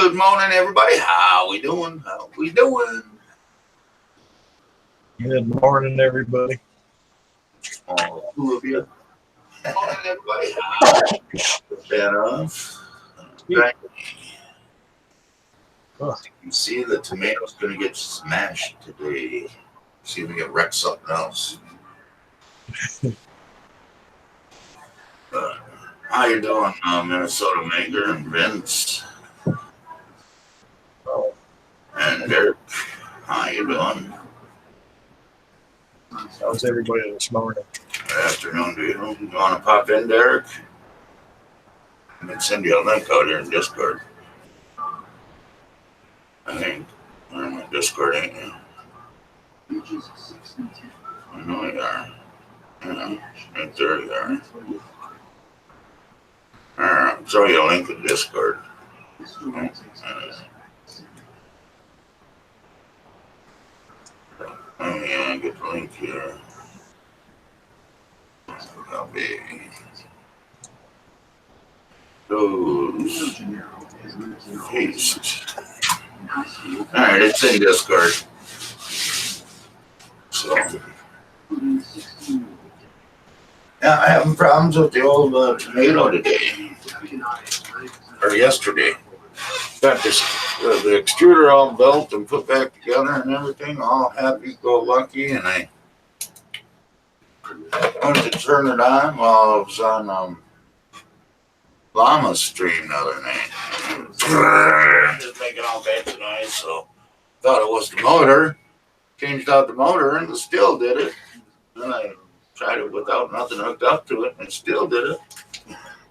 Good morning, everybody. How we doing? How we doing? Good morning, everybody. All two of you. Good morning, everybody. Put that off. Right. You see, the tomato's going to get smashed today. See if we can wreck something else. How you doing, Minnesota Maker and Vince? Oh. And Derek, how you doing? How's everybody this morning? Good afternoon to you. You want to pop in, Derek? I can send you a link out here in Discord. I think you're in my Discord, ain't you? I know you are. Yeah, right there you are. I'll throw you a link in Discord. Oh yeah, get the link here. That'll be those paste. Alright, it's in Discord. So yeah, I'm having problems with the old tomato today. Or yesterday. Got this the extruder all built and put back together and everything, all happy-go-lucky, and I went to turn it on while I was on Llama's stream the other night. Just making all kinds of noise, so thought it was the motor. Changed out the motor and it still did it. Then I tried it without nothing hooked up to it and it still did it.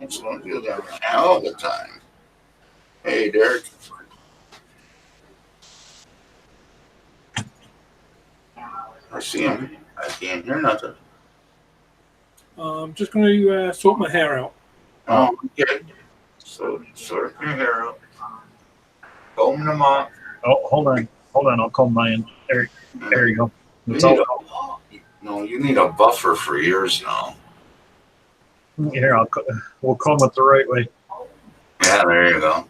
It's going to do that all the time. Hey, Derek. I see him. I can't hear nothing. I'm just going to sort my hair out. Oh, okay. So sort your hair out. Comb them off. Oh, hold on. I'll comb mine. There you go. You need a buffer for years now. Here, we'll comb it the right way. Yeah, there you go.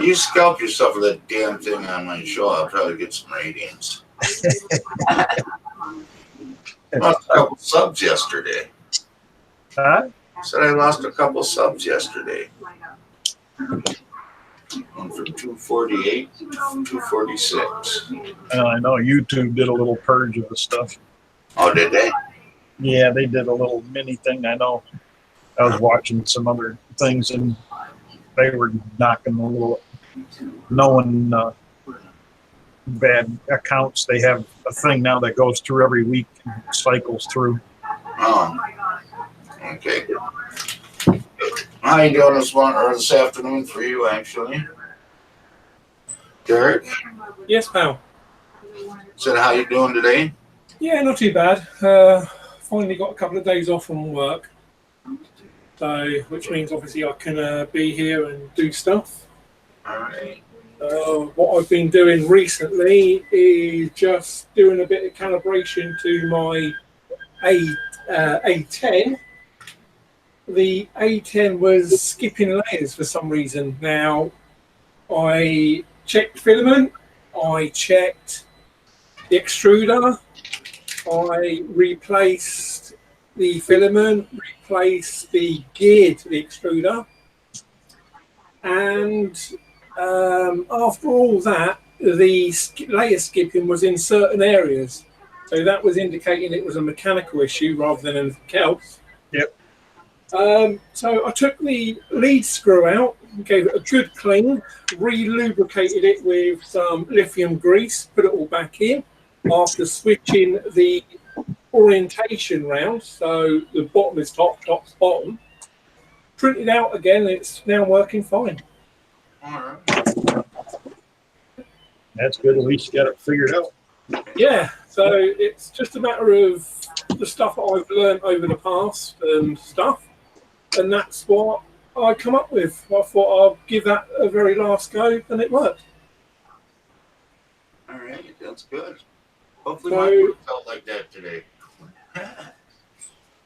You scalp yourself with that damn thing on my show. I'll probably get some ratings. Lost a couple subs yesterday. Huh? Said I lost a couple subs yesterday. Went from 248 to 246. I know YouTube did a little purge of the stuff. Oh, did they? Yeah, they did a little mini thing. I know. I was watching some other things and they were knocking a little, knowing bad accounts. They have a thing now that goes through every week and cycles through. Oh, okay. How you doing this afternoon for you, actually? Derek? Yes, pal. Said, how you doing today? Yeah, not too bad. Finally got a couple of days off from work. So, which means obviously I can be here and do stuff. All right. What I've been doing recently is just doing a bit of calibration to my A10. The A10 was skipping layers for some reason. Now, I checked filament, I checked the extruder, I replaced the filament, replaced the gear to the extruder, and after all that, the layer skipping was in certain areas. So that was indicating it was a mechanical issue rather than anything else. Yep. So I took the lead screw out, gave it a good clean, re-lubricated it with some lithium grease, put it all back in after switching the orientation round. So the bottom is top, top's bottom. Printed out again, it's now working fine. All right. That's good. At least you got it figured out. Yeah, so it's just a matter of the stuff that I've learned over the past and stuff. And that's what I come up with. I thought I'll give that a very last go, and it worked. All right, that's good. Hopefully my work felt like that today.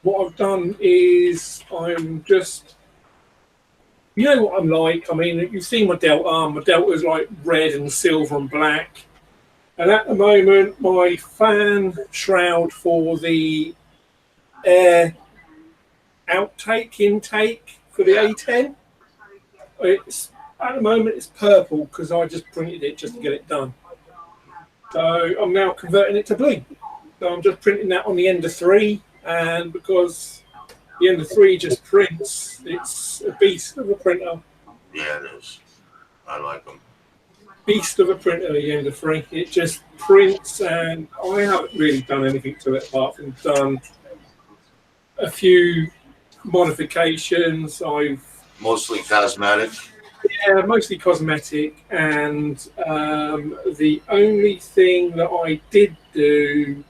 What I've done is I'm just You know what I'm like. I mean, you've seen my Delta. My Delta's like red and silver and black. And at the moment, my fan shroud for the air intake for the A10, it's at the moment it's purple because I just printed it just to get it done. So I'm now converting it to blue. So I'm just printing that on the Ender 3, and because the Ender 3 just prints, it's a beast of a printer. Yeah, it is. I like them. Beast of a printer, the Ender 3. It just prints, and I haven't really done anything to it apart from done a few modifications. I've Mostly cosmetic. Yeah, mostly cosmetic, and the only thing that I did do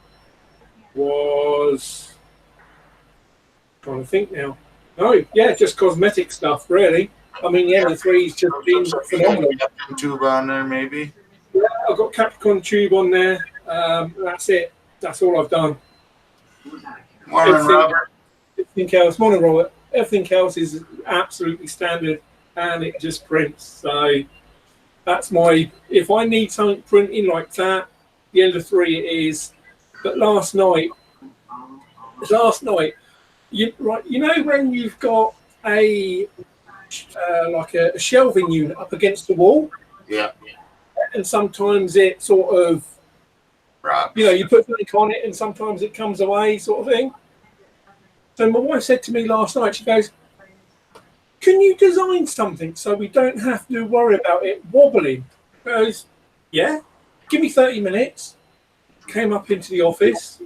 was trying to think now. Oh, yeah, just cosmetic stuff, really. I mean, the Ender 3's just been phenomenal. Captain tube on there, maybe. Yeah, I've got Capricorn tube on there. That's it. That's all I've done. Morning, Robert. Everything else, morning, Robert. Everything else is absolutely standard, and it just prints. So that's my. If I need something printing like that, the Ender 3 it is. But last night, you know when you've got a like a shelving unit up against the wall, Yeah. and sometimes it sort of, Rocks. you put something on it, and sometimes it comes away, sort of thing. So my wife said to me last night, she goes, "Can you design something so we don't have to worry about it wobbling?" I goes, "Yeah, give me 30 minutes." Came up into the office,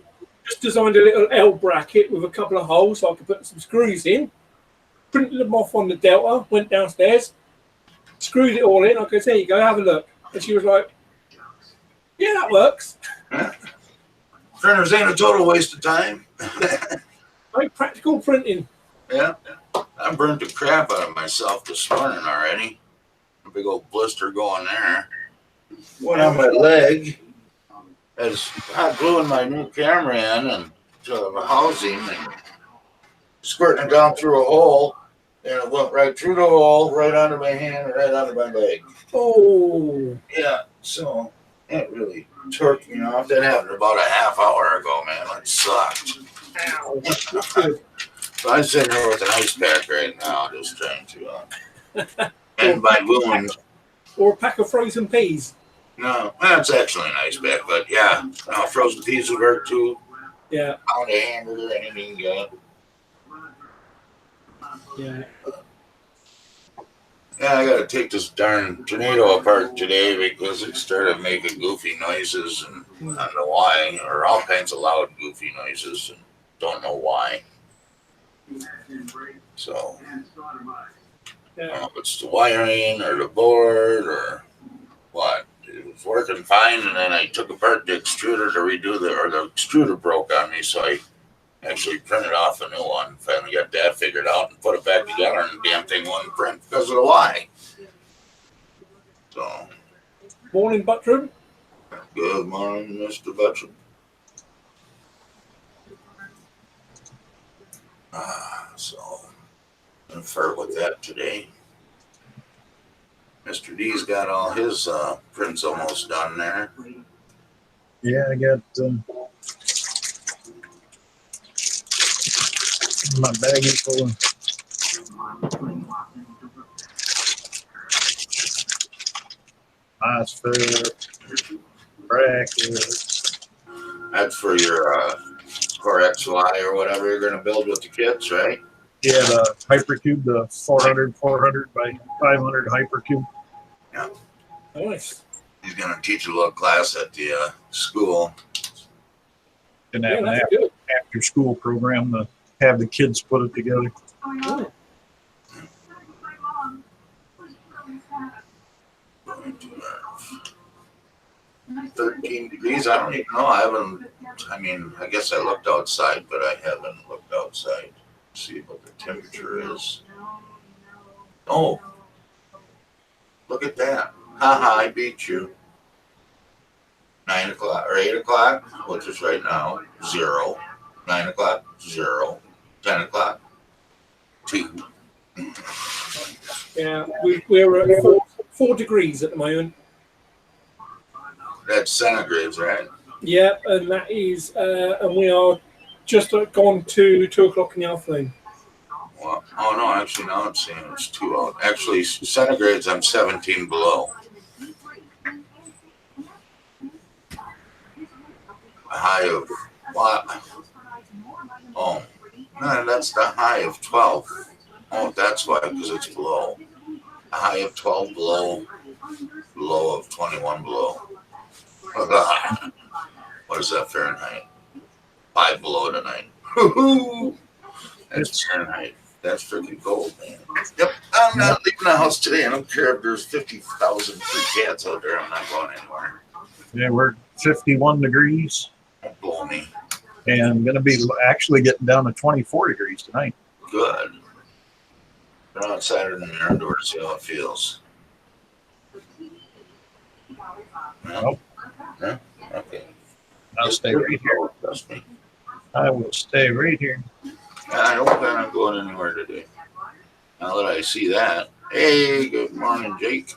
just designed a little L bracket with a couple of holes so I could put some screws in, printed them off on the Delta, went downstairs, screwed it all in. I goes, "There you go, have a look." And she was like, "Yeah, that works." Printers ain't a total waste of time. Like practical printing. Yeah. I burnt the crap out of myself this morning already. A big old blister going there. One on my leg. As hot gluing my new camera in and to the housing and squirting it down through a hole, and it went right through the hole, right under my hand, and right under my leg. Oh. Yeah, so it really torqued me off. That happened about a half hour ago, man. It sucked. Ow. That's good. So I'm sitting here with an ice pack right now, just trying to end my wound. Or a pack of frozen peas. No, that's actually an ice pack, but yeah, frozen peas would work too. Yeah. Pound a hamburger, anything you got. Yeah. Yeah, I gotta take this darn tornado apart today because it started making goofy noises, and I don't know why, or all kinds of loud goofy noises, and don't know why. So, I don't know if it's the wiring or the board or what. It was working fine, and then I took apart the extruder to redo the extruder broke on me, so I actually printed off a new one. Finally got that figured out and put it back together, and the damn thing wouldn't print because of the Y. So, Morning, Buttram. good morning, Mr. Butcher. So, I'm gonna flirt with that today. Mr. D's got all his prints almost done there. Yeah, I got my baggie full of MOSFET, brackets. That's for your Core XY or whatever you're gonna build with the kits, right? Yeah, the Hypercube, the 400 by 500 Hypercube. Yeah. Nice. He's gonna teach a little class at the school. And Yeah, have that's an good. after school program to have the kids put it together. Oh. 13 degrees. I don't even know. I guess I looked outside, but I haven't looked outside to see what the temperature is. Oh, look at that. Haha, I beat you. 9 o'clock or 8 o'clock, which is right now, 0. 9 o'clock, 0. 10 o'clock, 2. Yeah, we're at 4 degrees at the moment. That's centigrades, right? Yeah, and that is, and we are just gone to 2 o'clock in the afternoon. Well, oh no, actually now it's saying it's 2 out. Actually, centigrades, I'm 17 below. A high of what? Oh, no, that's the high of 12. Oh, that's why, because it's below. A high of 12 below, low of 21 below. What is that Fahrenheit? 5 below tonight. That's It's Fahrenheit. That's freaking cold, man. Yep, I'm not leaving the house today. I don't care if there's 50,000 free cats out there. I'm not going anywhere. yeah, we're 51 degrees Don't blow me. and going to be actually getting down to 24 degrees tonight. Good. Go outside in the indoor to see how it feels. No? Nope. No? Okay. I'll stay right here. Trust me. I will stay right here. I don't plan on going anywhere today. Now that I see that. Hey, good morning, Jake.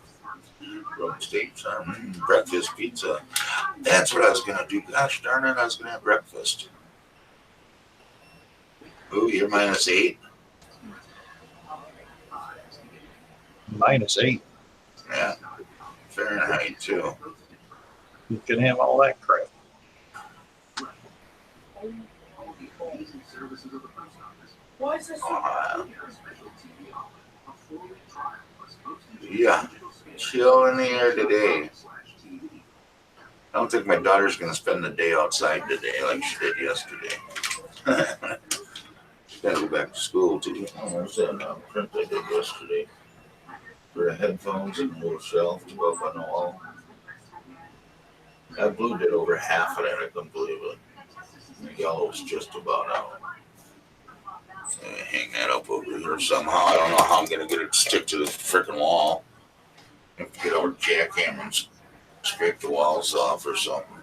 From States, breakfast pizza. That's what I was going to do. Gosh darn it, I was going to have breakfast. Ooh, you're -8? -8. Yeah. Fahrenheit, too. You can have all that crap. Yeah. Chill in the air today. I don't think my daughter's going to spend the day outside today like she did yesterday. She's got to go back to school too. Oh, there's that print I did yesterday for the headphones and a little shelf to go up on the wall. That blue did over half of that. I couldn't believe it. The yellow's just about out. Hang that up over here somehow. I don't know how I'm going to get it to stick to the freaking wall. I have to get over jackhammer and scrape the walls off or something.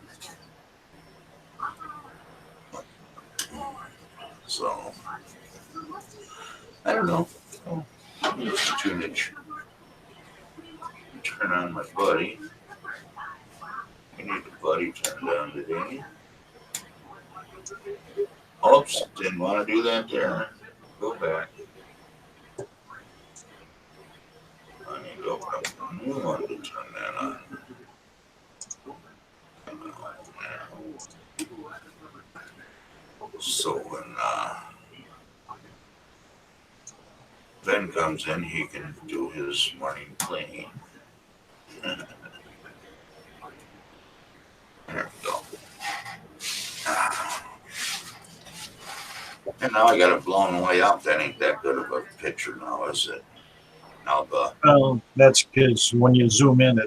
So, I don't know. Just tunage. Turn on my buddy. We need the buddy turned on today. Oops, didn't want to do that there. Go back. I need to open up a new one to turn that on. So when Ben comes in, he can do his morning cleaning. There we go. And now I got it blown way up. That ain't that good of a picture now, is it? Now That's because when you zoom in,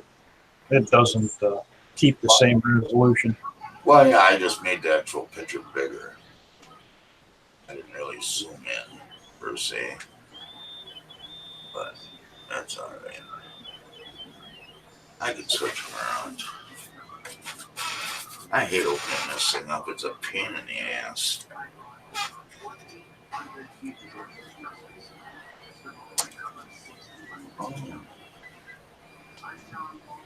it doesn't keep the same resolution. well, yeah, I just made the actual picture bigger. I didn't really zoom in per se, but that's all right. I can switch them around. I hate opening this thing up. It's a pain in the ass. Oh.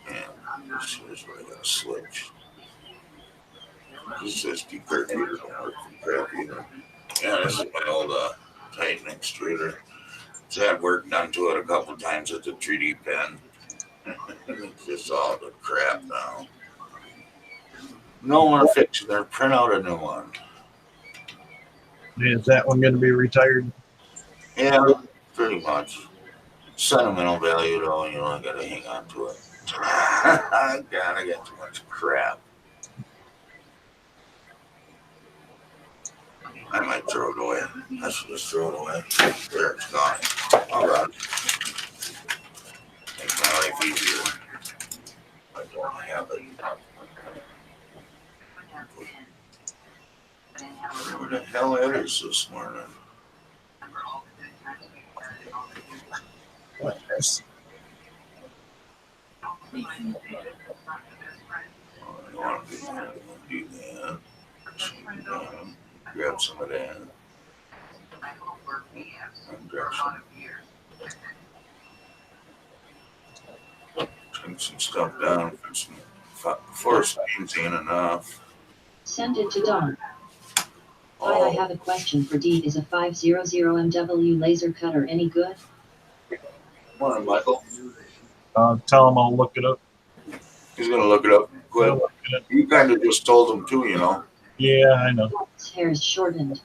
And this is where I gotta switch. This SD card reader don't work for crap either. Yeah, this is my old Titan extruder. It's had work done to it a couple times with the 3D pen. It's just all the crap now. No more fixing there. Print out a new one. Is that one going to be retired? Yeah, pretty much. Sentimental value though, you know, I gotta hang on to it. God, I got too much crap. I might throw it away. I should just throw it away. There, it's gone. All right. Make my life easier. I don't have it. Where the hell it is this morning? What is? I want to do that. Grab some of that. And grab some. Bring some stuff down. Before steam's in enough. Send it to Don. Hi, I have a question for D. Is a 500 MW laser cutter any good? Morning, Michael. Tell him I'll look it up. He's gonna look it up quick. I'll look at it. You kind of just told him too, you know. Yeah, I know. His hair is shortened,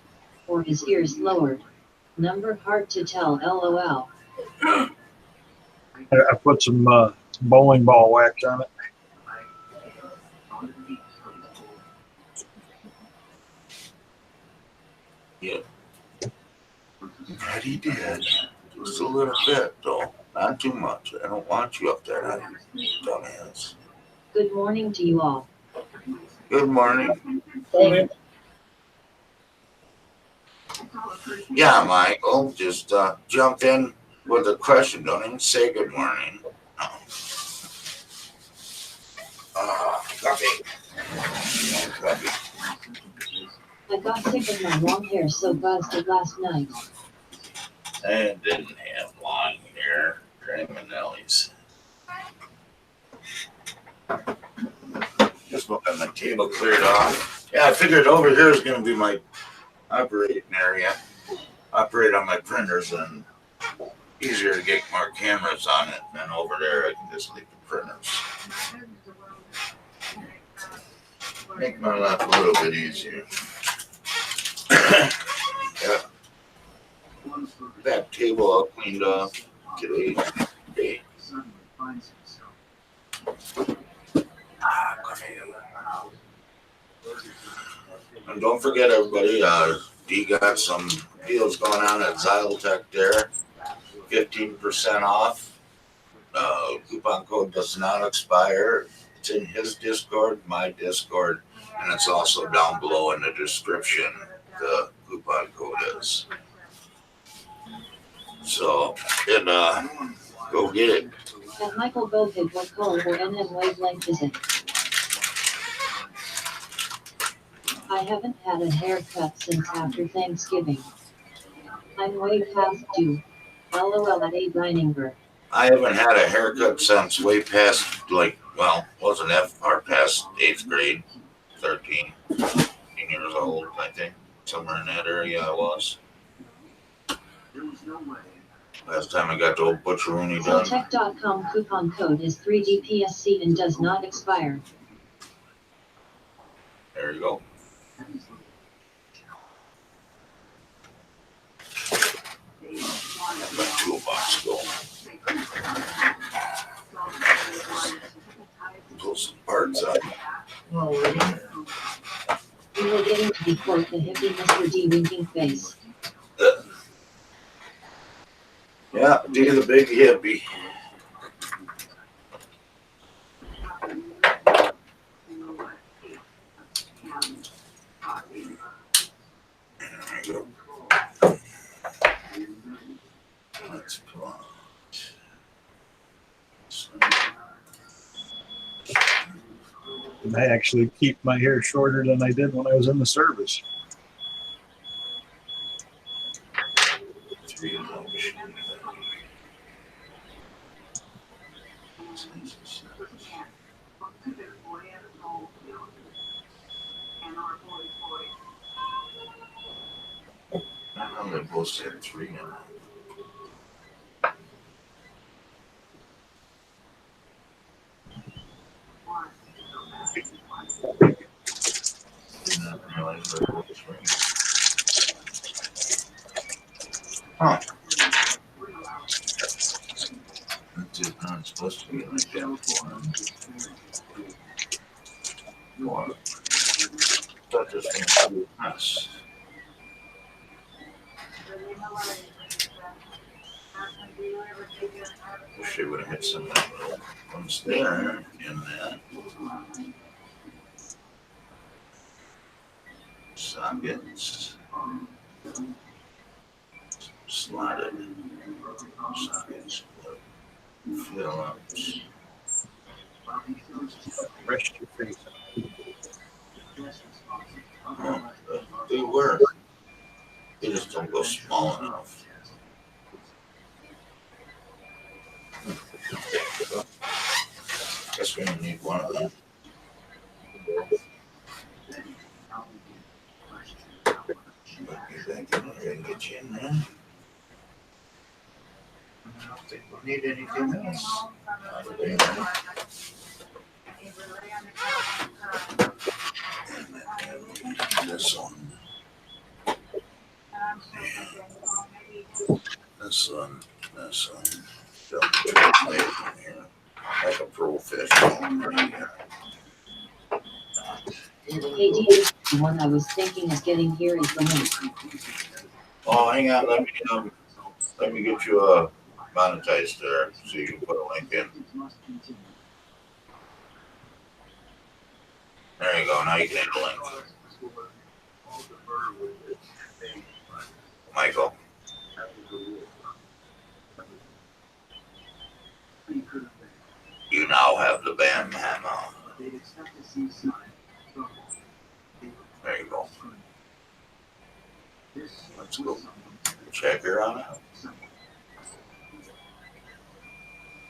or his ears lowered. Number hard to tell. LOL. I put some bowling ball wax on it. Yeah. That he did. Just a little bit, though. Not too much. I don't want you up there, dumbass. Good morning to you all. Good morning. Morning. Yeah, Michael. Just jump in with a question. Don't even say good morning. No. Coffee. Coffee. I got sick of my long hair, so buzzed it last night. I didn't have long hair. Manelli's. Just got my table cleared off. Yeah, I figured over here is going to be my operating area. Operate on my printers, and easier to get more cameras on it than over there. I can just leave the printers. Make my life a little bit easier. Yeah. That table all cleaned up today. And don't forget, everybody, D got some deals going on at TRLR there. 15% off. Coupon code does not expire. It's in his Discord, my Discord, and it's also down below in the description. The coupon code is. So, and go get it. And Michael Bowhead, what color or NM wavelength is it? I haven't had a haircut since after Thanksgiving. I'm way past due. LOL at a Dininger. I haven't had a haircut since way past, wasn't that far past 8th grade, 13 years old, I think. Somewhere in that area I was. Last time I got the old butcheroony done. Tech.com coupon code is 3DPSC and does not expire. There you go. Have my toolbox going. Pull some parts out. We were getting to be quote the hippie Mr. D winking face. Yeah, D the big hippie. There you go. Let's pull out. And I actually keep my hair shorter than I did when I was in the service. I know they both said 3 now. Didn't realize they both 3. Huh. That's just not supposed to be like that. Four. That just seems to be a mess. Wish they would have hit some of that little ones there in that. Sockets. Slotted. Sockets. Phillips. Rest your face. Oh, they were. They just don't go small enough. guess we only need one of them. Get you in there. I don't think we need anything else. This one. This one. This one. Don't lay it in here. Like a professional. Hey, D, the one I was thinking of getting here is the link. Oh, hang on. Let me get you a monetized there so you can put a link in. There you go. Now you can add a link. Michael. You now have the band hammer. There you go. Let's go. Check her out.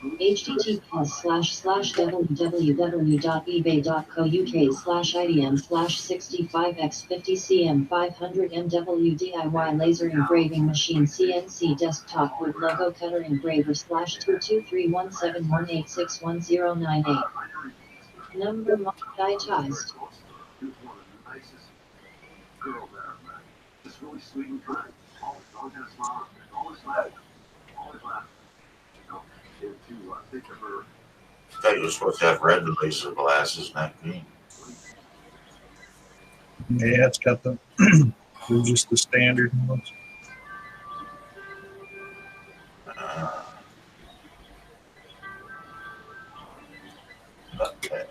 https://www.ebay.co.uk/IDM/65x50cm500 MW DIY laser engraving machine CNC desktop wood logo cutter engraver /2231718611098 number monetized. I thought you were supposed to have red laser glasses, not green. Yeah, it's got the they're just the standard ones. Okay.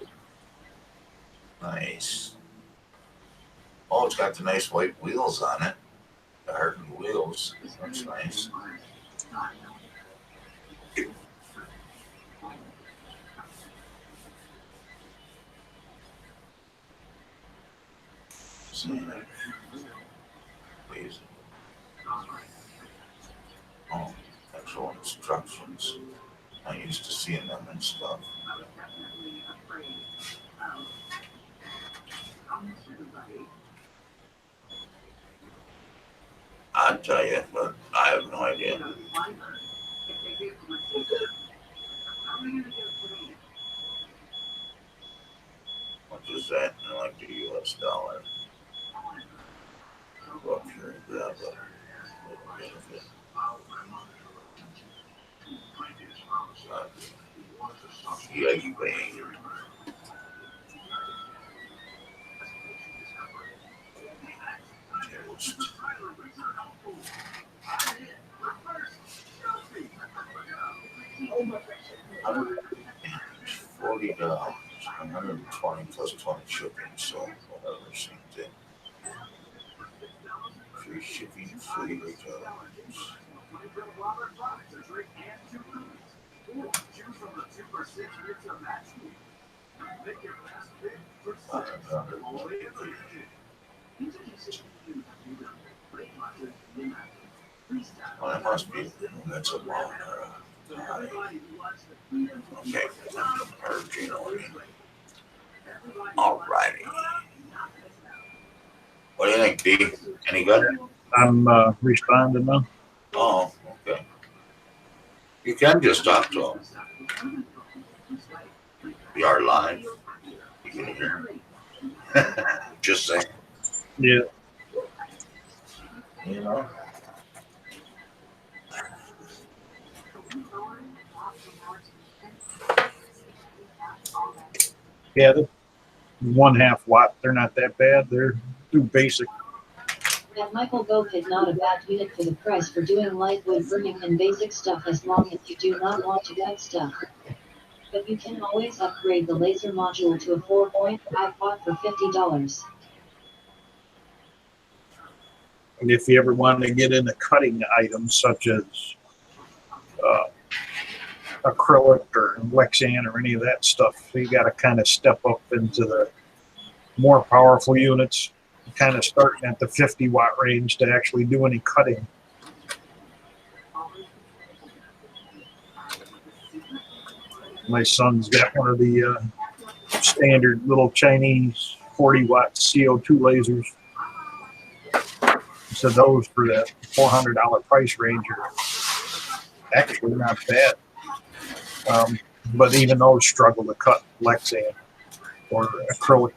Nice. Oh, it's got the nice white wheels on it. The hardened wheels. That's nice. Please. Oh, actual instructions. I used to seeing them and stuff. I'd tell you, but I have no idea. What is that in like the US dollar? Go up here and grab a little bit of it. Yeah, you bang. $40, $120 plus 20 shipping, so whatever, same thing. Free shipping, free returns. Well, it must be. That's a long high. Okay, alrighty. What do you think, D? Any good? I'm responding now. Oh, okay. You can just talk to them. We are live. You can hear. Just saying. Yeah. You know. Yeah, the 1/2 watt, they're not that bad. They're too basic. That Michael Gove is not a bad unit for the price for doing light wood burning and basic stuff as long as you do not want to cut stuff. But you can always upgrade the laser module to a 4.5 watt for $50. And if you ever want to get into cutting items such as acrylic or Lexan or any of that stuff, you got to kind of step up into the more powerful units, kind of starting at the 50 watt range to actually do any cutting. My son's got one of the standard little Chinese 40-watt CO2 lasers. So those for that $400 price range are actually not bad. But even those struggle to cut Lexan or acrylic.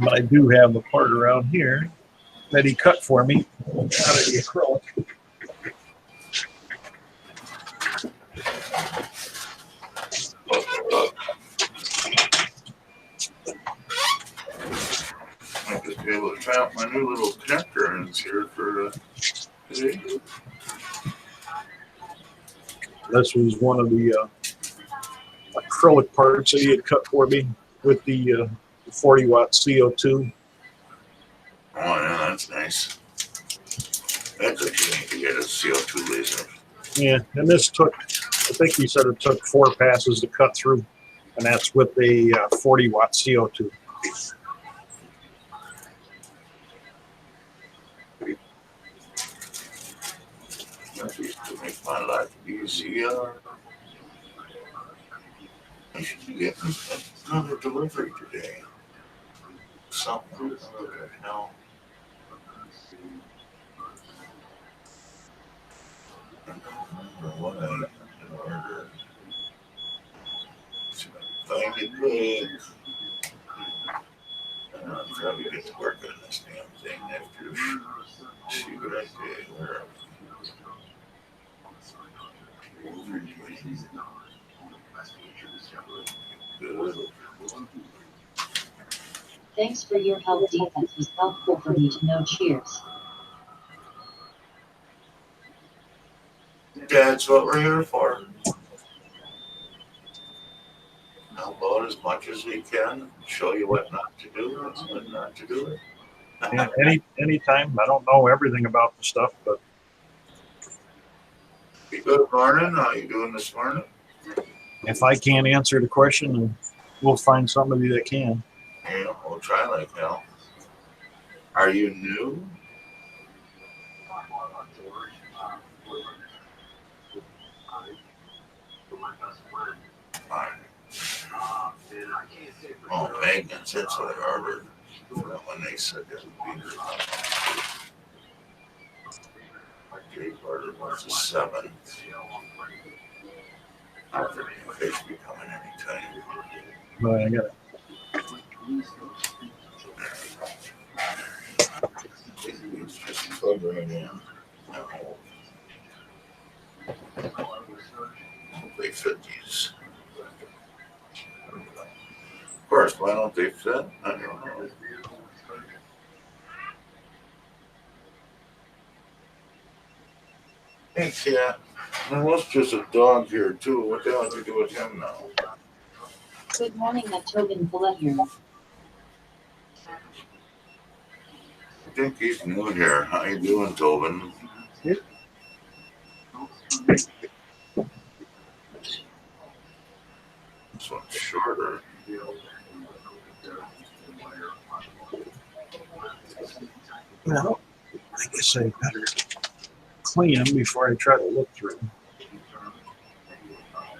But I do have a part around here that he cut for me out of the acrylic. I'll just be able to try out my new little connector ends here for today. This was one of the acrylic parts that he had cut for me with the 40-watt CO2. Oh, yeah, that's nice. That's what you need to get a CO2 laser. Yeah, and this took, I think he said it took 4 passes to cut through, and that's with a 40-watt CO2. That used to make my life easier. I should be getting another delivery today. Something other hell. I don't remember what I ordered. Find it quick. I'm probably going to work on this damn thing after. See what I did. Where good. Thanks for your help. Defense was helpful for me to know. Cheers. That's what we're here for. Help out as much as we can. Show you what not to do and when not to do it. And anytime, I don't know everything about the stuff, but Be good morning. How you doing this morning? if I can't answer the question, we'll find somebody that can. Yeah, we'll try like hell. Are you new? Fine. Oh, magnets, that's what I ordered. When they said it would be my Jake ordered was a 7. I think they should be coming anytime. But I got it. It's just plug right in. They fit these. Of course, why don't they fit? I don't know. Hey, cat. There was just a dog here, too. What the hell do you do with him now? Good morning, that Tobin Bullet here. I think he's new here. How you doing, Tobin? Yep. This one's shorter. Well, I guess I better clean them before I try to look through them.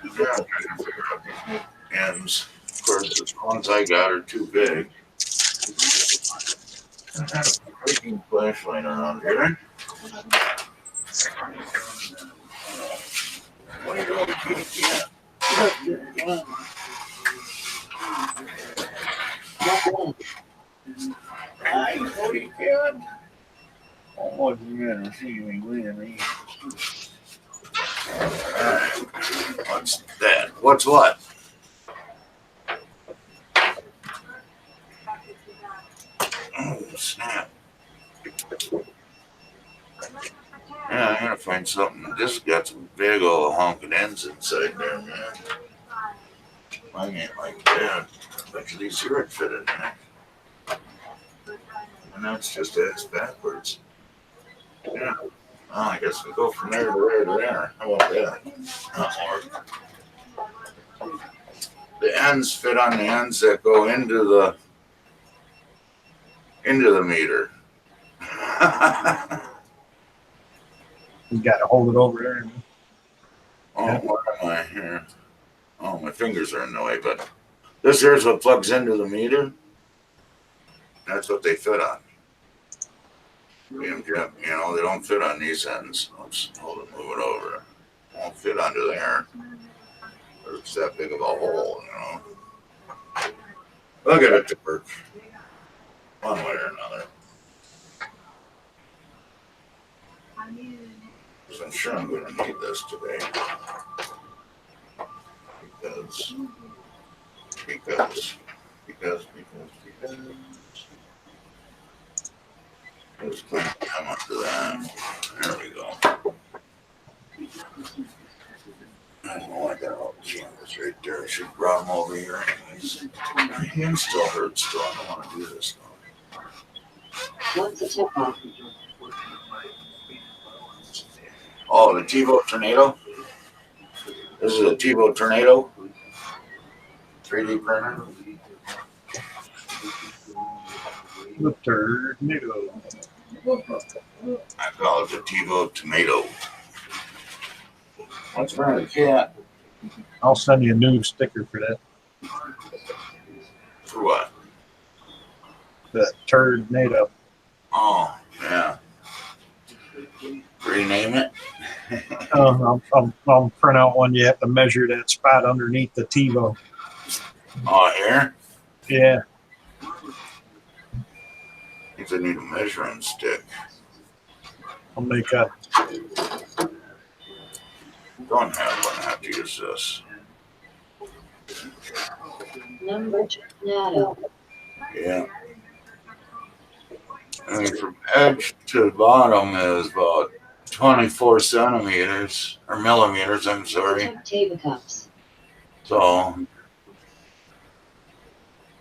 Yeah, I'm trying to figure out these ends. Of course, the ones I got are too big. I have a freaking flashlight around here. What are you doing, kitty cat? Come on. Hi, kitty cat. Oh, what's the matter? See me with me. What's that? What's what? Oh, snap. Yeah, I gotta find something. This has got some big old honking ends inside there, man. Mine ain't like that. Bet you these here would fit in there. And that's just ass backwards. Yeah. Well, I guess we go from there to there to there. How about that? Not more. The ends fit on the ends that go into the meter. You got to hold it over there. Oh, what am Here. Oh, my fingers are in the way, but this here's what plugs into the meter. That's what they fit on. You know, they don't fit on these ends. Oops, hold it, move it over. Won't fit under there. It's that big of a hole, you know. I'll get it to work one way or another. Because I'm sure I'm going to need this today. Because. Let's come up to that. There we go. I don't know, I got all the cameras right there. I should brought them over here anyways. My hand still hurts, so I don't want to do this now. What's a Tevo? Oh, the Tevo Tornado? This is a Tevo Tornado 3D printer. The tornado. I call it the Tevo Tomato. What's wrong with the cat? I'll send you a new sticker for that. For what? The tornado. Oh, yeah. Rename it? I'll print out one. You have to measure that spot underneath the Tevo. Oh, here? Yeah. I think I need a measuring stick. I'll make a. Don't have one. I have to use this. Number tornado. Yeah. I mean, from edge to bottom is about 24 centimeters, or millimeters, I'm sorry. Tevo cups. So,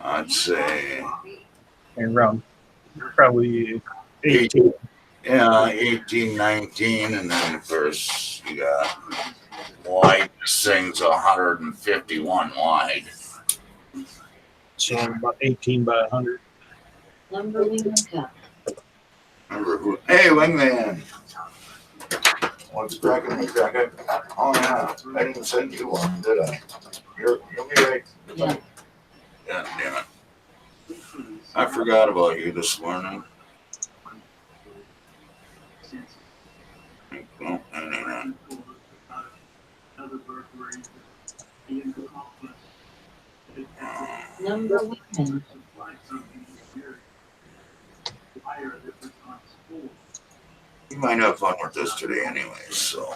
I'd say, Around probably 18. yeah, 18, 19, and then of course you got wide. This thing's 151 wide. So about 18 by 100. Number wingman cup. Remember who? Hey, Wingman! What's cracking me, cracker? Oh, yeah. I didn't send you one, did I? You'll be right. Yeah. Yeah, damn it. I forgot about you this morning. Oh, anyway. Number wingman. You might have fun with this today anyway, so.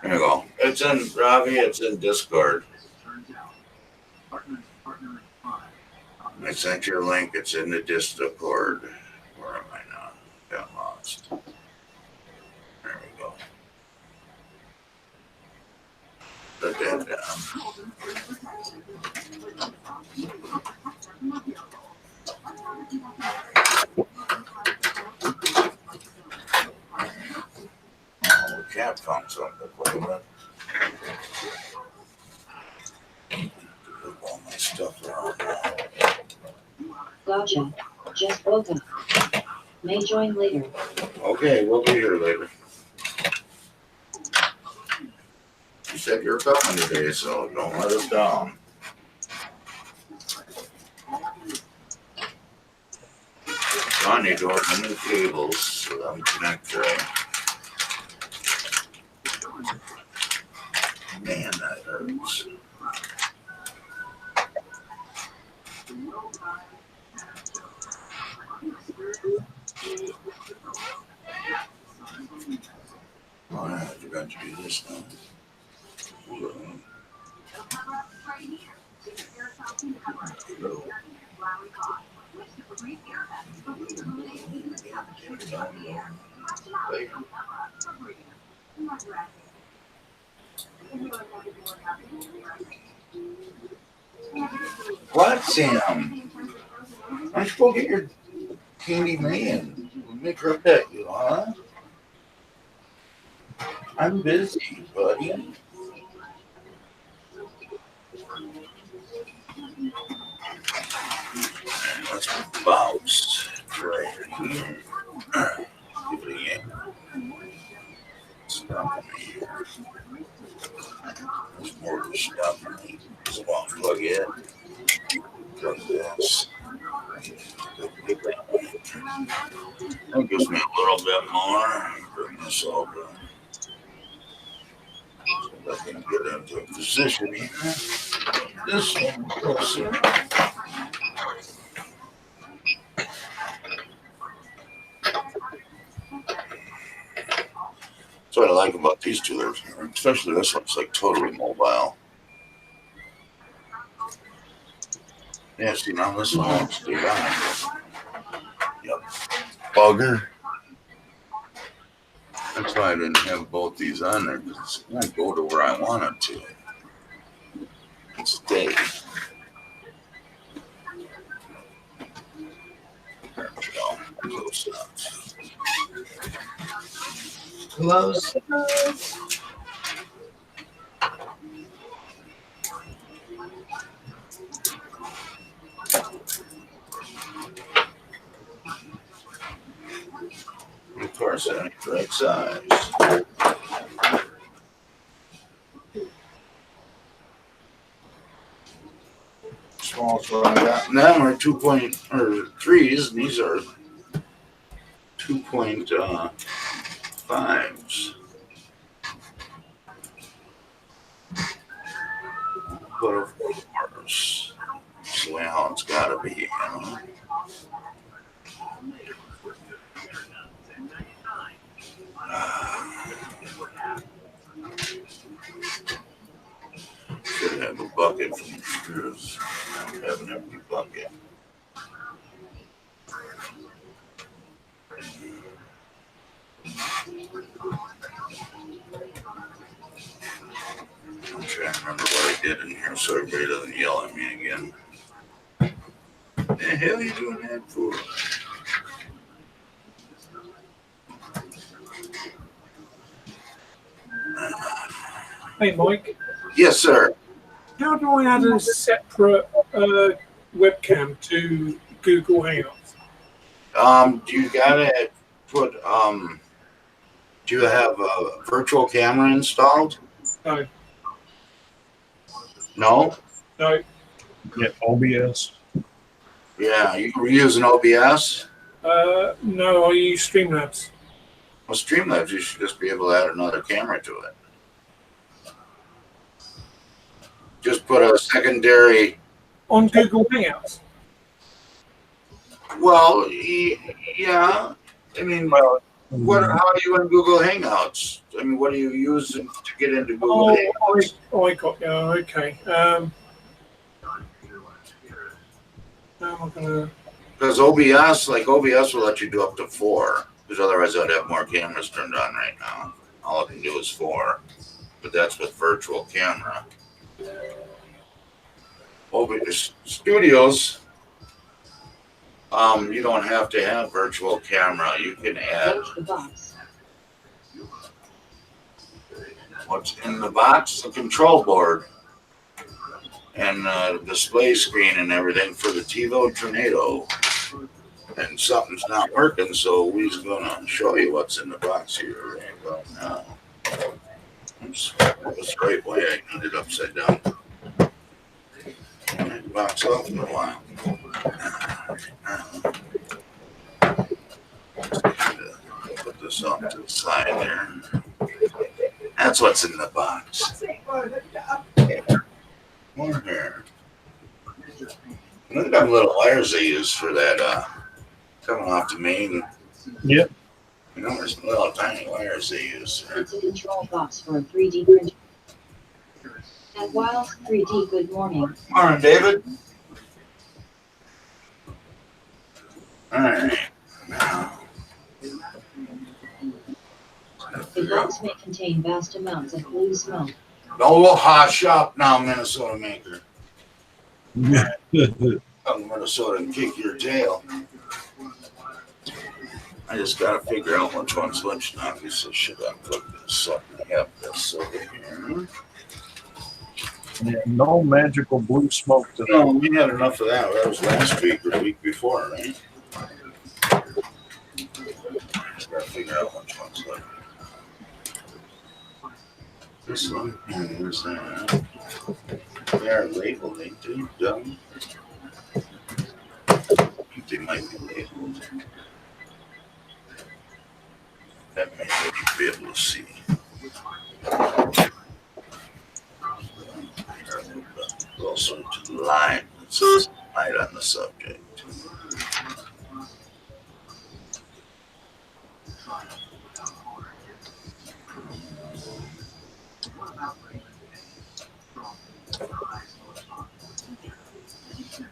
There you go. It's in, Robbie, it's in Discord. I sent you a link. It's in the Discord. Where am I now? Got lost. There we go. Put that down. Oh, the cat found something to play with. Put all my stuff around now. Gotcha. Just woke up. May join later. Okay, we'll be here later. You said you're coming today, so don't let us down. So I need to open new cables so that we connect right. Man, that hurts. Oh, I forgot to do this now. What, Sam? Why don't you go get your candy man? Make her pet you, huh? I'm busy, buddy. Let's bounce right here. Give it a yank. Stop me here. gives me a little bit more. Bring this over. So I can get into a position here. This one closer. That's what I like about these two. They're, especially this one's like totally mobile. Yeah, see now this one won't stay on. Yep. Bugger. That's why I didn't have both these on there, because it won't go to where I want it to. It stay. There we go. Close enough. Close. Of course, that ain't the right size. Smallest one I got. And them are 2.3s, and these are 2.5s. But of course, that's the way how it's got to be, you know. Should have a bucket for the screws. I don't have an empty bucket. I'm trying to remember what I did in here so everybody doesn't yell at me again. What the hell are you doing that for? Hey, Mike. Yes, sir. How do I add a separate webcam to Google Hangouts? Do you gotta put do you have a virtual camera installed? No. No? No. Yeah, OBS. Yeah, you were using OBS? No, I use Streamlabs. Well, Streamlabs, you should just be able to add another camera to it. Just put a secondary. On Google Hangouts? Well, yeah. I mean, how are you in Google Hangouts? I mean, what are you using to get into Google Hangouts? I got you. Okay. How am I gonna? Because OBS will let you do up to 4. Because otherwise, I'd have more cameras turned on right now. All I can do is 4. But that's with virtual camera. OBS studios, you don't have to have virtual camera. You can add The box. what's in the box, the control board, and display screen and everything for the Tevo Tornado. And something's not working, so we're gonna show you what's in the box here right about now. Oops, that was the right way. I got it upside down. Box off in a while. Put this off to the side there. That's what's in the box. More here. Look at them little wires they use for that coming off the main. Yep. You know, there's little tiny wires they use. It's a control box for a 3D printer. And Wild 3D, good morning. Morning, David. All right. Now, The box may contain vast amounts of blue smoke. don't hot shop now, Minnesota maker. Yeah. Come to Minnesota and kick your tail. I just gotta figure out which one's which now. Because I should unplug this up and have this over here. No magical blue smoke today. No, we had enough of that. That was last week or the week before, right? Just gotta figure out which one's which. This one, and there's that. They are labeled, ain't they? Dumb. I think they might be labeled. That may make you be able to see. Also to the line. It says light on the subject.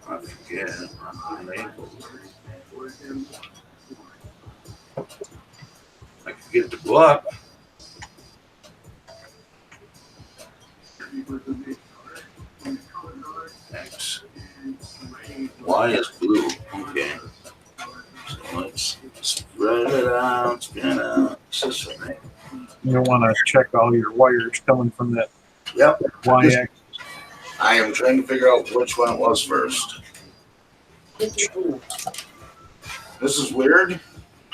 I forget. I could get the book. X. Y is blue. Okay. So let's spread it out, spin it out. It's this one, right? You don't want to check all your wires coming from that Yep. Y-axis. I am trying to figure out which one it was first. This is weird. This is weird.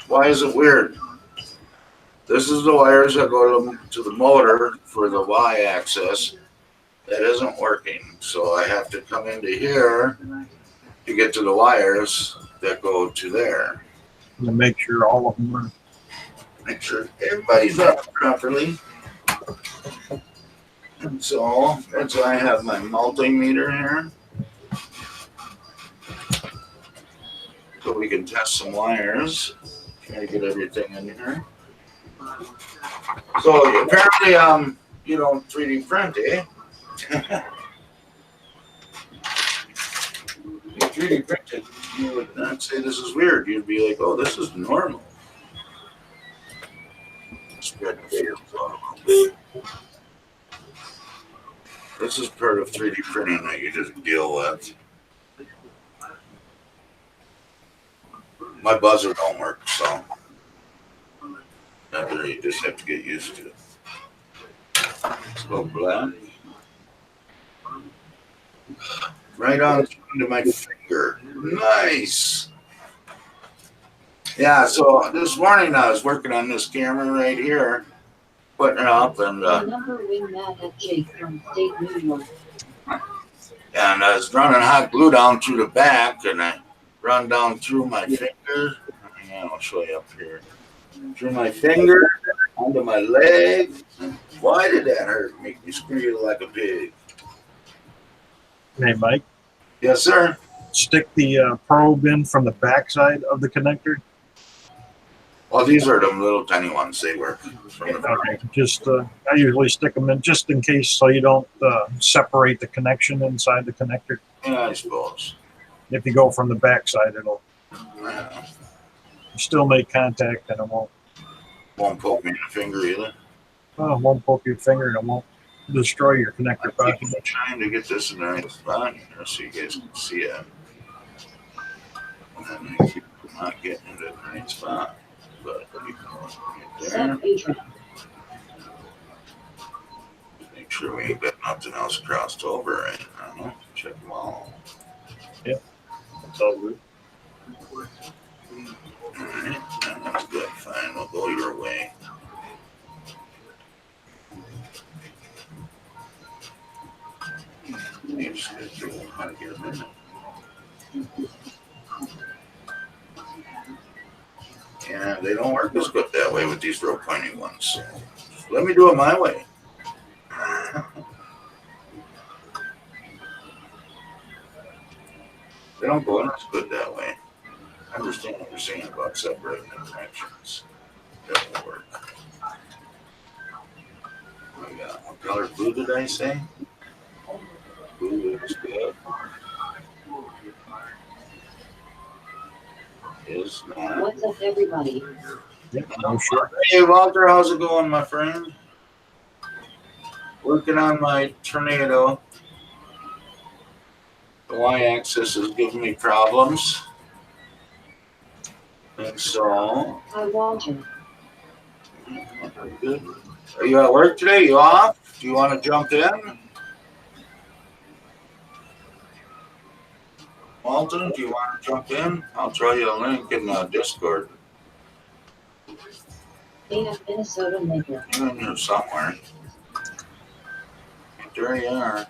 Why is it weird? This is the wires that go to the motor for the Y-axis. That isn't working. So I have to come into here to get to the wires that go to there. To make sure all of them are. Make sure everybody's up properly. And so that's why I have my multimeter here. So we can test some wires. Try to get everything in here. So apparently, you don't 3D print, eh? If 3D printed, you would not say this is weird. You'd be like, oh, this is normal. Spread the figures out a little bit. This is part of 3D printing that you just deal with. My buzzer don't work, so you just have to get used to it. Let's go black. Right on into my finger. Nice. Yeah, so this morning I was working on this camera right here, putting it up, and Number wing Matt at Jake from State New York. and I was running hot glue down through the back, and I run down through my finger. Yeah, I'll show you up here. Through my finger, onto my leg. Why did that hurt? Make me squeal like a pig. Hey, Mike, Yes, sir. stick the probe in from the backside of the connector. Well, these are the little tiny ones. They work. From the front. Okay, just I usually stick them in just in case so you don't separate the connection inside the connector. Yeah, I suppose. If you go from the backside, it'll Yeah. still make contact and it Won't poke me in the finger either. won't poke your finger and it won't destroy your connector I'm possibly. trying to get this in the right spot here so you guys can see it. And then I keep not getting into the right spot. But let me go right there. Set Patreon. Make sure we ain't got nothing else crossed over right now. Check them all. It's all good. Alright, that's good. Fine, we'll go your way. You just gotta do how to get them in. Yeah, they don't work as good that way with these real pointy ones. So let me do it my way. They don't go in as good that way. I understand what you're saying about separating the connections. That will work. What color blue did I say? Blue is good. Is not. What's up, everybody? Yeah, no sure. Hey Walter, how's it going, my friend? Working on my tornado. The y-axis is giving me problems. And so, Hi, Walter. good. Are you at work today? You off? Do you want to jump in? Walton, do you want to jump in? I'll throw you a link in the Discord. Dana, Minnesota maker. You're in here somewhere. There you are.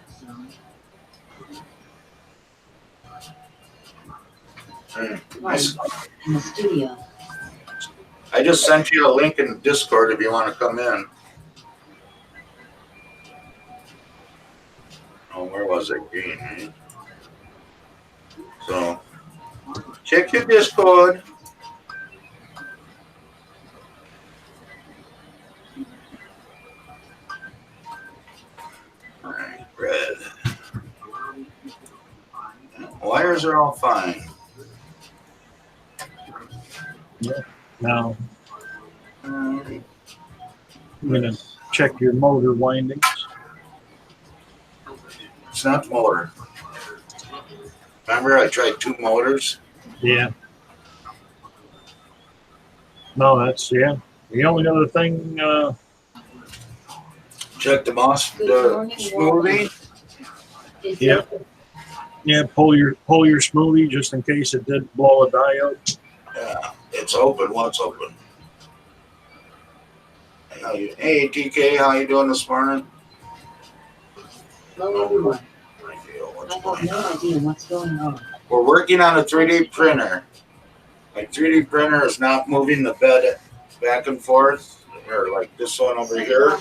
Right in the studio. I just sent you a link in Discord if you want to come in. Oh, where was it? Green, right? So, check your Discord. All right, red. Wires are all fine. Now Um, I'm gonna check your motor windings. It's not the motor. Remember, I tried 2 motors. Yeah. No, that's the only other thing. Check the smoothie. Yeah. Yeah, pull your smoothie just in case it did blow a diode. Yeah, it's open. What's open? Hey, TK, how you doing this morning? Hello, everyone. I I have no idea what's going on. We're working on a 3D printer. My 3D printer is not moving the bed back and forth, or like this one over here,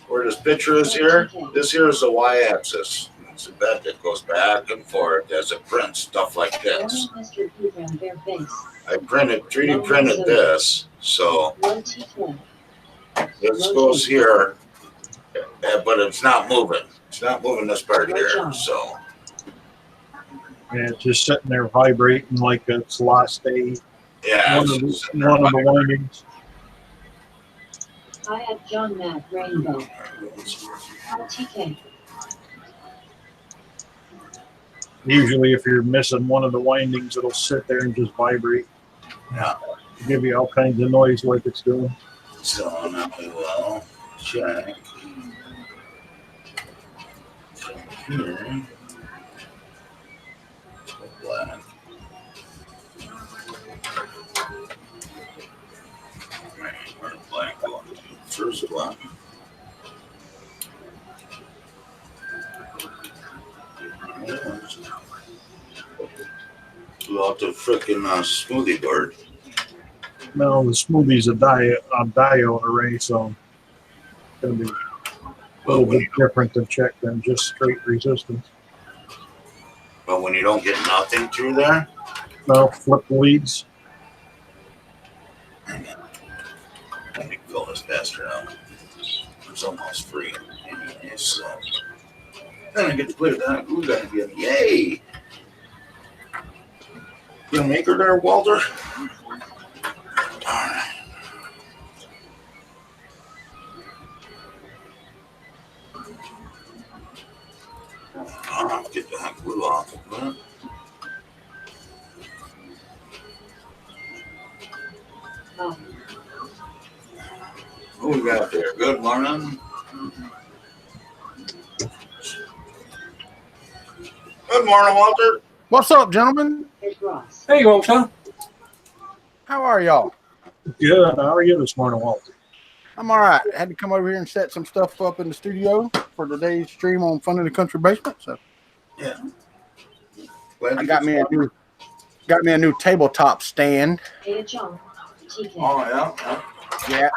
where this picture is here. This here is the y-axis. It's a bed that goes back and forth as it prints stuff like this. I 3D printed this, so this goes here, but it's not moving. It's not moving this part here, so. Yeah, it's just sitting there vibrating like it's lost a Yeah, one of the windings. I have John Matt Rainbow. TK. Usually, if you're missing one of the windings, it'll sit there and just vibrate. Yeah. Give you all kinds of noise like it's doing. So now we will check here. Black. Where's black going to? First black. Out the frickin' smoothie board. No, the smoothie's a diode array, so it's going to be a little bit different to check than just straight resistance. But when you don't get nothing through there, No, flip the leads. let me fill this bastard out. It's almost free. So then I get to play with that glue gun again. Yay! You a maker there, Walter? Alright. I'll get that glue off of that. What we got there? Good morning. Good morning, Walter. What's up, gentlemen? Hey, Walter. How are y'all? Good. How are you this morning, Walter? I'm all right. I had to come over here and set some stuff up in the studio for today's stream on Fun in the Country Basement. So Yeah. I got me a new tabletop stand. Oh yeah. Yeah.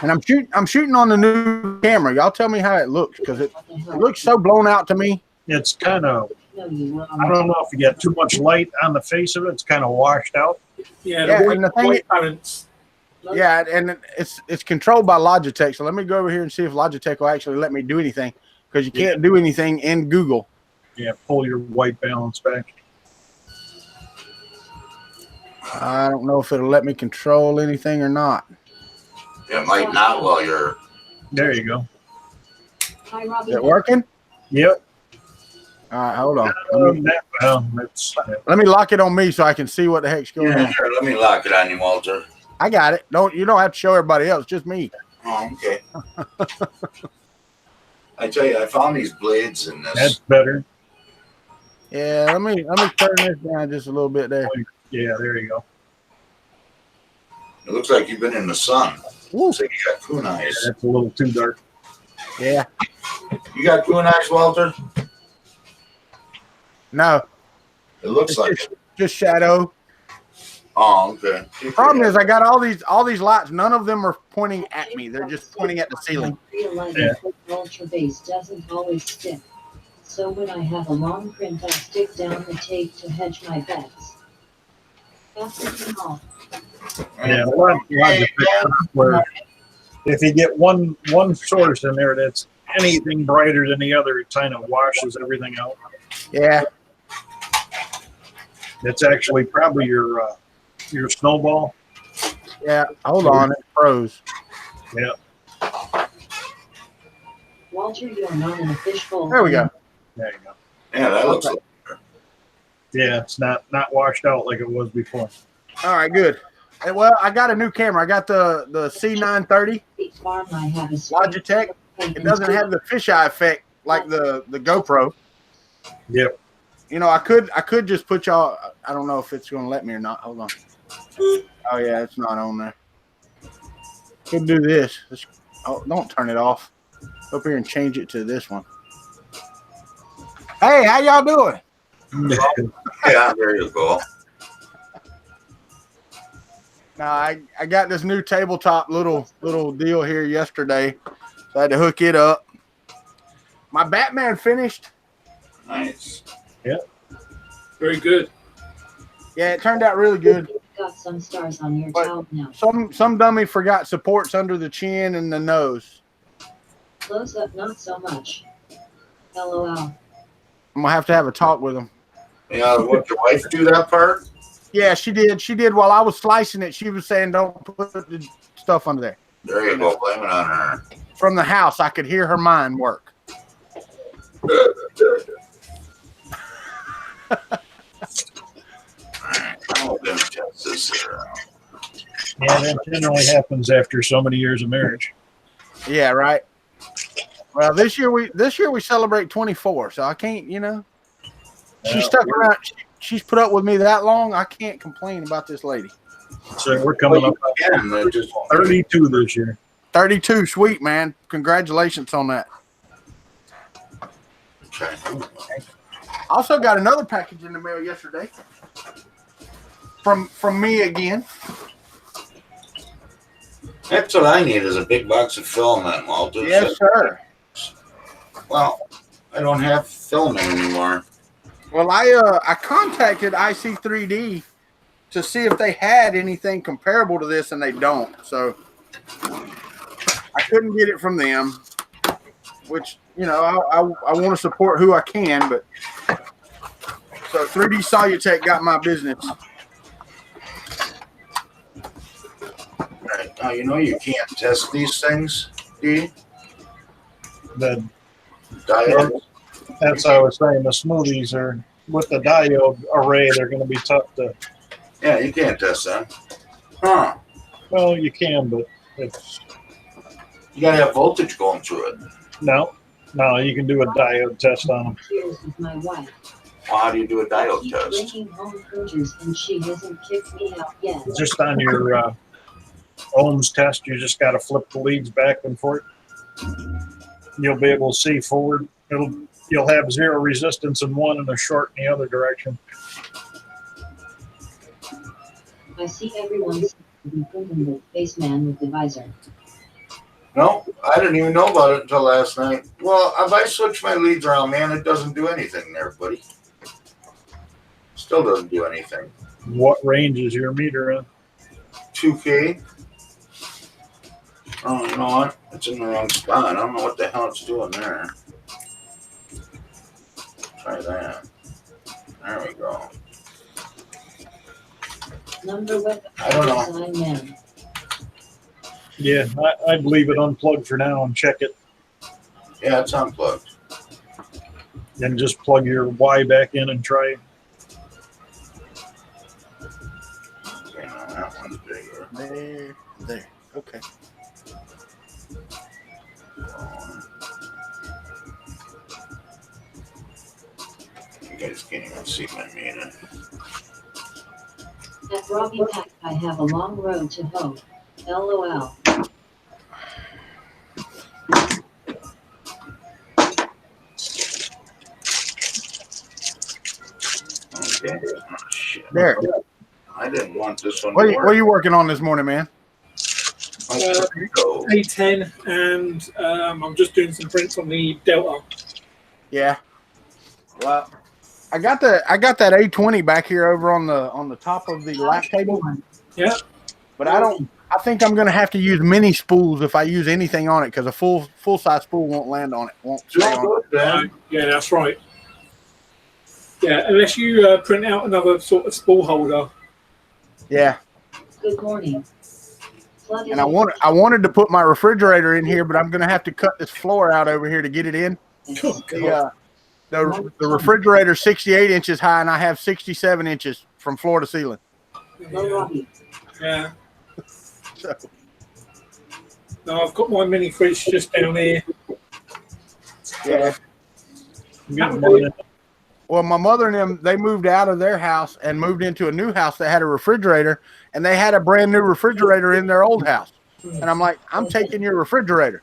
And I'm shooting on the new camera. Y'all tell me how it looks, because it looks so blown out to me. It's kind of, I don't know if you get too much light on the face of it. It's kind of washed out. Yeah, Yeah, the and the thing white balance. Yeah, and it's controlled by Logitech. So let me go over here and see if Logitech will actually let me do anything, because you can't do anything in Google. Yeah, pull your white balance back. I don't know if it'll let me control anything or not. It might not while you're. There you go. Is it working? Yep. All right, hold on. That's Let me lock it on me so I can see what the heck's going on. Here, let me lock it on you, Walter. I got it. You don't have to show everybody else, just me. Oh, okay. I tell you, I found these blades in this. that's better. Yeah, let me turn this down just a little bit there. Yeah, there you go. It looks like you've been in the sun. Woo. So you got coon eyes. That's a little too dark. Yeah. You got coon eyes, Walter? No, It looks like it. just shadow. Oh, okay. The problem is I got all these lights. None of them are pointing at me. They're just pointing at the ceiling. Yeah. Ultra base doesn't always stick. So when I have a long print, I stick down the tape to hedge my bets. After all, Yeah, Logitech software. If you get one source in there that's anything brighter than the other, it kind of washes everything out. Yeah. It's actually probably your snowball. Yeah. Hold on. It froze. Yeah, Walter, you're not in a fishbowl. There we go. there you go. Yeah, that looks Okay. like Yeah, it's not washed out like it was before. All right. Good. Well, I got a new camera. I got the C930 Farm I have a Logitech. It doesn't have the fisheye effect like the GoPro. Yep. You know, I could just put y'all. I don't know if it's going to let me or not. Hold on. Oh yeah, it's not on there. Could do this. Oh, don't turn it off. Go up here and change it to this one. Hey, how y'all doing? yeah, there you go. Now I got this new tabletop little deal here yesterday, so I had to hook it up. My Batman finished. Nice. Very good. Yeah, it turned out really good. Got some stars on your But- towel now. Some dummy forgot supports under the chin and the nose. Close up, not so much. LOL. I'm gonna have to have a talk with him. Yeah, what your wife do that part? Yeah, she did. She did while I was slicing it. She was saying, "Don't put the stuff under there." There you go. Blame it on her. From the house, I could hear her mind work. I'm gonna test this here out. Yeah, that generally happens after so many years of marriage. Yeah, right. Well, this year we celebrate 24, so I can't, you know. She stuck around. She's put up with me that long. I can't complain about this lady. So we're coming up Again, they just 32 this year. 32, sweet man. Congratulations on that. okay. Also got another package in the mail yesterday. From me again. That's what I need is a big box of filament, Walter. Yes, sir. Well, I don't have filament anymore. Well, I contacted IC3D to see if they had anything comparable to this, and they don't. So I couldn't get it from them, which, you know, I want to support who I can, but so 3D Solutech got my business. Right. Now, you know you can't test these things, do you? The Diodes? That's what I was saying. The smoothies are with the diode array. They're going to be tough to. Yeah, you can't test them. Huh. Well, you can, but it's You gotta have voltage going through it. no. You can do a diode test on them. Cheers with my wife. Well, how do you do a I diode keep test? bringing home cruisers and she hasn't kicked me out yet. Just on your ohms test, you just got to flip the leads back and forth. You'll be able to see forward. You'll have zero resistance in one and a short in the other direction. I see everyone's thinking the spaceman with the visor. No, I didn't even know about it until last night. Well, if I switch my leads around, man, it doesn't do anything there, buddy. Still doesn't do anything. What range is your meter in? 2K. Oh, you know what? It's in the wrong spot. I don't know what the hell it's doing there. Try that. There we go. Number what I don't know. design man. Yeah, I'd leave it unplugged for now and check it. Yeah, it's unplugged. Then just plug your Y back in and try it. Okay, now that one's bigger. There. Okay. You guys can't even see my meter. At Robbie Pack, I have a long road to hoe. LOL. Okay. Oh, shit. There. I I didn't want this one What to are, work. what are you working on this morning, man? A10, and I'm just doing some prints on the Delta. Yeah. Well, I got that A20 back here over on the top of the lap table. Yeah. But I think I'm gonna have to use mini spools if I use anything on it because a full size spool won't land on it. Won't stay on it. Yeah, that's right. Yeah, unless you print out another sort of spool holder. Yeah. Good morning. Plug And it in. I wanted to put my refrigerator in here, but I'm gonna have to cut this floor out over here to get it in. Oh, God. The refrigerator's 68 inches high, and I have 67 inches from floor to ceiling. Yeah. So. No, I've got my mini fridge just down here. Yeah. That'll do it. Well, my mother and them, they moved out of their house and moved into a new house that had a refrigerator, and they had a brand new refrigerator in their old house. And I'm like, I'm taking your refrigerator.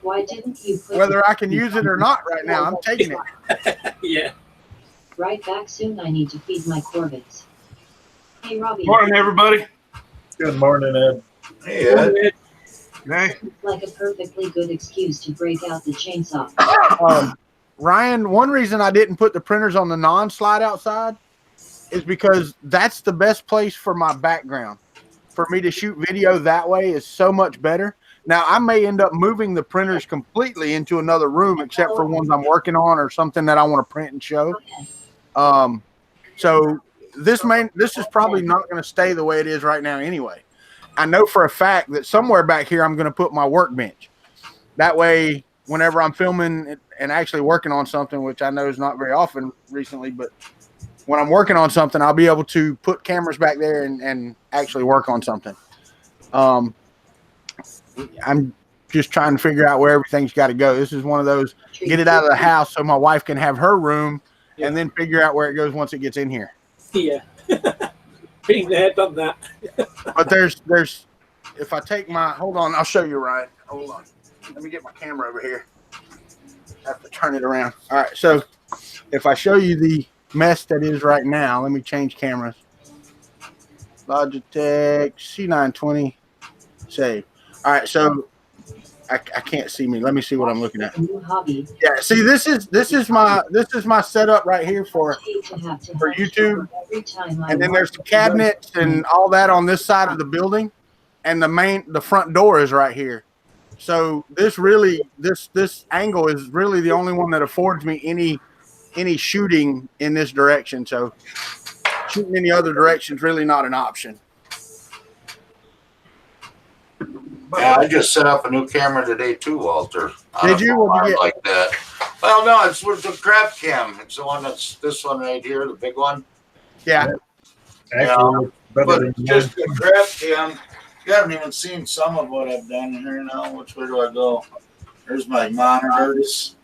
Why didn't you put Whether I can use it or not right now, I'm taking it. Yeah. right back soon? I need to feed my Corvettes. Hey, Robbie. Morning, everybody. Good morning, Ed. Hey, Ed. Hey. Like a perfectly good excuse to break out the chainsaw. Ryan, one reason I didn't put the printers on the non-slide outside is because that's the best place for my background. For me to shoot video that way is so much better. Now, I may end up moving the printers completely into another room, except for ones I'm working on or something that I want to print and show. So this is probably not going to stay the way it is right now anyway. I know for a fact that somewhere back here I'm going to put my workbench. That way, whenever I'm filming and actually working on something, which I know is not very often recently, but when I'm working on something, I'll be able to put cameras back there and actually work on something. I'm just trying to figure out where everything's got to go. This is one of those, get it out of the house so my wife can have her room and then figure out where it goes once it gets in here. Yeah. Been there, done that. But there's, if I take my, hold on, I'll show you, Ryan. Hold on. Let me get my camera over here. I have to turn it around. All right. So if I show you the mess that is right now, let me change cameras. Logitech C920 save. All right. So I can't see me. Let me see what I'm looking at. New hobby. Yeah. See, this is my setup right here for YouTube. And then there's the cabinets and all that on this side of the building. And the front door is right here. So this angle is really the only one that affords me any shooting in this direction. So shooting any other direction is really not an option. Yeah, I just set up a new camera today too, Walter. Did you? What'd you get? Like that. Well, no, it's with the crab cam. It's the one that's this one right here, the big one. Yeah. Actually, better But than just the crab cam. You haven't even seen some of what I've done here now. Which way do I go? There's my monitors.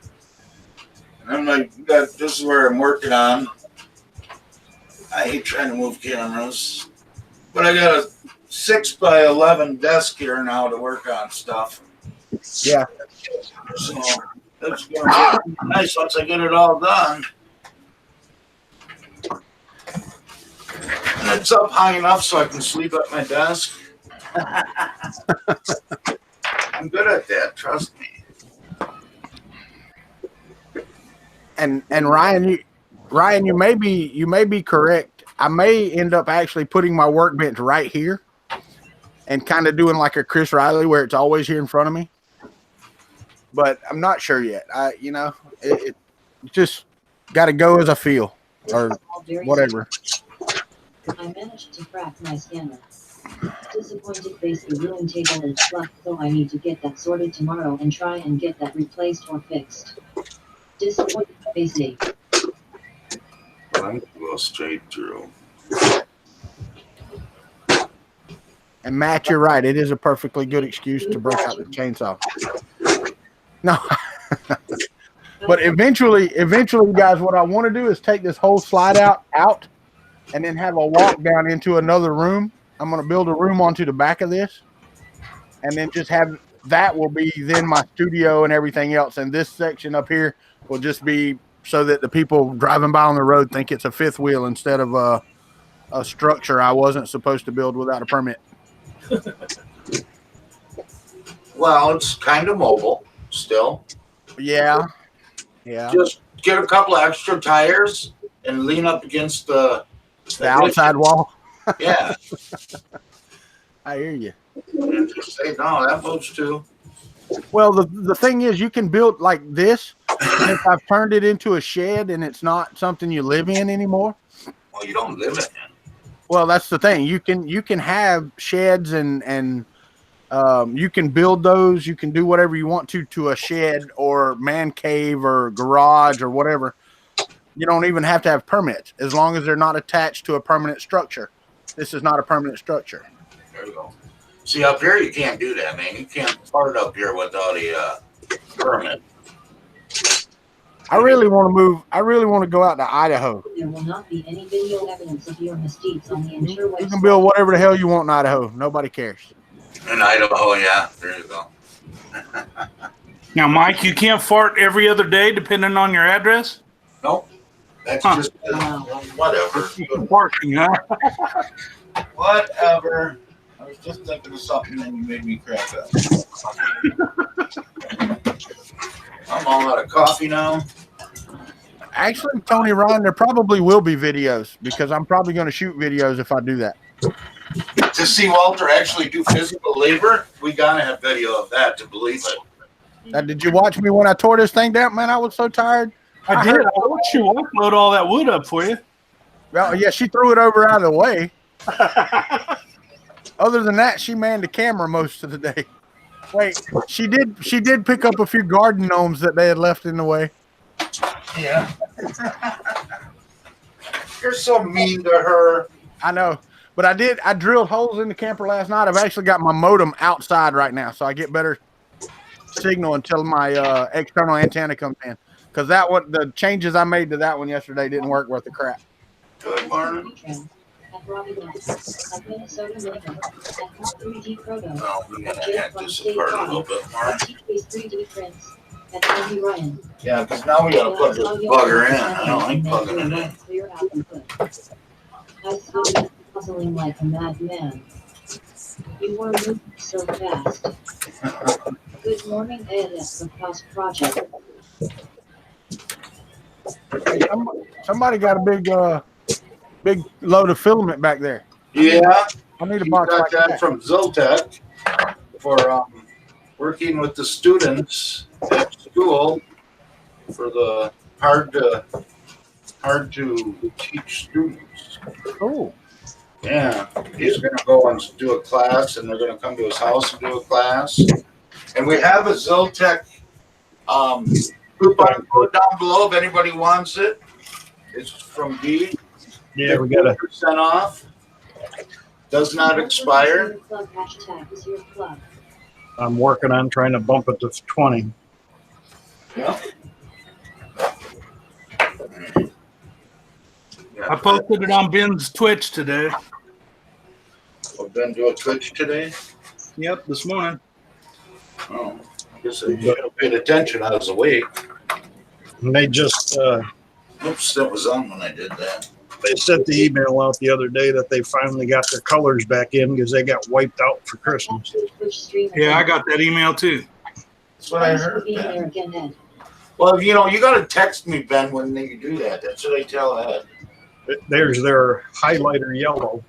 And I'm this is where I'm working on. I hate trying to move cameras. But I got a 6x11 desk here now to work on stuff. Yeah. So that's gonna be nice once I get it all done. And it's up high enough so I can sleep at my desk. I'm good at that, trust me. And Ryan, you may be correct. I may end up actually putting my workbench right here and kind of doing like a Chris Riley where it's always here in front of me. But I'm not sure yet. It just got to go as I feel or whatever. I managed to crack my scanner. Disappointed face, the ruined table is flat, so I need to get that sorted tomorrow and try and get that replaced or fixed. Disappointed face. I'm gonna go straight through. And Matt, you're right. It is a perfectly good excuse to break out the chainsaw. No. But eventually, guys, what I want to do is take this whole slide out and then have a walk down into another room. I'm going to build a room onto the back of this and then just have that will be then my studio and everything else. And this section up here will just be so that the people driving by on the road think it's a fifth wheel instead of a structure I wasn't supposed to build without a permit. Well, it's kind of mobile still. Yeah. Just get a couple of extra tires and lean up against the outside wall. Yeah. I hear you. And just say, no, that moves too. Well, the thing is, you can build like this. If I've turned it into a shed and it's not something you live in anymore. Well, you don't live in it. Well, that's the thing. You can have sheds and you can build those. You can do whatever you want to a shed or man cave or garage or whatever. You don't even have to have permits as long as they're not attached to a permanent structure. This is not a permanent structure. There you go. See, up here, you can't do that, man. You can't fart up here without a permit. I really want to move. I really want to go out to Idaho. There will not be any video evidence of your misdeeds on the You website. can build whatever the hell you want in Idaho. Nobody cares. In Idaho, yeah. There you go. Now, Mike, you can't fart every other day depending on your address? Nope. That's just whatever. Parking, huh? Whatever. I was just thinking of something and you made me crack up. I'm all out of coffee now. Actually, Tony Ryan, there probably will be videos because I'm probably going to shoot videos if I do that. To see Walter actually do physical labor, we gotta have video of that to believe it. Now, did you watch me when I tore this thing down? Man, I was so tired. I did. I watched your wife load all that wood up for you. Well, yeah, she threw it over out of the way. Other than that, she manned the camera most of the day. Wait, she did pick up a few garden gnomes that they had left in the way. Yeah. You're so mean to her. I know, but I drilled holes in the camper last night. I've actually got my modem outside right now, so I get better signal until my external antenna comes in. Because the changes I made to that one yesterday didn't work worth the crap. Good morning. Well, we're gonna hack this apart a little bit more. Yeah, because now we gotta plug this bugger in. I don't like plugging it in. I saw you puzzling like a madman. You were moving so fast. Good morning, ALS, the Cross Project. Somebody got a big load of filament back there. Yeah, I need a we box got like that that. from Ziltech for working with the students at school for the hard to teach students. Cool. Yeah, he's going to go and do a class, and they're going to come to his house and do a class. And we have a Ziltech coupon code down below if anybody wants it. It's from D. Yeah, we got 50% off. Does not expire. I'm working on trying to bump it to 20. Yeah. I posted it on Ben's Twitch today. We've been doing Twitch today. Yep, this morning. Oh, I guess I should have paid attention. I was awake. And they just Oops, that was on when I did that. they sent the email out the other day that they finally got their colors back in because they got wiped out for Christmas. Yeah, I got that email too. That's what I heard. Ben. Well, you got to text me, Ben, when you do that. That's what I tell Ed. There's their highlighter yellow.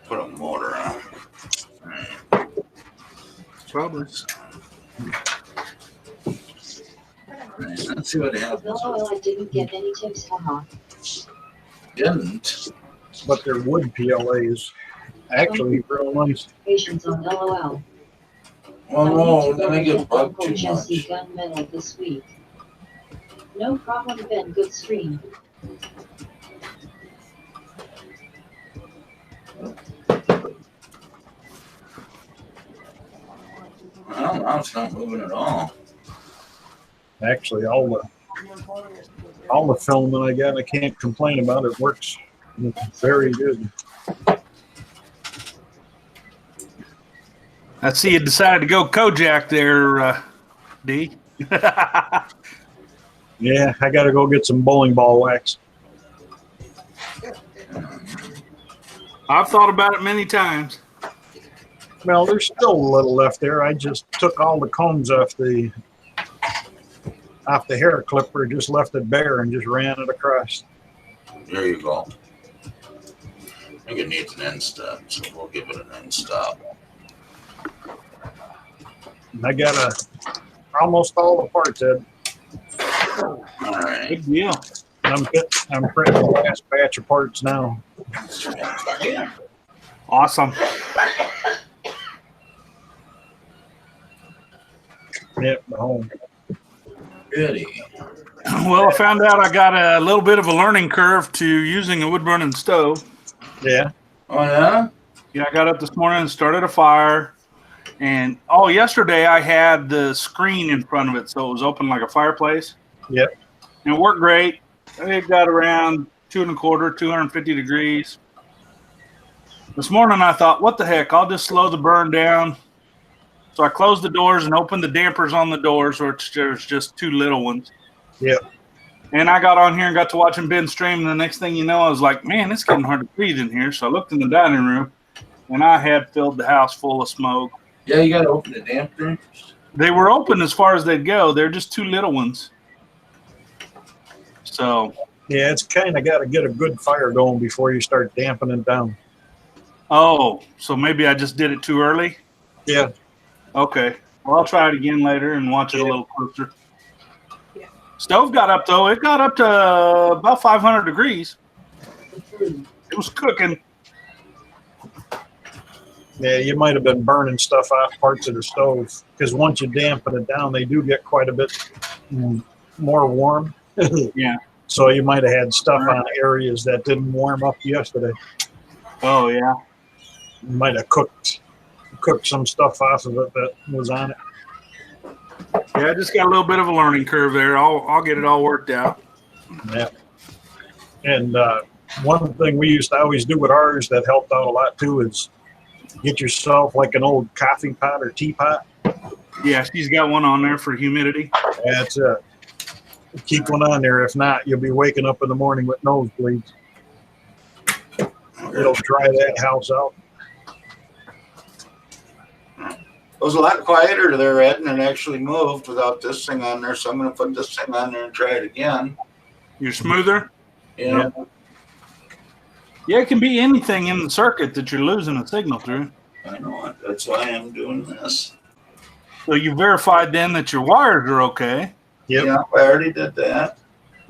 Put a motor on. Probably. Let's see what happens. Oh, I didn't get any tips, haha. Didn't. But they're wood PLAs. Actually, real nice. Patience on LOL. Oh, no, then I get bugged too Jesse much. Gunmetal this week. No problem, Ben. Good stream. Well, now it's not moving at all. Actually, all the film that I got, I can't complain about. It works very good. I see you decided to go Kojak there, D. Yeah, I got to go get some bowling ball wax. I've thought about it many times. Well, there's still a little left there. I just took all the combs off the hair clipper, just left it bare and just ran it across. There you go. I think it needs an end stop, so we'll give it an end stop. I got almost all the parts, Ed. All right. Big deal. I'm printing the last batch of parts now. Awesome. Yep, home. Goody. Well, I found out I got a little bit of a learning curve to using a wood burning stove. Yeah. Oh, yeah? Yeah, I got up this morning and started a fire. And yesterday I had the screen in front of it, so it was open like a fireplace. Yep. And it worked great. It got around 250 degrees. This morning I thought, what the heck? I'll just slow the burn down. So I closed the doors and opened the dampers on the doors, which there's just two little ones. Yep. And I got on here and got to watching Ben stream. And the next thing you know, I was like, man, it's getting hard to breathe in here. So I looked in the dining room, and I had filled the house full of smoke. Yeah, you got to open the damper. They were open as far as they'd go. They're just two little ones. So. Yeah, it's kind of got to get a good fire going before you start damping it down. Oh, so maybe I just did it too early? Yeah. Okay. Well, I'll try it again later and watch it a little closer. Stove got up, though. It got up to about 500 degrees. It was cooking. Yeah, you might have been burning stuff off parts of the stove because once you dampen it down, they do get quite a bit more warm. Yeah. So you might have had stuff on areas that didn't warm up yesterday. Oh, yeah. You might have cooked some stuff off of it that was on it. Yeah, I just got a little bit of a learning curve there. I'll get it all worked out. Yeah. And one thing we used to always do with ours that helped out a lot too is get yourself like an old coffee pot or teapot. Yeah, she's got one on there for humidity. That's it. Keep one on there. If not, you'll be waking up in the morning with nosebleeds. It'll dry that house out. It was a lot quieter there, Ed, and it actually moved without this thing on there. So I'm going to put this thing on there and try it again. You're smoother? Yeah. Yeah, it can be anything in the circuit that you're losing a signal through. I know it. That's why I'm doing this. So you verified then that your wires are okay. Yep. Yeah, I already did that.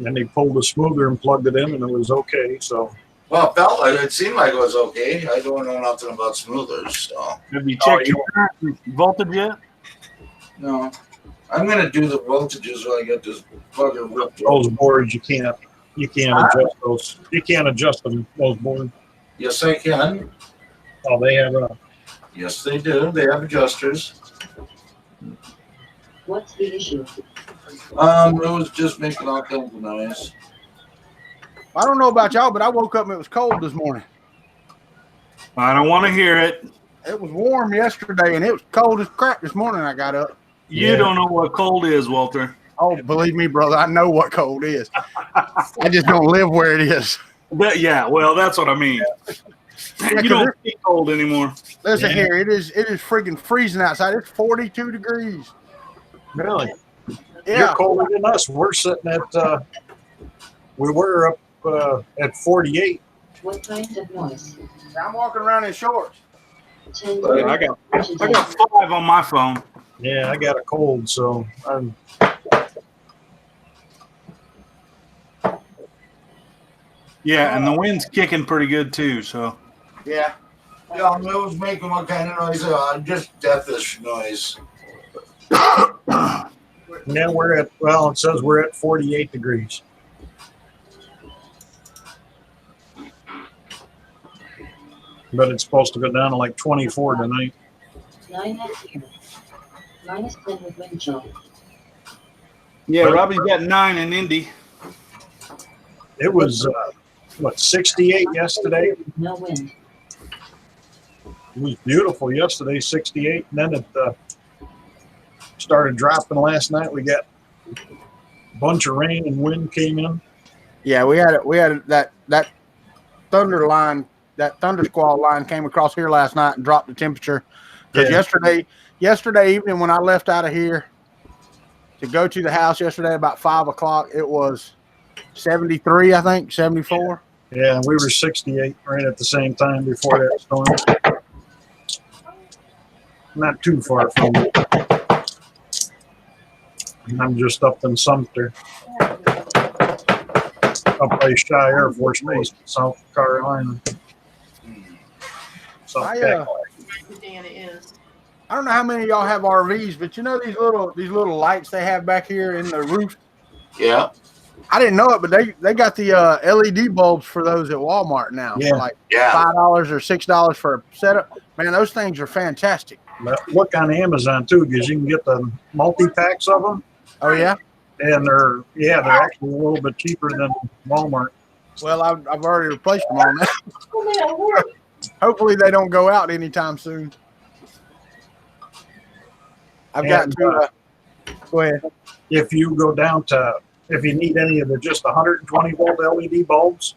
And they pulled the smoother and plugged it in, and it was okay. So. Well, it seemed like it was okay. I don't know nothing about smoothers, so. Have you checked your current voltage yet? No. I'm going to do the voltages when I get this plugger ripped. Those boards, you can't adjust those. You can't adjust them, those boards. Yes, I can. Oh, they have Yes, they do. They have adjusters. What's the issue? It was just making all kinds of noise. I don't know about y'all, but I woke up and it was cold this morning. I don't want to hear it. It was warm yesterday, and it was cold as crap this morning I got up. You don't know what cold is, Walter. Oh, believe me, brother, I know what cold is. I just don't live where it is. But yeah, well, that's what I mean. Yeah, You don't see cold anymore. Listen here, it is freaking freezing outside. It's 42 degrees. really. Yeah. You're colder than us. We're sitting at. We were up at 48. What kind of noise? I'm walking around in shorts. 10 I got 5 on my phone. Yeah, I got a cold, so I'm. Yeah, and the wind's kicking pretty good too. So Yeah. Yeah, it was making what kind of noise? Just deathish noise. Yeah, we're at. Well, it says we're at 48 degrees. But it's supposed to go down to like 24 tonight. 9 up here. -10 with wind chill. yeah, Robbie's got 9 in Indy. It was 68 yesterday. No wind. It was beautiful yesterday, 68, and then it started dropping last night. We got bunch of rain and wind came in. Yeah, we had that thunder line, that thunder squall line came across here last night and dropped the temperature. Because yesterday evening when I left out of here to go to the house yesterday about 5 o'clock, it was 73, I think, 74. Yeah, we were 68 right at the same time before that storm. Not too far from it. I'm just up in Sumter, up by Shy Air Force Base, South Carolina. I don't know how many of y'all have RVs, but you know these little lights they have back here in the roof? Yeah. I didn't know it, but they got the LED bulbs for those at Walmart now. Yeah. For like Yeah. $5 or $6 for a setup. Man, those things are fantastic. Look on Amazon too, because you can get the multi-packs of them. Oh yeah? And they're actually a little bit cheaper than Walmart. Well, I've already replaced them on that. Hopefully they don't go out anytime soon. I've got to go ahead. If you go down to, if you need any of the just 120 volt LED bulbs,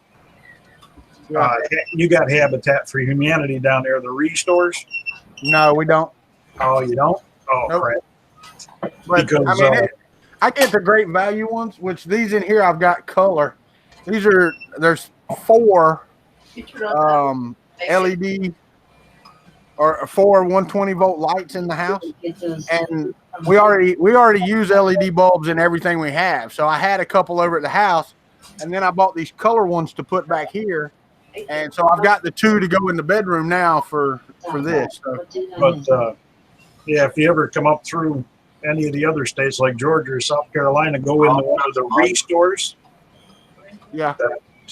you got Habitat for Humanity down there, the restores. No, we don't. Oh, you don't? Oh, Nope. crap. But Because, I mean, I get the great value ones, which these in here I've got color. There's 4 LED or 4 120 volt lights in the house, and we already use LED bulbs in everything we have. So I had a couple over at the house, and then I bought these color ones to put back here, and so I've got the 2 to go in the bedroom now for this. So. but yeah, if you ever come up through any of the other states like Georgia or South Carolina, go into one of the restores. Yeah.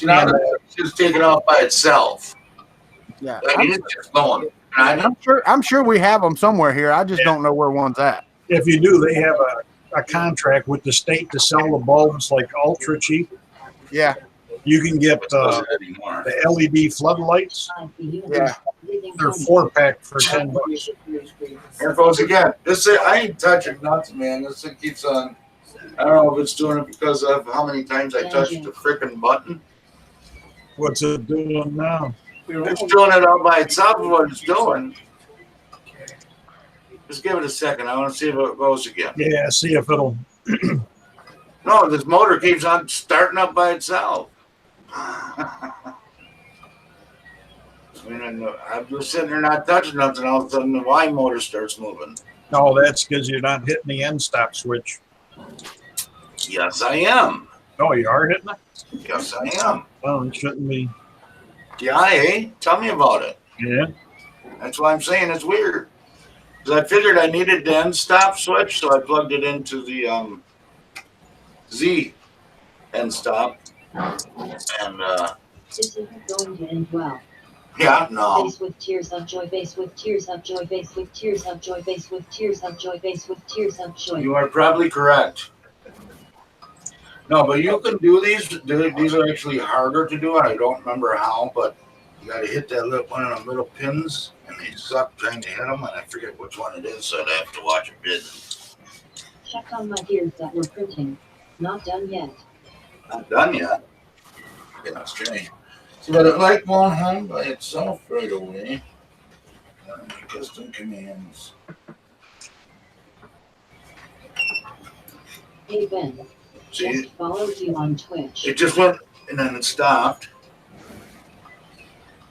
And, Just take it off by itself. Yeah. I mean, it's just going. I'm sure we have them somewhere here. I just don't know where one's at. if you do, they have a contract with the state to sell the bulbs like ultra cheap. Yeah. You can get Anymore. the LED floodlights. Yeah. They're 4-pack for $10. Here goes again. I ain't touching nothing, man. This thing keeps on. I don't know if it's doing it because of how many times I touched the freaking button. What's it doing now? It's doing it all by itself. What it's doing. Just give it a second. I want to see if it goes again. Yeah, see if it'll. No, this motor keeps on starting up by itself. I mean, I'm just sitting there not touching nothing. All of a sudden, the Y motor starts moving. No, that's because you're not hitting the end stop switch. Yes, I am. Oh, you are hitting it? Yes, I am. Well, it shouldn't be. Yeah, eh? Tell me about it. Yeah. That's why I'm saying it's weird. Because I figured I needed the end stop switch, so I plugged it into the Z end stop. And This isn't going to end well. yeah, no. Face with tears of joy, face with tears of joy, face with tears of joy, face with tears of joy, face with tears of joy. You are probably correct. No, but you can do these. These are actually harder to do. I don't remember how, but you got to hit that little one of them little pins, and they suck trying to hit them, and I forget which one it is, so I have to watch a bit. Check on my gears that were printing. Not done yet. Not done yet. Okay, that's strange. See, but it like going home by itself right away. Custom commands. Hey Ben. See, Just followed you on Twitch. it just went and then it stopped.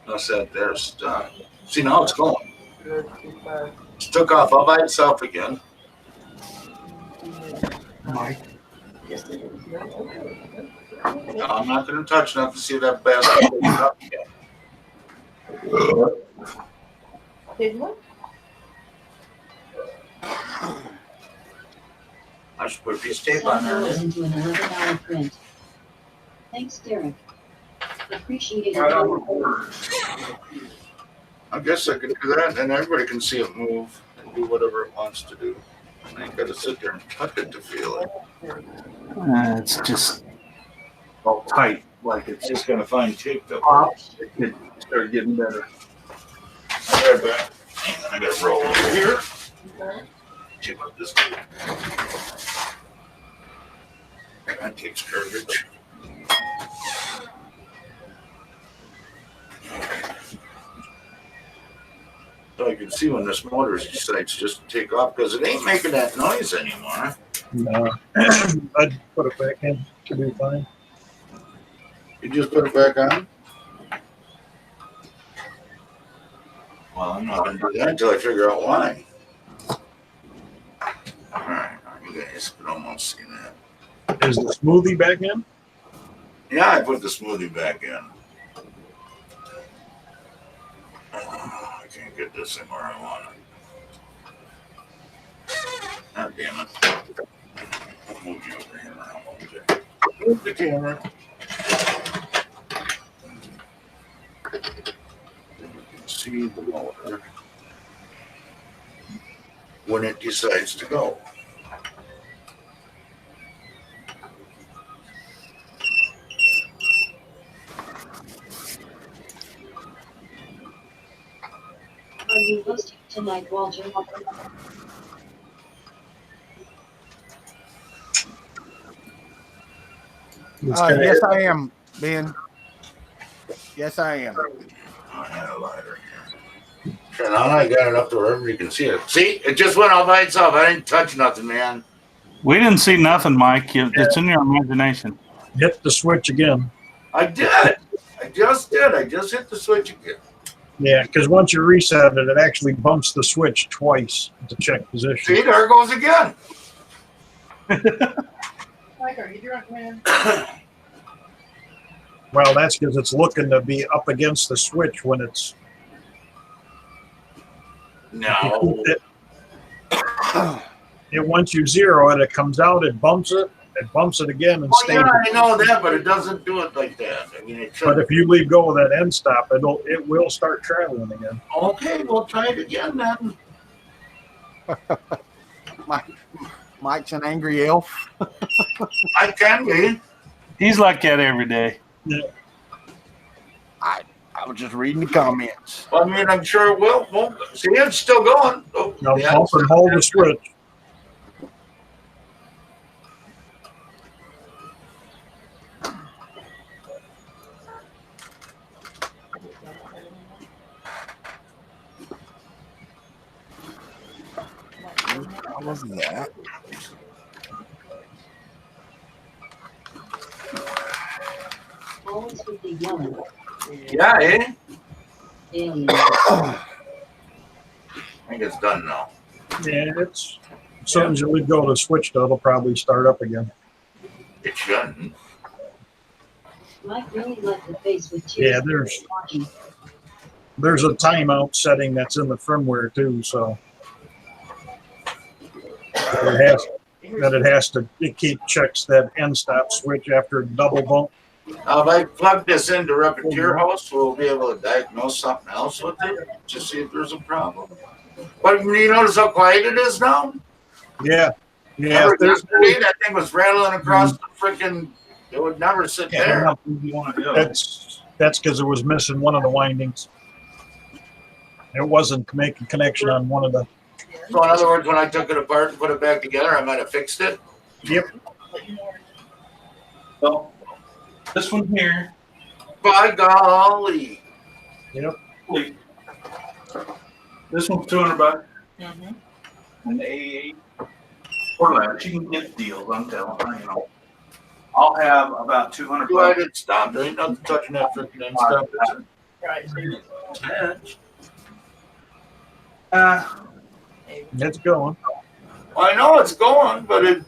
I said, there's stop. See, now it's going. It took off all by itself again. Mike. No, I'm not going to touch enough to see that basket goes up again. I should put a piece of tape on there. $7 into an $11 print. Thanks, Derek. Appreciate it. I guess I could do that, and everybody can see it move and do whatever it wants to do. I ain't got to sit there and touch it to feel it. It's just all tight, like it's just going to find tape that pops. It could start getting better. I'll be right back. I got to roll over here. See what this do. That takes courage. So I can see when this motor decides just to take off because it ain't making that noise anymore. No. I'd put it back in. Should be fine. You just put it back on? Well, I'm not going to do that until I figure out why. Alright, you guys can almost see that. Is the smoothie back in? Yeah, I put the smoothie back in. I can't get this in where I want it. God damn it. I'll move you over here. Move the camera. See the motor when it decides to go. Are you hosting tonight, Walter? Yes, I am, Ben. Yes, I am. I had a lighter here. Sure, now I got it up to wherever you can see it. See, it just went all by itself. I didn't touch nothing, man. We didn't see nothing, Mike. It's in your imagination. Hit the switch again. I did. I just did. I just hit the switch again. Yeah, because once you reset it, it actually bumps the switch twice to check position. See, there it goes again. Mike, are you drunk, man? Well, that's because it's looking to be up against the switch when it's. No. Once you zero it, it comes out, it bumps it again, and Oh, stays. yeah, I know that, but it doesn't do it like that. I mean, it should. But if you leave go of that end stop, it will start traveling again. Okay, we'll try it again then. Mike's an angry elf. I can be. He's like that every day. Yeah. I was just reading the comments. Well, I mean, I'm sure it will. Well, see, it's still going. Oh, Now yeah, bump and hold the switch. How was that? Always with the yellow. Yeah, eh? Alien. I think it's done now. Yeah, it's as soon as you leave go of the switch, though, it'll probably start up again. It shouldn't. Mike really liked the face with tears. Yeah, there's a timeout setting that's in the firmware too, so it checks that end stop switch after a double bump. Now, if I plug this into Repetier House, we'll be able to diagnose something else with it to see if there's a problem. But you notice how quiet it is now? Yeah. Remember yesterday, that thing was rattling across the freaking. It would never sit there. That's because it was missing one of the windings. It wasn't making connection on one of the. So, in other words, when I took it apart and put it back together, I might have fixed it. Yep. So, this one here. By golly. Yep. This one's $200. Mm-hmm. And A8 or less. You can get deals, I'm telling you. I'll have about $200. Go ahead and stop. There ain't nothing touching that freaking end stop. Right. It's going. I know it's going, but it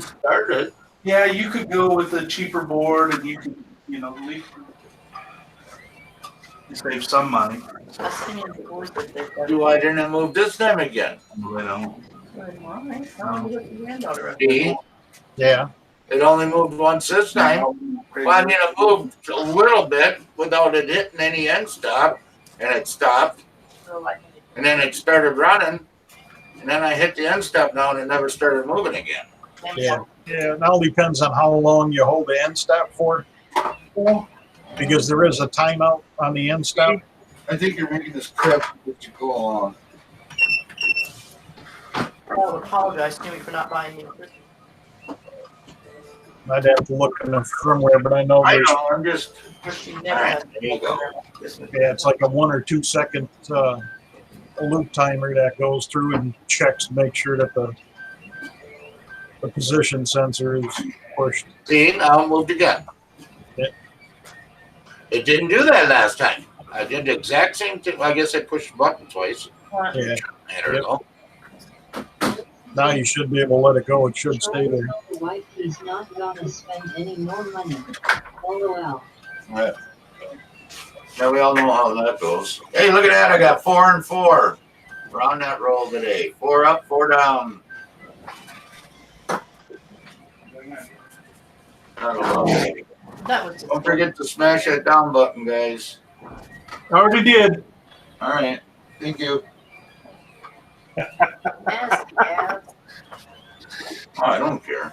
started. Yeah, you could go with a cheaper board and you could, at least you save some money. Why didn't I move this time again? See? Yeah. It only moved once this time. Well, I mean, it moved a little bit without it hitting any end stop, and it stopped. And then it started running, and then I hit the end stop now, and it never started moving again. Yeah. Yeah. It all depends on how long you hold the end stop for. Because there is a timeout on the end stop. I think you're making this crap that you go on. I apologize to me for not buying you. I'd have to look in the firmware, but I know I there's, know, I'm just. She All never right, has. there you go. yeah, it's like a 1 or 2 second loop timer that goes through and checks to make sure that the position sensor is pushed. See, now it moved again. Yeah. It didn't do that last time. I did the exact same thing. Well, I guess I pushed the button twice. Yeah. There we go. Now you should be able to let it go. It should stay there. The wife he's not gonna spend any more money. LOL. Right. Now we all know how that goes. Hey, look at that. I got 4 and 4. We're on that roll today. 4 up, 4 down. That was Don't forget to smash that down button, guys. Already did. All right. Thank you. nasty. Oh, I don't care.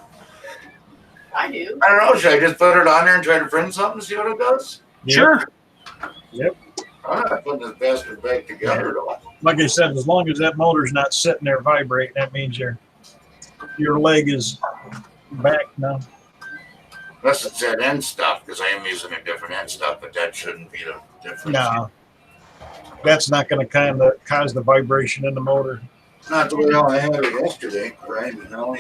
I do. I don't know. Should I just put it on there and try to print something and see what it does? Sure. I'm not putting this bastard back together, though. Like I said, as long as that motor's not sitting there vibrating, that means your leg is back now. Unless it's that end stuff, because I am using a different end stuff, but that shouldn't be the difference. No, that's not going to kind of cause the vibration in the motor. Not the way I had it yesterday, right? You know,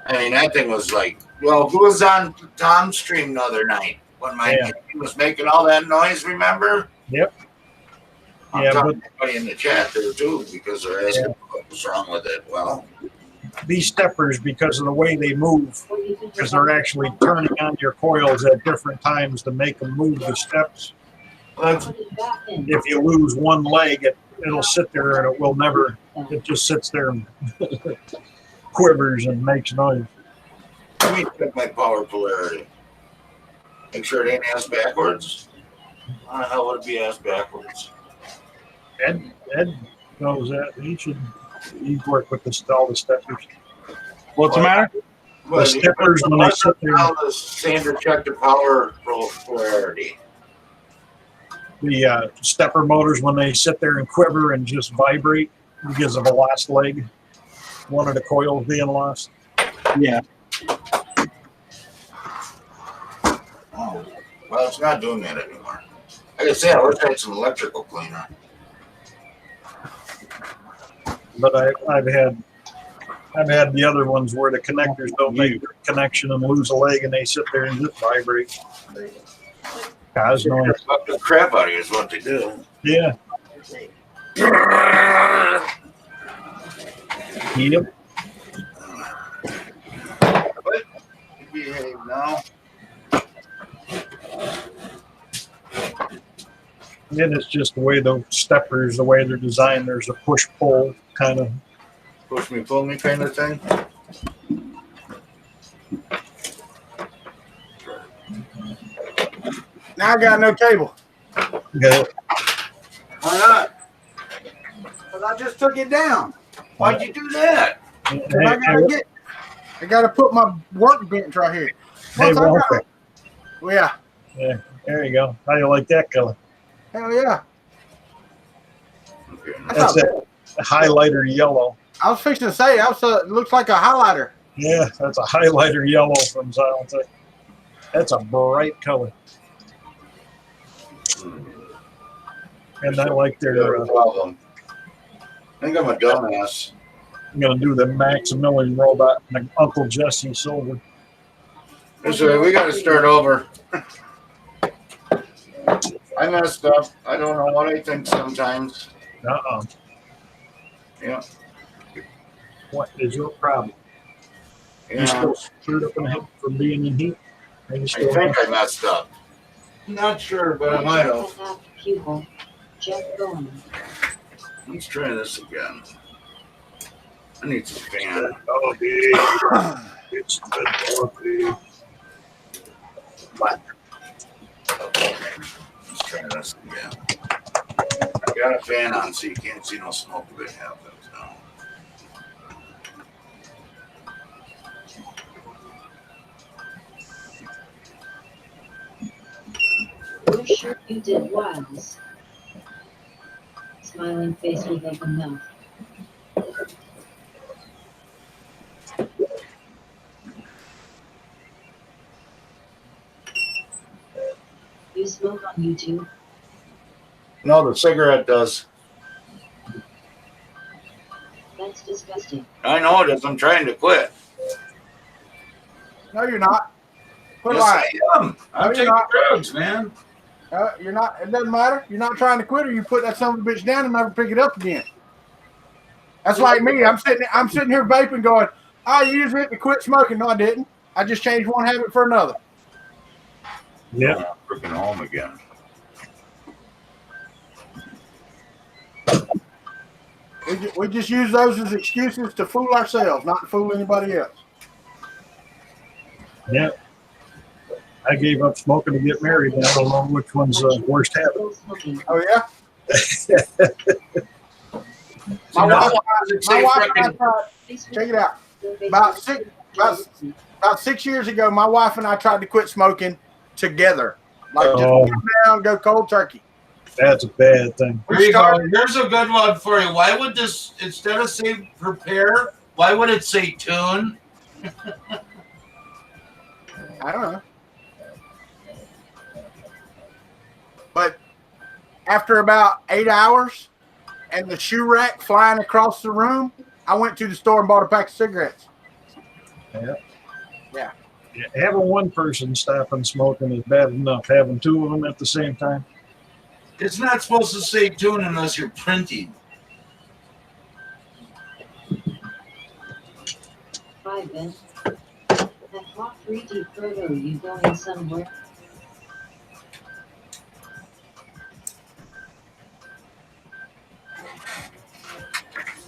I mean, that thing was like, well, who was on Tom's stream the other night when my he was making all that noise, remember? Yep. I'm Yeah, talking to everybody in the chat there, too, because they're asking what was wrong with it. Well, these steppers, because of the way they move, because they're actually turning on your coils at different times to make them move the steps. If you lose one leg, it'll sit there and it will never, it just sits there and quivers and makes noise. let me check my power polarity. Make sure it ain't ass backwards. How the hell would it be ass backwards? Ed knows that. He'd work with all the steppers. What's the matter? Well, steppers, when they sit there- How does Sandra check the power polarity? The stepper motors, when they sit there and quiver and just vibrate because of a lost leg, one of the coils being lost. Yeah. Oh, well, it's not doing that anymore. Like I said, I wish I had some electrical cleaner. But I've had the other ones where the connectors don't make the connection and lose a leg, and they sit there and just vibrate. Cause noise. Fuck the crap out of you is what they do. Yeah. Yep. What? You behave now. And it's just the way the steppers, the way they're designed. There's a push-pull kind of. Push me, pull me kind of thing. Now I got no cable. Yeah. Why not? Because I just took it down. Why'd you do that? I gotta put my workbench right here. Hey, Once I got Walter. it- Well, yeah. Yeah, there you go. How you like that color? Hell yeah. Okay. That's a highlighter yellow. I was fixing to say, it looks like a highlighter. Yeah, that's a highlighter yellow from Silent Tech. That's a bright color. And I like their, No problem. I think I'm a dumbass. I'm going to do the Maximilian robot and the Uncle Jesse silver. That's right. We got to start over. I messed up. I don't know what I think sometimes. Uh-uh. Yeah. What is your problem? You Yeah. still screwed up in the head from being in heat? Are you I still think I messed up. Not sure, but I might have. Pupil. Jeff Bowen. Let's try this again. I need some fan. Oh, it's the Let's try this again. I got a fan on so you can't see no smoke if it happens. No. You're sure you did wilds? Smiling face with open mouth. smoke on YouTube? No, the cigarette does. That's disgusting. I know it is. I'm trying to quit. No, you're not. Quit Yes, lying. I am. I'm you're taking not. drugs, man. You're not. It doesn't matter. You're not trying to quit, or you put that son of a bitch down and never pick it up again. That's like me. I'm sitting here vaping, going, I used it to quit smoking. No, I didn't. I just changed one habit for another. Yeah. I'm freaking home again. We just use those as excuses to fool ourselves, not to fool anybody else. Yeah. I gave up smoking to get married, and I don't know which one's the worst habit. Oh yeah. So My wife it's and I freaking. tried. Check it out. About 6 years ago, my wife and I tried to quit smoking together. Like just Oh. come down, go cold turkey. That's a bad thing. Here you go. Here's a good one for you. Why would this, instead of saying prepare, why would it say tune? I don't know. But after about 8 hours and the shoe rack flying across the room, I went to the store and bought a pack of cigarettes. Yeah, having one person stopping smoking is bad enough. Having two of them at the same time. It's not supposed to say tune unless you're printing. Hi, Ben. That hot 3D photo, you going somewhere?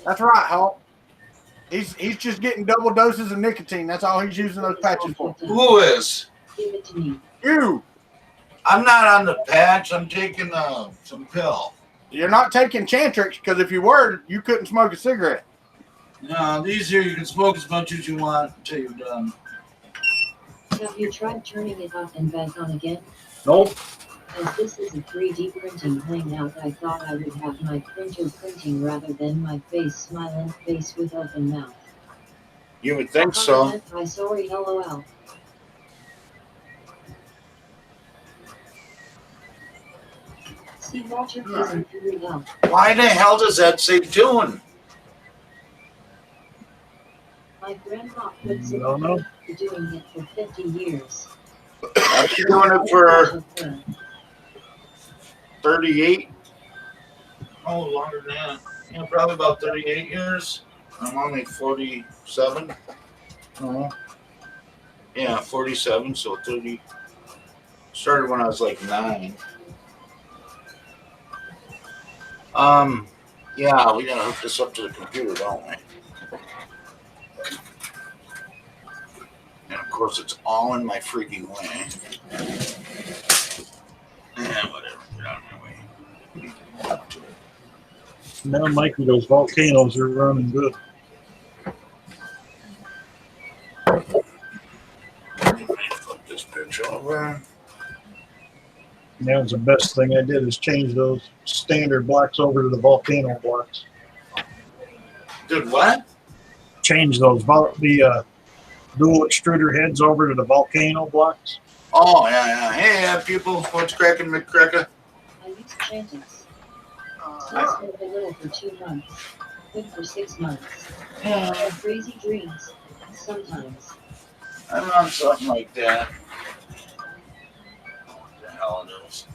That's right, Hawk. He's just getting double doses of nicotine. That's all he's using those patches for. Who is? Give it to me. You. I'm not on the patch. I'm taking some pill. You're not taking Chantrix, because if you were, you couldn't smoke a cigarette. No, these here you can smoke as much as you want until you're done. Have you tried turning it off and back on again? Nope. As this is a 3D printing hangout, I thought I would have my printer printing rather than my face smiling face with open mouth. You would think so. I sorry, LOL. See, Walter isn't very out. Why the hell does that say tune? My grandma puts it No, no. for doing it for 50 years. I've been doing it for 38. Oh, longer than that. Yeah, probably about 38 years. I'm only 47. Yeah, 47, so 30. Started when I was like 9. Yeah, we gotta hook this up to the computer, don't we? And of course, it's all in my freaking way. Whatever, get out of my way. Now, Mikey, those volcanoes are running good. Flip this bitch over. That was the best thing I did is change those standard blocks over to the volcano blocks. Did what? Change those dual extruder heads over to the volcano blocks. Oh, yeah. Hey, people, what's cracking, McCracker? I used Chantix. Lasted a little for 2 months. Good for 6 months. I have crazy dreams. Sometimes. I'm on something like that. What the hell it is?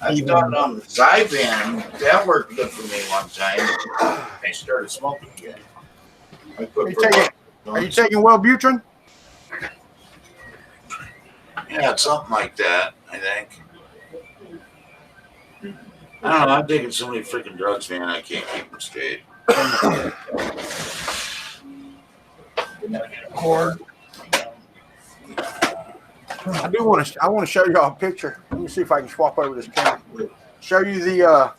I've done Zyban. That worked good for me one time. I started smoking again. I quit Are you taking Wellbutrin? Yeah, it's something like that, I think. I don't know. I'm taking so many freaking drugs, man. I can't keep them straight. I want to show y'all a picture. Let me see if I can swap over this camera. Show you the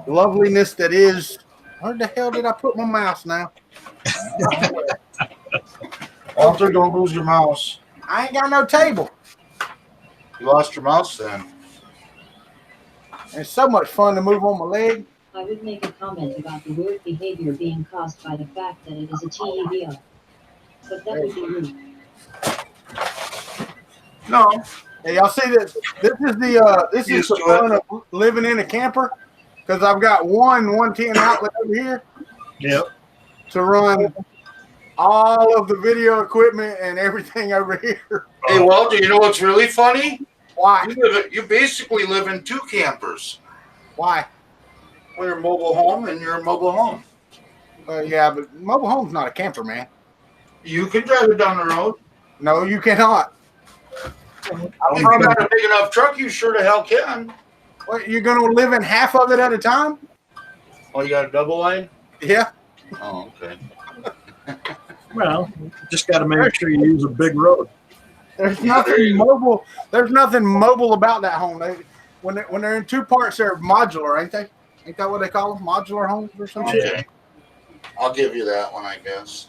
loveliness that is. Where the hell did I put my mouse now? Walter, don't lose your mouse. I ain't got no table. You lost your mouse then. It's so much fun to move on my leg. I would make a comment about the weird behavior being caused by the fact that it is a TEVO. But that would be rude. No. Hey, y'all see this? This is the Used to fun of living in a camper because I've got one 110 outlet over here Yep. to run all of the video equipment and everything over here. Hey, well, do you know what's really funny? Why? You basically live in two campers. Why? Well, you're a mobile home and you're a mobile home. Yeah, but mobile home's not a camper, man. You can drive it down the road. No, you cannot. If you got a big enough truck, you sure the hell can. What, you're going to live in half of it at a time? Oh, you got a double wide? Yeah. Oh, okay. Well, just got to make sure you use a big road. There's nothing mobile. There's nothing mobile about that home. When they're in two parts, they're modular, ain't they? Ain't that what they call them? Modular homes or something? Okay. I'll give you that one, I guess.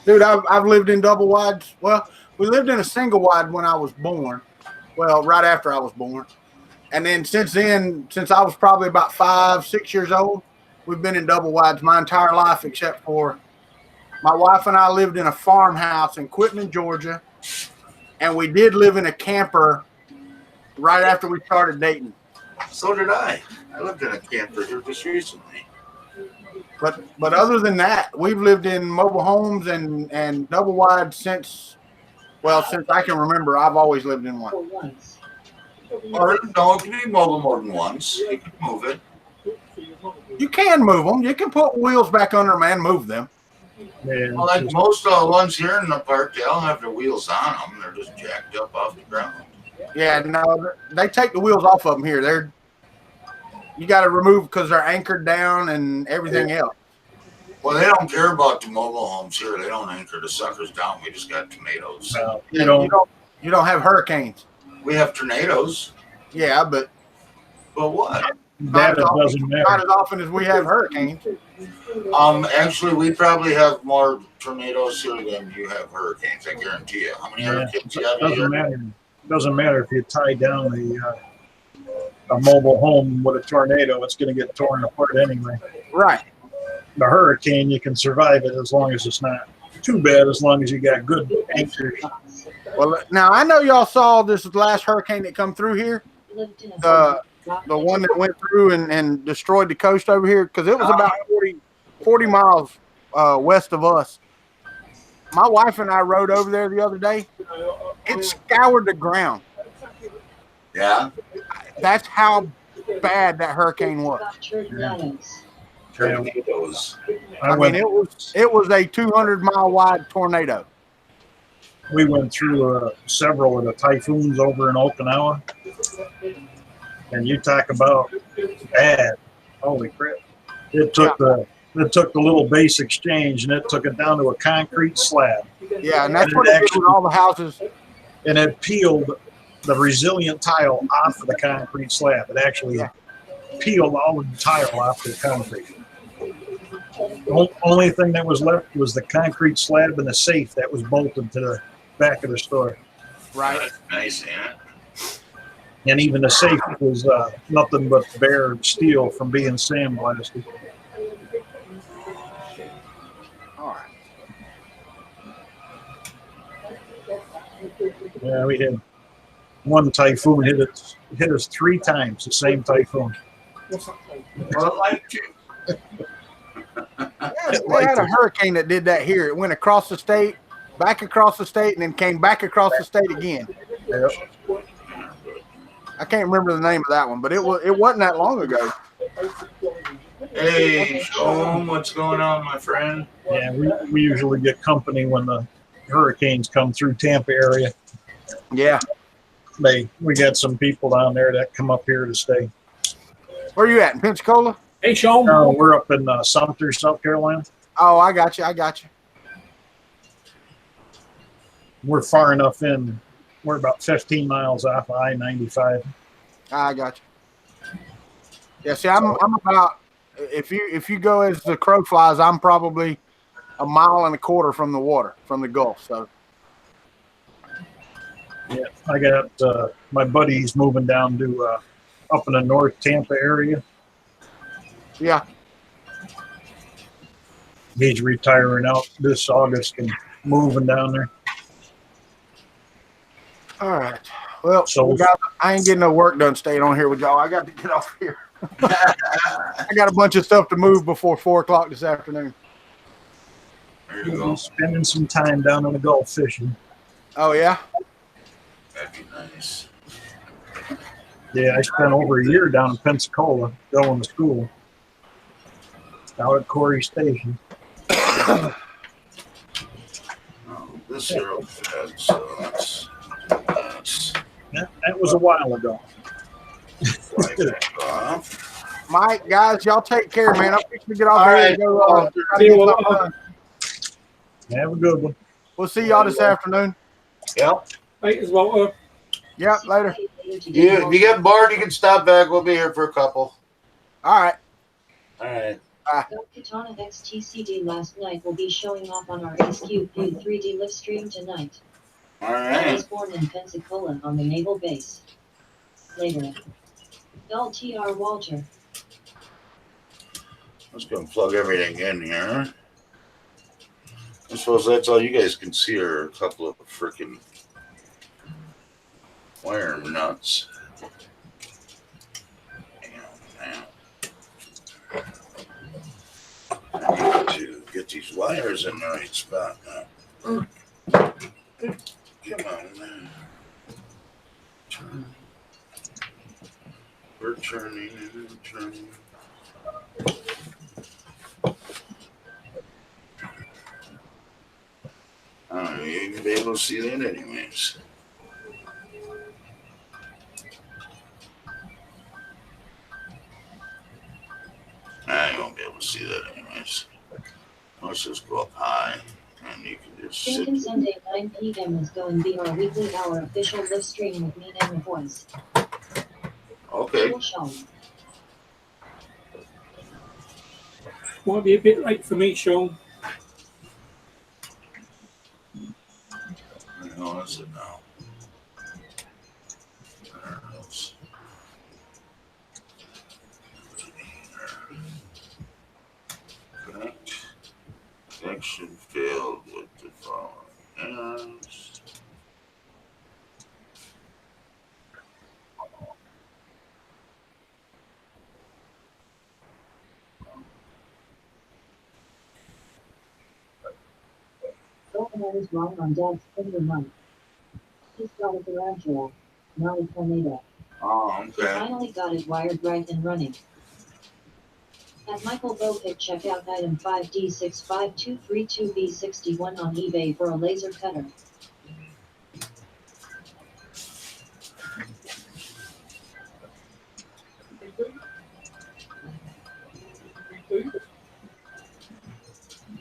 Dude, I've lived in double wides. Well, we lived in a single wide when I was born. Well, right after I was born. And then since I was probably about 5, 6 years old, we've been in double wides my entire life, except for my wife and I lived in a farmhouse in Quitman, Georgia. And we did live in a camper right after we started dating. So did I. I lived in a camper here just recently. But other than that, we've lived in mobile homes and double wide since I can remember. I've always lived in one. For once. Or no, it can be mobile more than once. You can move it. You can move them. You can put wheels back under them and move them. Yeah, Well, like most ones here in the park, they all have their wheels on them. They're just jacked up off the ground. Yeah, no, they take the wheels off of them here. You got to remove because they're anchored down and everything else. Well, they don't care about the mobile homes here. They don't anchor the suckers down. We just got tomatoes. well, You don't have hurricanes. We have tornadoes. Yeah, but But what? that it doesn't not matter. as often as we have hurricanes. Actually, we probably have more tornadoes here than you have hurricanes. I guarantee you. How many Yeah, hurricanes you have a doesn't year? matter. Doesn't matter if you tie down a mobile home with a tornado; it's going to get torn apart anyway. Right. The hurricane, you can survive it as long as it's not too bad, as long as you got good anchors. Well, now I know y'all saw this last hurricane that come through here. The one that went through and destroyed the coast over here, because it was about 40 miles west of us. My wife and I rode over there the other day. It scoured the ground. Yeah. That's how bad that hurricane was. Tornadoes. I mean, it was a 200-mile wide tornado. We went through several of the typhoons over in Okinawa, and you talk about bad. Holy crap! It took the little base exchange and it took it down to a concrete slab. Yeah, and that's what it did with all the houses. And it peeled the resilient tile off of the concrete slab. It actually peeled all of the tile off the concrete. The only thing that was left was the concrete slab and the safe that was bolted to the back of the store. Right. That's nice, yeah. And even the safe was nothing but bare steel from being sandblasted. All right. Yeah, we had one typhoon hit us 3 times, the same typhoon. Well, like you. They had a hurricane that did that here. It went across the state, back across the state, and then came back across the state again. Yep. I can't remember the name of that one, but it wasn't that long ago. Hey, Shalom, what's going on, my friend? Yeah, we usually get company when the hurricanes come through Tampa area. Yeah. We got some people down there that come up here to stay. Where you at, in Pensacola? Hey, Sean. No, we're up in Sumter, South Carolina. Oh, I got you. We're far enough in. We're about 15 miles off of I-95. I got you. Yeah, see, I'm about, if you go as the crow flies, I'm probably 1.25 miles from the water, from the Gulf. So Yeah, I got my buddies moving down to up in the North Tampa area. yeah, He's retiring out this August and moving down there. All right. Well, So- I ain't getting no work done staying on here with y'all. I got to get off here. I got a bunch of stuff to move before 4 o'clock this afternoon. There you You'll go. be spending some time down in the Gulf fishing. Oh, yeah? That'd be nice. Yeah, I spent over a year down in Pensacola going to school out at Corey Station. Oh, this zero fed, so that's That was a while ago. like off. Mike, guys, y'all take care, man. I'm fixing to get off All here right. and go. Try to See you get all. something done. Have a good one. We'll see y'all this afternoon. Yep. Mate as well. Yep, later. If If you get bored, you can stop back. We'll be here for a couple. All right. All right. Katana XTCD last night will be showing off on our XQ 3D live stream tonight. All I was right. born in Pensacola on the naval base. Later. LTR Walter. Let's go and plug everything in here. I suppose that's all you guys can see are a couple of freaking wire nuts. Hang on. I need to get these wires in the right spot now. Come on, man. Turn. We're turning and turning. You ain't be able to see that anyways. You won't be able to see that anyways. Let's just go up high and you can just sit. Thinking Sunday 9 p.m. is going to be our weekly hour official live stream with me and the boys. Okay. Cool show. Might be a bit late for me, Sean. How is it now? There it is. Connect. Connection failed with the following errors. What is wrong on Dad's finger month? He's got a tarantula, not a tornado. Oh, He okay. finally got it wired right and running. At Michael Bopick, check out item 5D65232B61 on eBay for a laser cutter.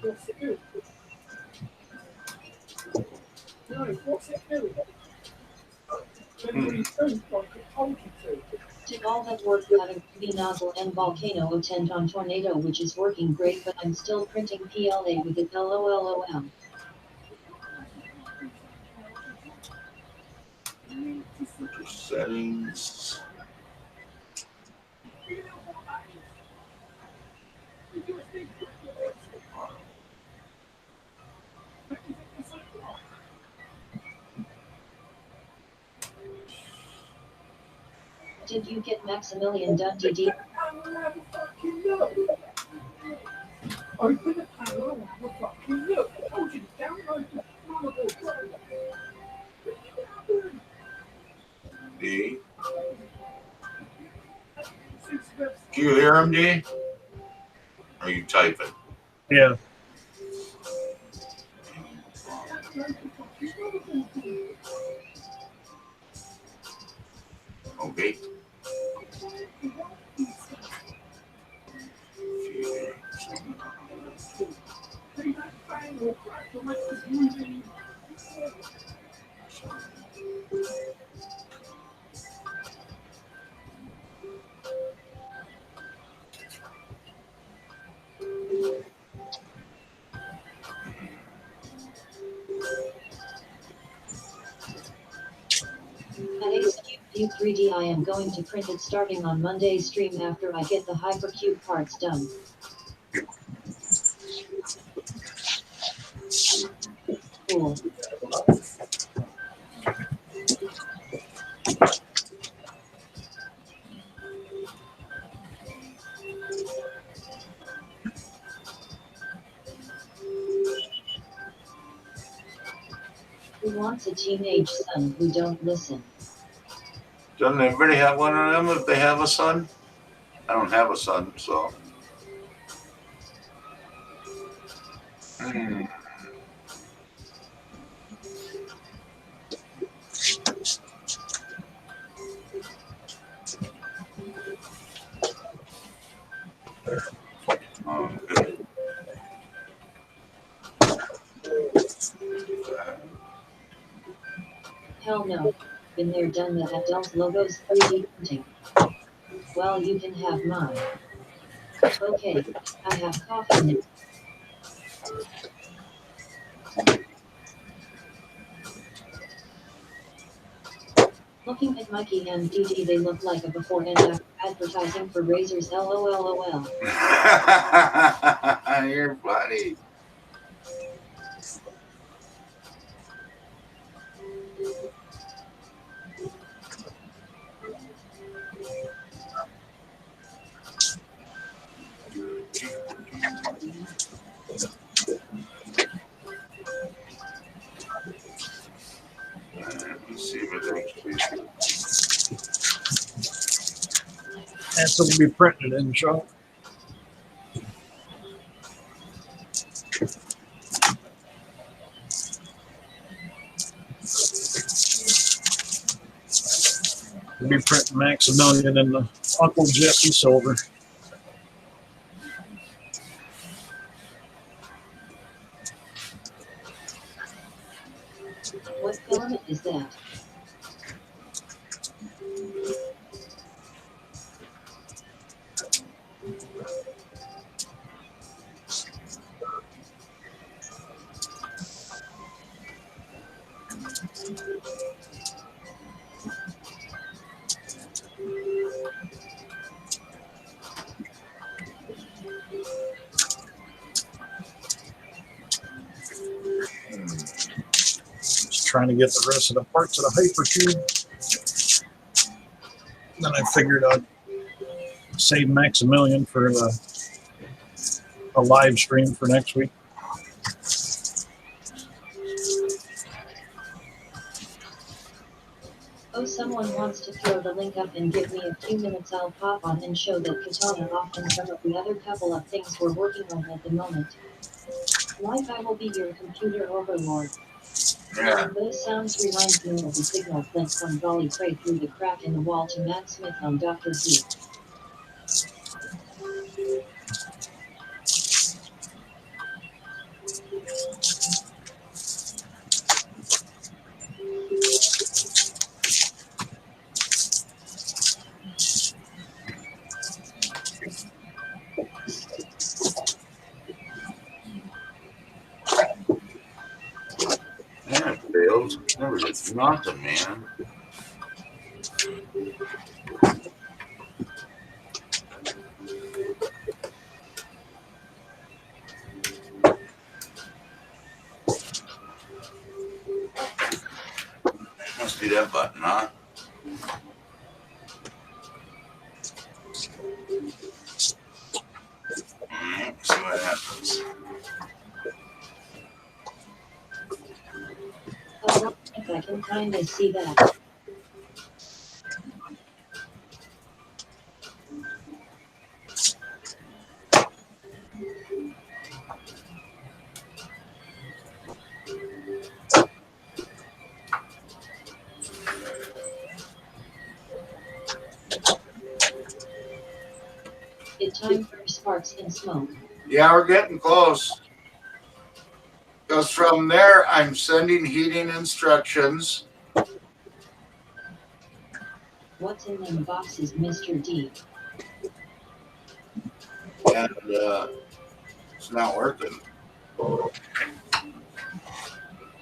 What's it do? No, what's it do? When you don't like it told you to. Did all that work cutting B nozzle and volcano attend on tornado, which is working great, but I'm still printing PLA with it. LOLOL. Settings. Did you get Maximilian Dundee? Open the panel and have a fucking look. I told you to download the motherboard. D. Do you hear him, D? Are you typing? Yeah. Okay. At ACU 3D, I am going to print it starting on Monday's stream after I get the Hypercube parts done. Cool. wants a teenage son who don't listen. Doesn't everybody have one of them if they have a son? I don't have a son, so. Hmm. Oh, good. Hell no. Been there, done that. Adult logos 3D printing. Well, you can have mine. Okay, I have coffee now. Looking at Mikey and DD, they look like a before and after advertising for razors. LOLOL. You're funny. Let's see if it actually. That's what will be printed in, Sean. We'll be printing Maximilian in the Uncle Jesse silver. What filament is that? Just trying to get the rest of the parts of the hypercube. Then I figured I'd save Maximilian for a live stream for next week. Oh, someone wants to throw the link up and give me a few minutes. I'll pop on and show that Katana off and some of the other couple of things we're working on at the moment. Like I will be your computer overlord. Yeah. Those sounds remind me of the signal flint from Golly Prey through the crack in the wall to Matt Smith on Dr. Who. Yeah, it fails. Never gets nothing, man. Must be that button, huh? Alright, see what happens. Oh, I think I can kinda see that. It's time for sparks and smoke. Yeah, we're getting close. Because from there, I'm sending heating instructions. What's in them boxes, Mr. D? And it's not working.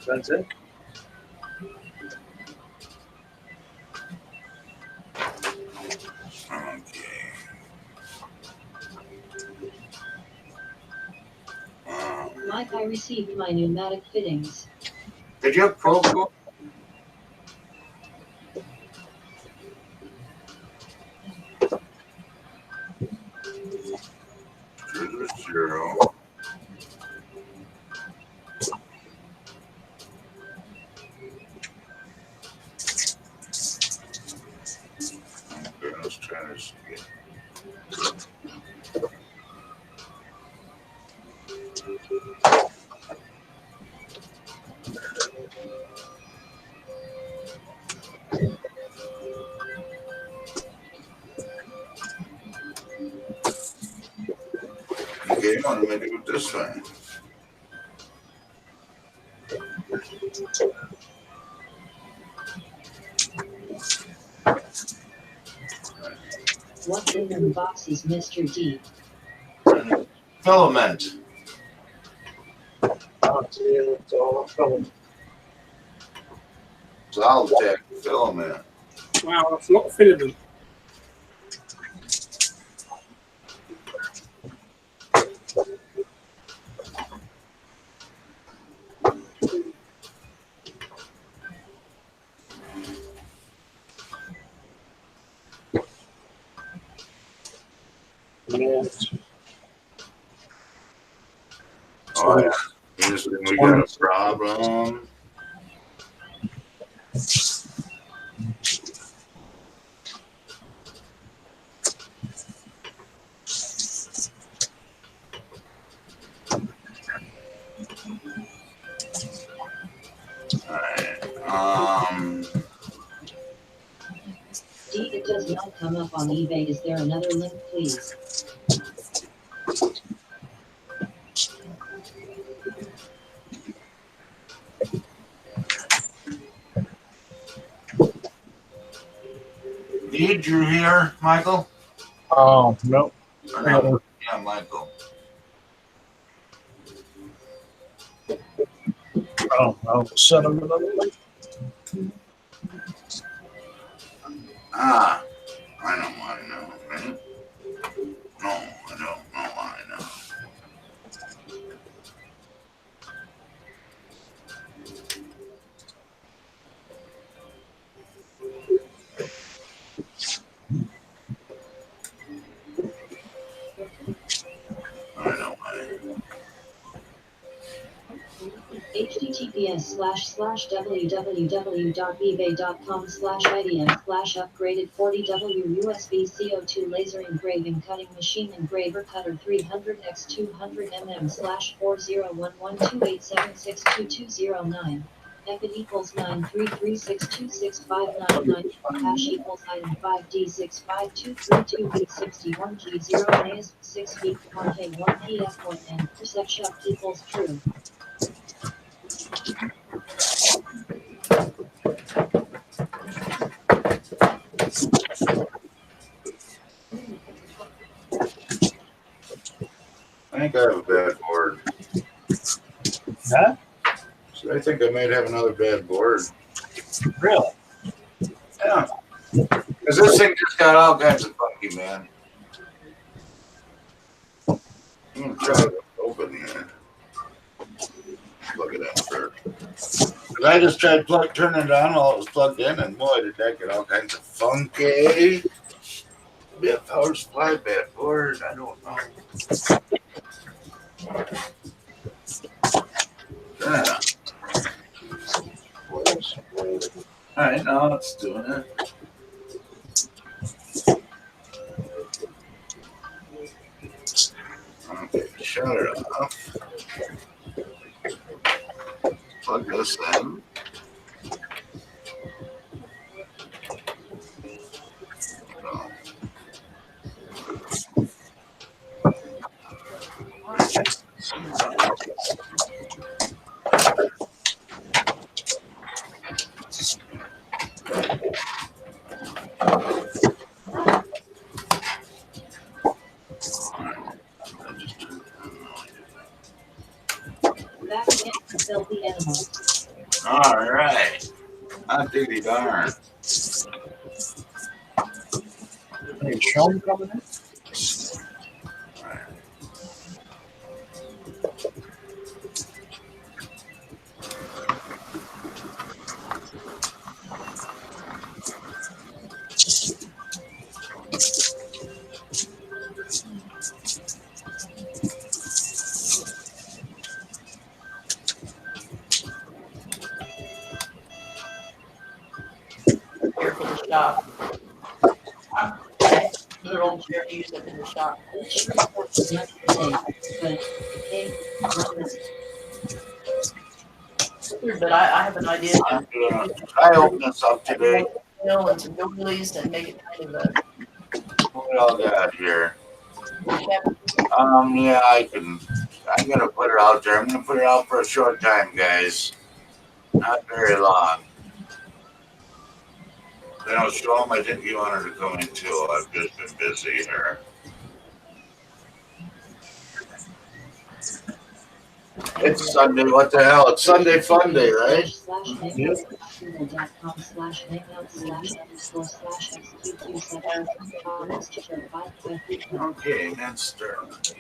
That's it. Okay. Mike, I received my pneumatic fittings. Did you have probe code? Zero. You want me to do it this way? What's in them boxes, Mr. D? Filament. It's all filament. Soltech filament. Wow, that's a lot of filament. Oh yeah. Usually we got a problem. Alright. D, it does not come up on eBay. Is there another link, please? Did you hear, Michael? Oh, no. Or no? Yeah, Michael. Oh, I'll send him another link. Ah, I know why I know, right? No, I don't know why I know. I know why. https://www.ebay.com/idm/upgraded 40W USB CO2 laser engraving cutting machine engraver cutter 300x200mm/401128762209. Epic equals 933626599. Hash equals item 5D65232B61G0 ASP 6B1K1PF1N. Perception equals true. I think I have a bad board. Huh? So I think I might have another bad board. Really? Yeah. Because this thing just got all kinds of funky, man. I'm going to try to open here. Look at that first. Because I just tried turning it on while it was plugged in, and boy, did that get all kinds of funky. Be a power supply bad board. I don't know. Yeah. All right, now it's doing it. Okay, shut it off. Plug this in. Back again, filthy animal. All right. I diggity darn. Any Sean coming in? Here for the shop. Little chair to use it in the shop. But I have an idea I'm to gonna try open this up today. fill and some doilies and make it kind of a What we all got here? Yeah, I'm gonna put it out there. I'm gonna put it out for a short time, guys. Not very long. Then I'll show them I think you wanted to come in too. I've just been busy here. It's Sunday. What the hell? It's Sunday fun day, right? Yep. Okay, let's start.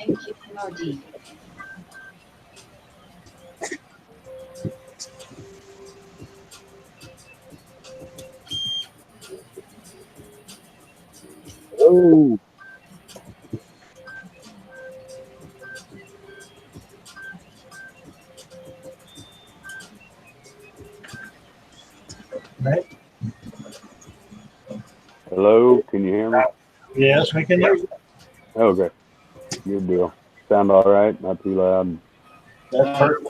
MQRD. Oh, Right? hello. Can you hear me? Yes, we can hear you. Okay. Good deal. Sound all right? Not too loud. That's perfect.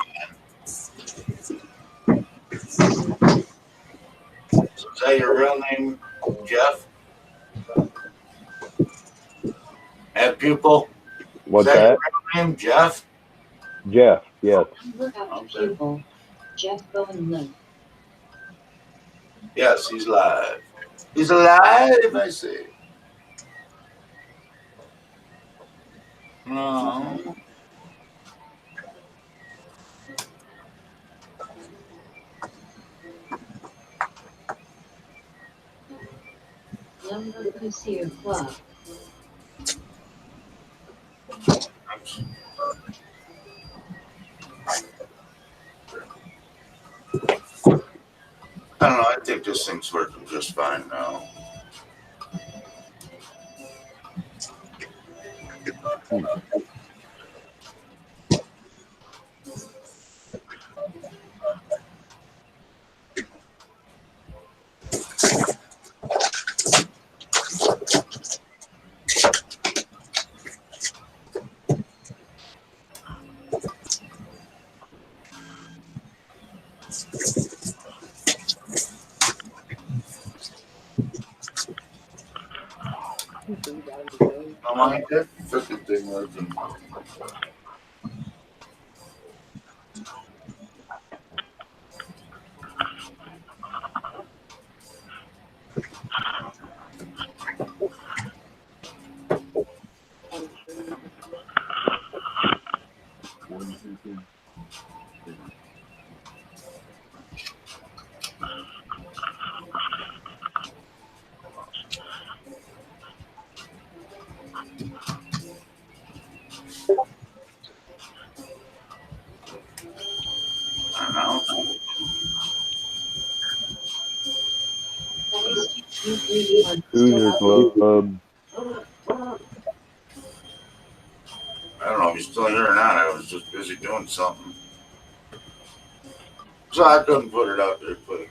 Is that your real name, Jeff? At pupil? What's Is that that? your real name, Jeff? Jeff. Yes. Number after pupil. Jeff Bowen Lynn. Yes, he's live. He's alive, I say. No. Number Kusier Club. I don't know. I think this thing's working just fine now. I like that freaking thing working. I don't know. Hoosier Club. I don't know if he's still here or not. I was just busy doing something. So I couldn't put it out there quick.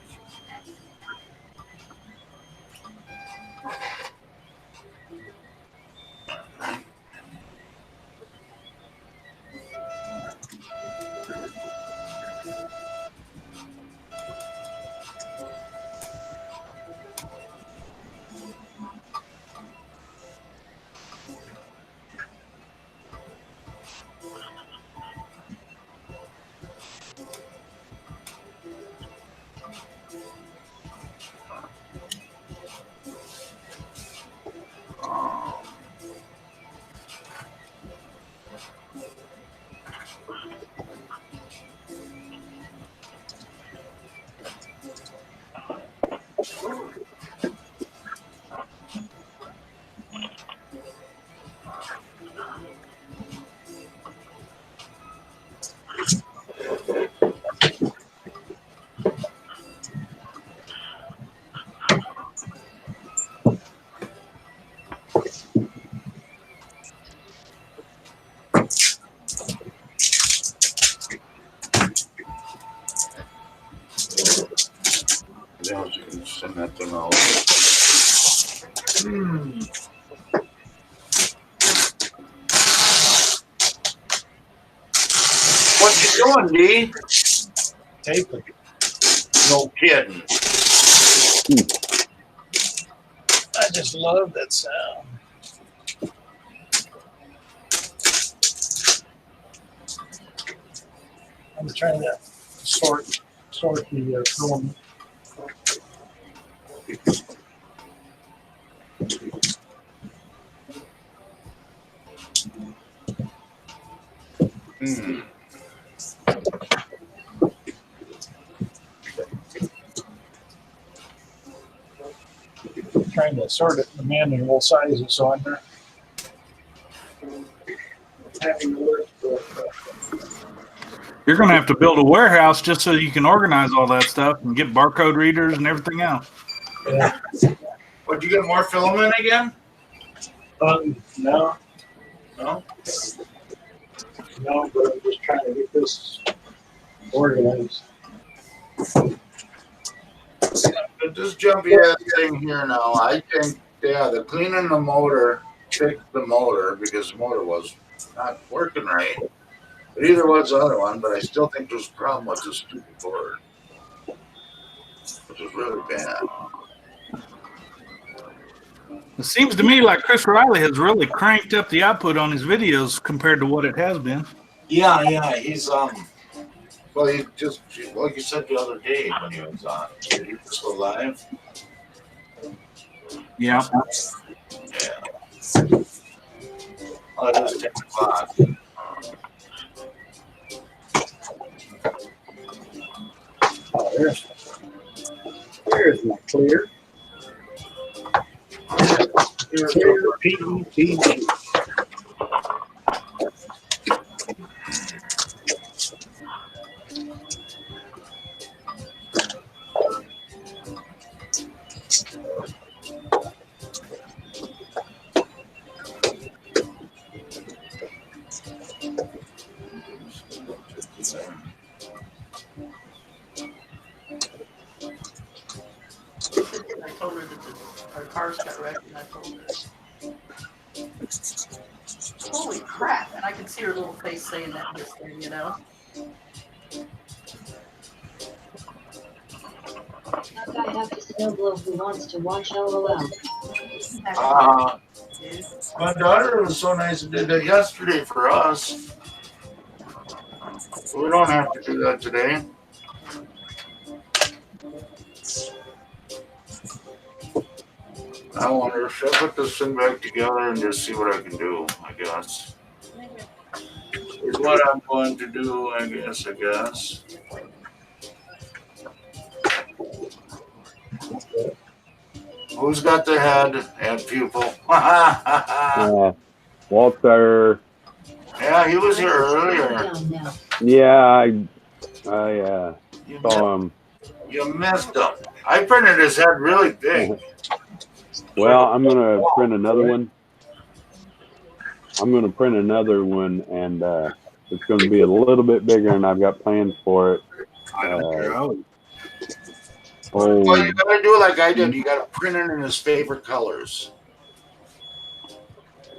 Send that to know. What you doing, D? Taping. No kidding. I just love that sound. I'm trying to sort the film. Trying to sort it in the manual sizes, so I'm not having to work with. You're going to have to build a warehouse just so you can organize all that stuff and get barcode readers and everything else. Yeah. Would you get more filament again? No, No. no, but I'm just trying to get this organized. But this jumpy ass thing here now, I think, yeah, the cleaning the motor fixed the motor because the motor was not working right. But either was the other one, but I still think there's a problem with this stupid board, which is really bad. It seems to me like Chris Riley has really cranked up the output on his videos compared to what it has been. Yeah, he's well, he just like you said the other day when he was on, did he just go live? Yeah. Yeah. Oh, it is 10 o'clock. Oh, there's my clear. Clear PETG. I told her that our cars got wrecked, and I told her, holy crap, and I could see her little face saying that this thing, you know. That guy have to snowblow who wants to watch LOL. My daughter was so nice and did that yesterday for us. We don't have to do that today. I wonder, should I put this thing back together and just see what I can do, I guess. Is what I'm going to do, I guess. Who's got the head pupil? Walter. Yeah, he was here earlier. Yeah, I You saw him. You missed him. I printed his head really big. Well, I'm gonna print another one. And it's gonna be a little bit bigger, and I've got plans for it. I don't care how. Oh, Well, you gotta do like I did. You gotta print it in his favorite colors.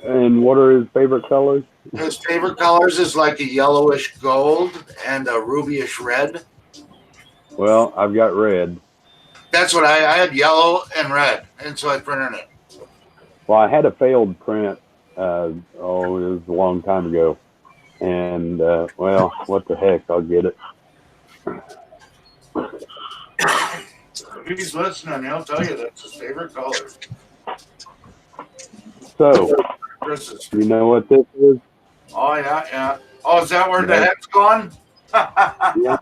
and what are his favorite colors? His favorite colors is like a yellowish gold and a rubyish red. Well, I've got red. That's what I had, yellow and red, and so I printed it. Well, I had a failed print. It was a long time ago, and well, what the heck? I'll get it. If he's listening, he'll tell you that's his favorite color. So, Chris's. you know what this is? Oh yeah. Oh, is that where the head's gone? Yeah,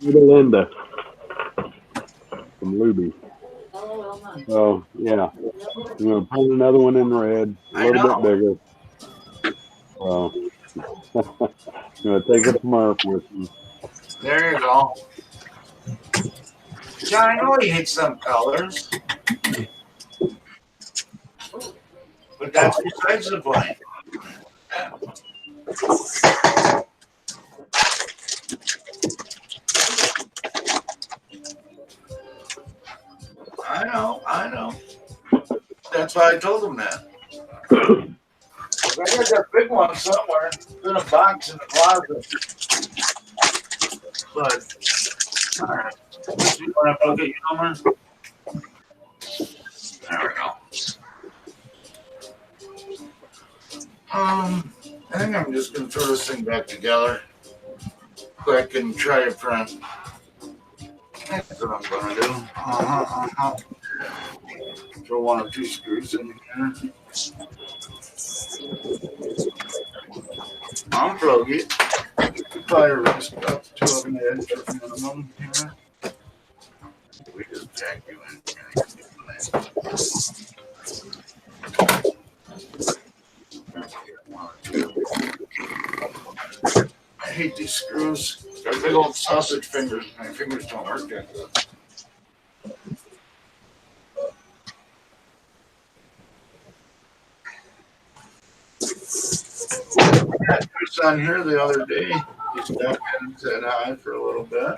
Linda from Luby. So yeah, I'm gonna put another one in red, a little bit bigger. So I'm gonna take a Smurf with me. There you go. Yeah, I know he hates some colors. But that's besides the point. I That's why I told him that. I got that big one somewhere. It's in a box in the closet. But, alright. You want to look at your number? There we go. I think I'm just going to throw this thing back together quick and try to print. That's what I'm going to do. Throw 1 or 2 screws in here. I'm froggy. Fire risk up to 2 of them edge for minimum here. We just jack you in here. I hate these screws. They're big old sausage fingers. My fingers don't work that good. I had Chris on here the other day. He stopped in and said hi for a little bit.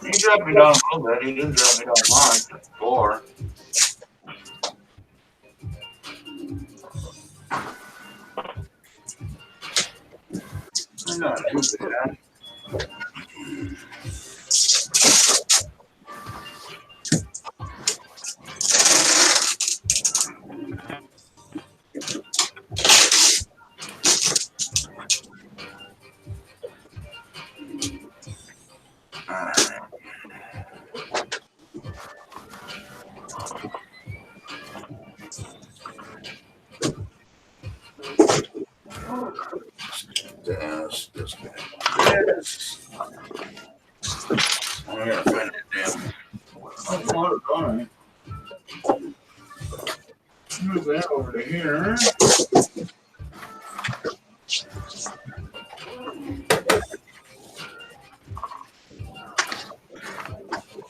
He dropped me down a little bit. He didn't drop me down much. 4. I'm not too bad. This guy. Yes. I'm gonna find it damn. Move that over to here.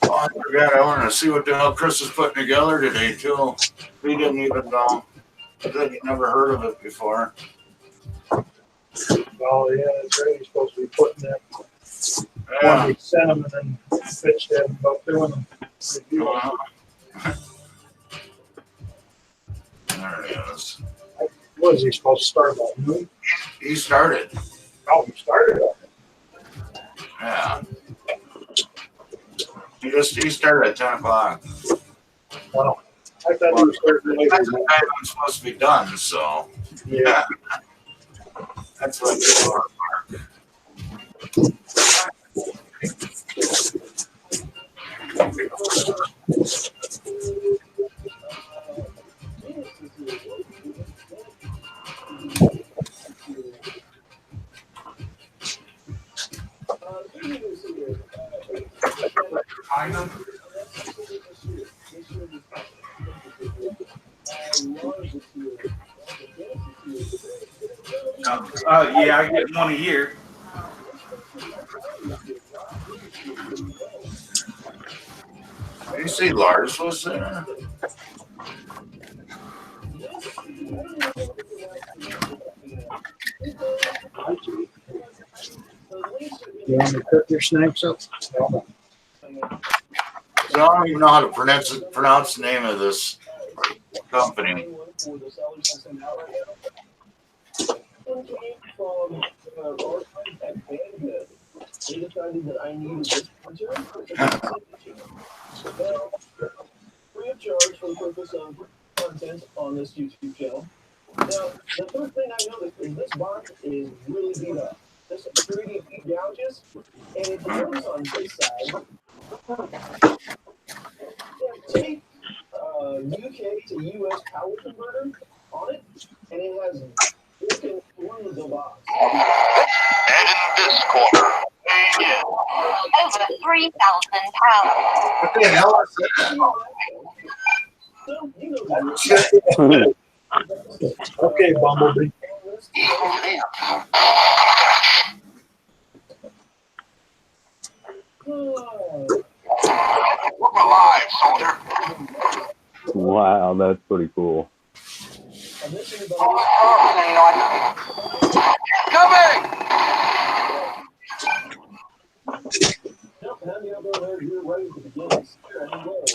Oh, I forgot. I wanted to see what the hell Chris is putting together today too. He didn't even know. He said he never heard of it before. Oh, yeah, that's right. He's supposed to be putting that. Yeah. When we sent him and then pitched him about doing them. There it is. What is he supposed to start about noon? He started. Oh, he started on it. Yeah. He started at 10 o'clock. Wow. I thought he was starting later. That's the time I'm supposed to be done, so. Yeah. That's what it's for. Yeah, I get 1 a year. You see Lars was there? You want me to cook your snacks up? No. So I don't even know how to pronounce the name of this company. They decided that I needed this printer free of charge for the purpose of content on this YouTube channel. Now, the first thing I noticed is this box is really beat up. There's some 3D feet gouges, and if you notice on this side, they have tape UK to US power converter on it, and it has freaking through the box. And in this corner, over 3,000 pounds. What the hell is that? Okay, Bumblebee. We're alive, soldier. Wow, that's pretty cool. Coming! you're ready to begin to steer on the road.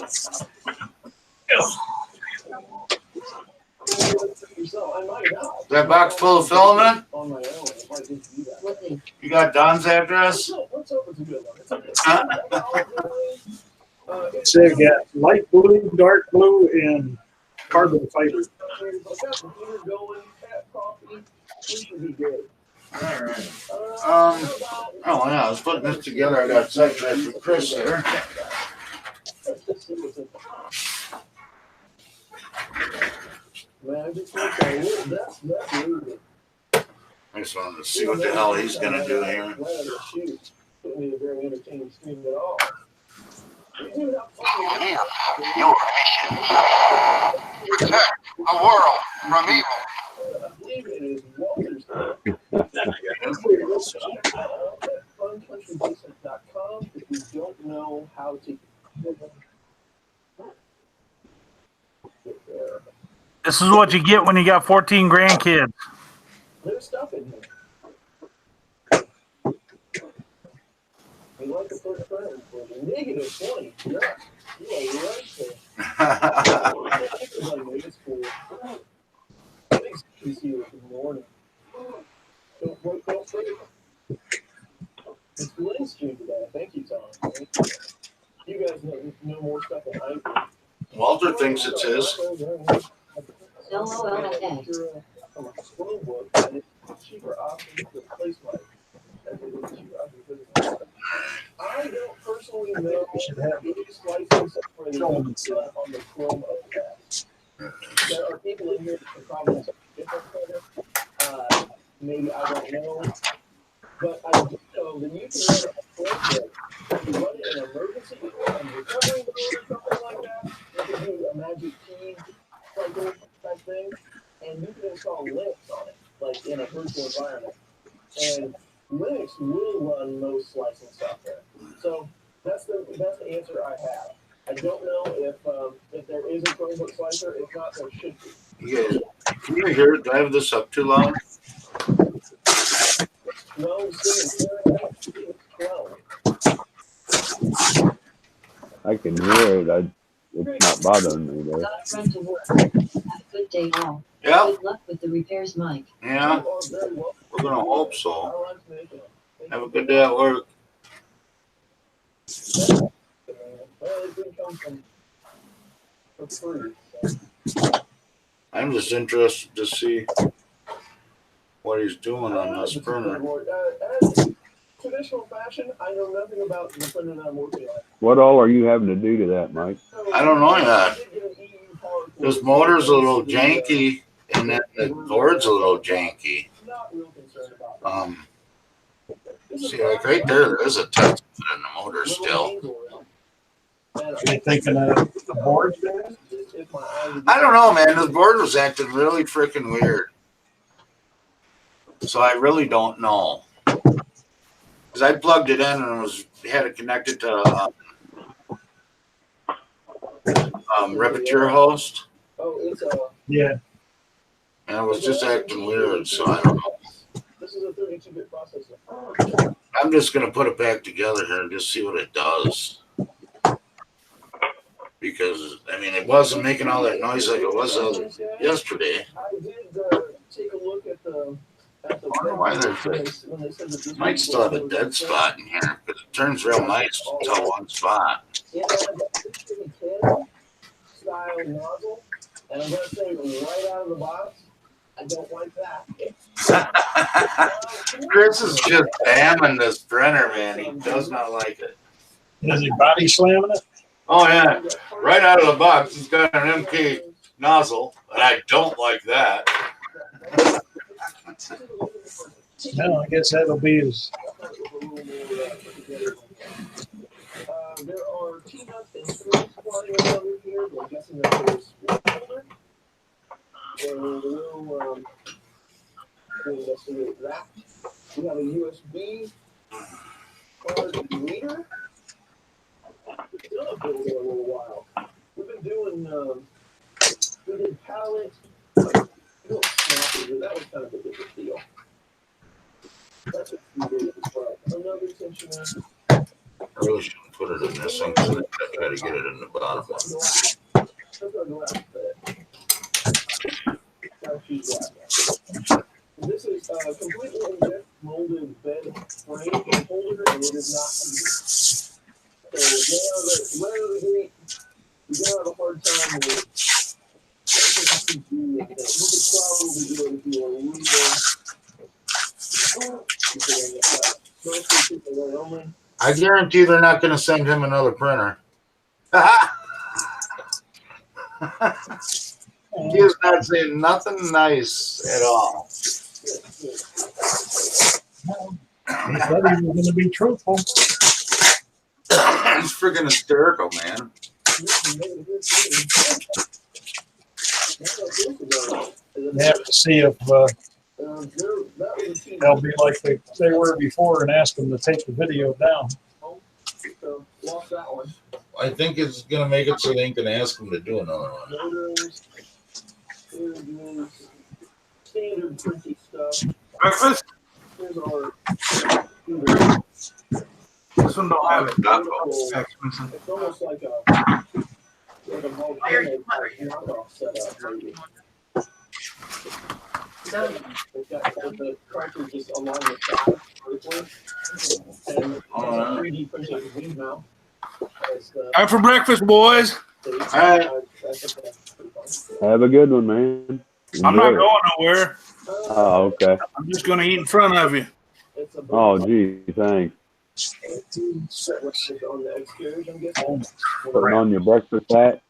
So I might not. Is that box full of filament? On my own, if I did do that. What the? You got Don's address? Let's hope it's a good one. It's a So you got light blue, dark blue, and carbon fiber. going, coffee, we should be good. All right. Oh yeah, I was putting this together. I got sidetracked with Chris there. Man, I just want to say, that's really I just wanted to see what the hell he's gonna do here. Put me a very entertaining stream at all. Your mission. Protect the world from evil. I believe it is Walter's funcountrybusiness.com if you don't know how to get there. This is what you get when you got 14 grandkids. There's stuff in here. We like to put friends for the negative 20. Yeah, you are right there. Everybody made it school. Thanks to see you this morning. Don't forget. It's Dwayne's stream today. Thank you, Tom. Thank you. You guys know more stuff than I do. Walter thinks it's his. LOL. Cheaper options to replace my. I don't personally know any slices for the on the Chrome of that. There are people in here that can probably say different. Maybe I don't know. But I do know that you can run a project. If you run it in an emergency and recovering mode or something like that, you can do a magic key cycle type thing, and you can install Linux on it, like in a virtual environment. And Linux will run most slicing software. So that's the answer I have. I don't know if there is a Chromebook slicer. If not, there should be. Yeah. Can you hear it? Do I have this up too loud? 12. I can hear it. It's not bothering me though. Got a friend to work. Have a good day all. Yeah. Good luck with the repairs, Mike. Yeah. We're gonna hope so. Have a good day at work. Well, it didn't come for free. So. I'm just interested to see what he's doing on this printer. As traditional fashion, I know nothing about the printer that I'm working on. What all are you having to do to that, Mike? I don't know yet. This motor's a little janky, and then the board's a little janky. See, like right there is a touch in the motor still. You thinking of the board? I don't know, man. This board was acting really freaking weird. So I really don't know. Because I plugged it in and had it connected to Repetier host. Oh, it's Yeah. And it was just acting weird, so I don't know. This is a 32-bit processor. I'm just going to put it back together here and just see what it does. Because, I mean, it wasn't making all that noise like it was yesterday. I did take a look at the I wonder why there's might still have a dead spot in here, because it turns real nice until one spot. Yeah, style nozzle, and I'm going to say right out of the box, I don't like that. Chris is just bamming this printer, man. He does not like it. Is he body slamming it? Oh, yeah. Right out of the box, it's got an MK nozzle, and I don't like that. No, I guess that'll be his. There are T-nuts and screws flying around in here. I'm guessing that there's one holder. And we'll investigate that. We have a USB card reader. We've done a build in a little while. We've been doing, we did palette. That was kind of a big deal. That's what we did as well. Another tensioner. I really shouldn't put it in this one because I try to get it in the bottom one. This is completely inject molded bed frame holder, and it is not heated. So whenever the heat, you're gonna have a hard time with it. You could probably do it if you were real. I guarantee they're not going to send him another printer. He is not saying nothing nice at all. He said he was going to be truthful. He's freaking hysterical, man. You have to see if they'll be like they were before and ask them to take the video down. I think it's going to make it so they can ask him to do another one. Breakfast? This one don't have it. It's almost like a volcano knockoff setup. They've got the cracker just along the side vertically, and 3D printed wing mount. Time for breakfast, boys. All right. Have a good one, man. I'm not Enjoy it. going nowhere. Oh, okay. I'm just going to eat in front of you. Oh, gee, thanks. Putting on your breakfast hat.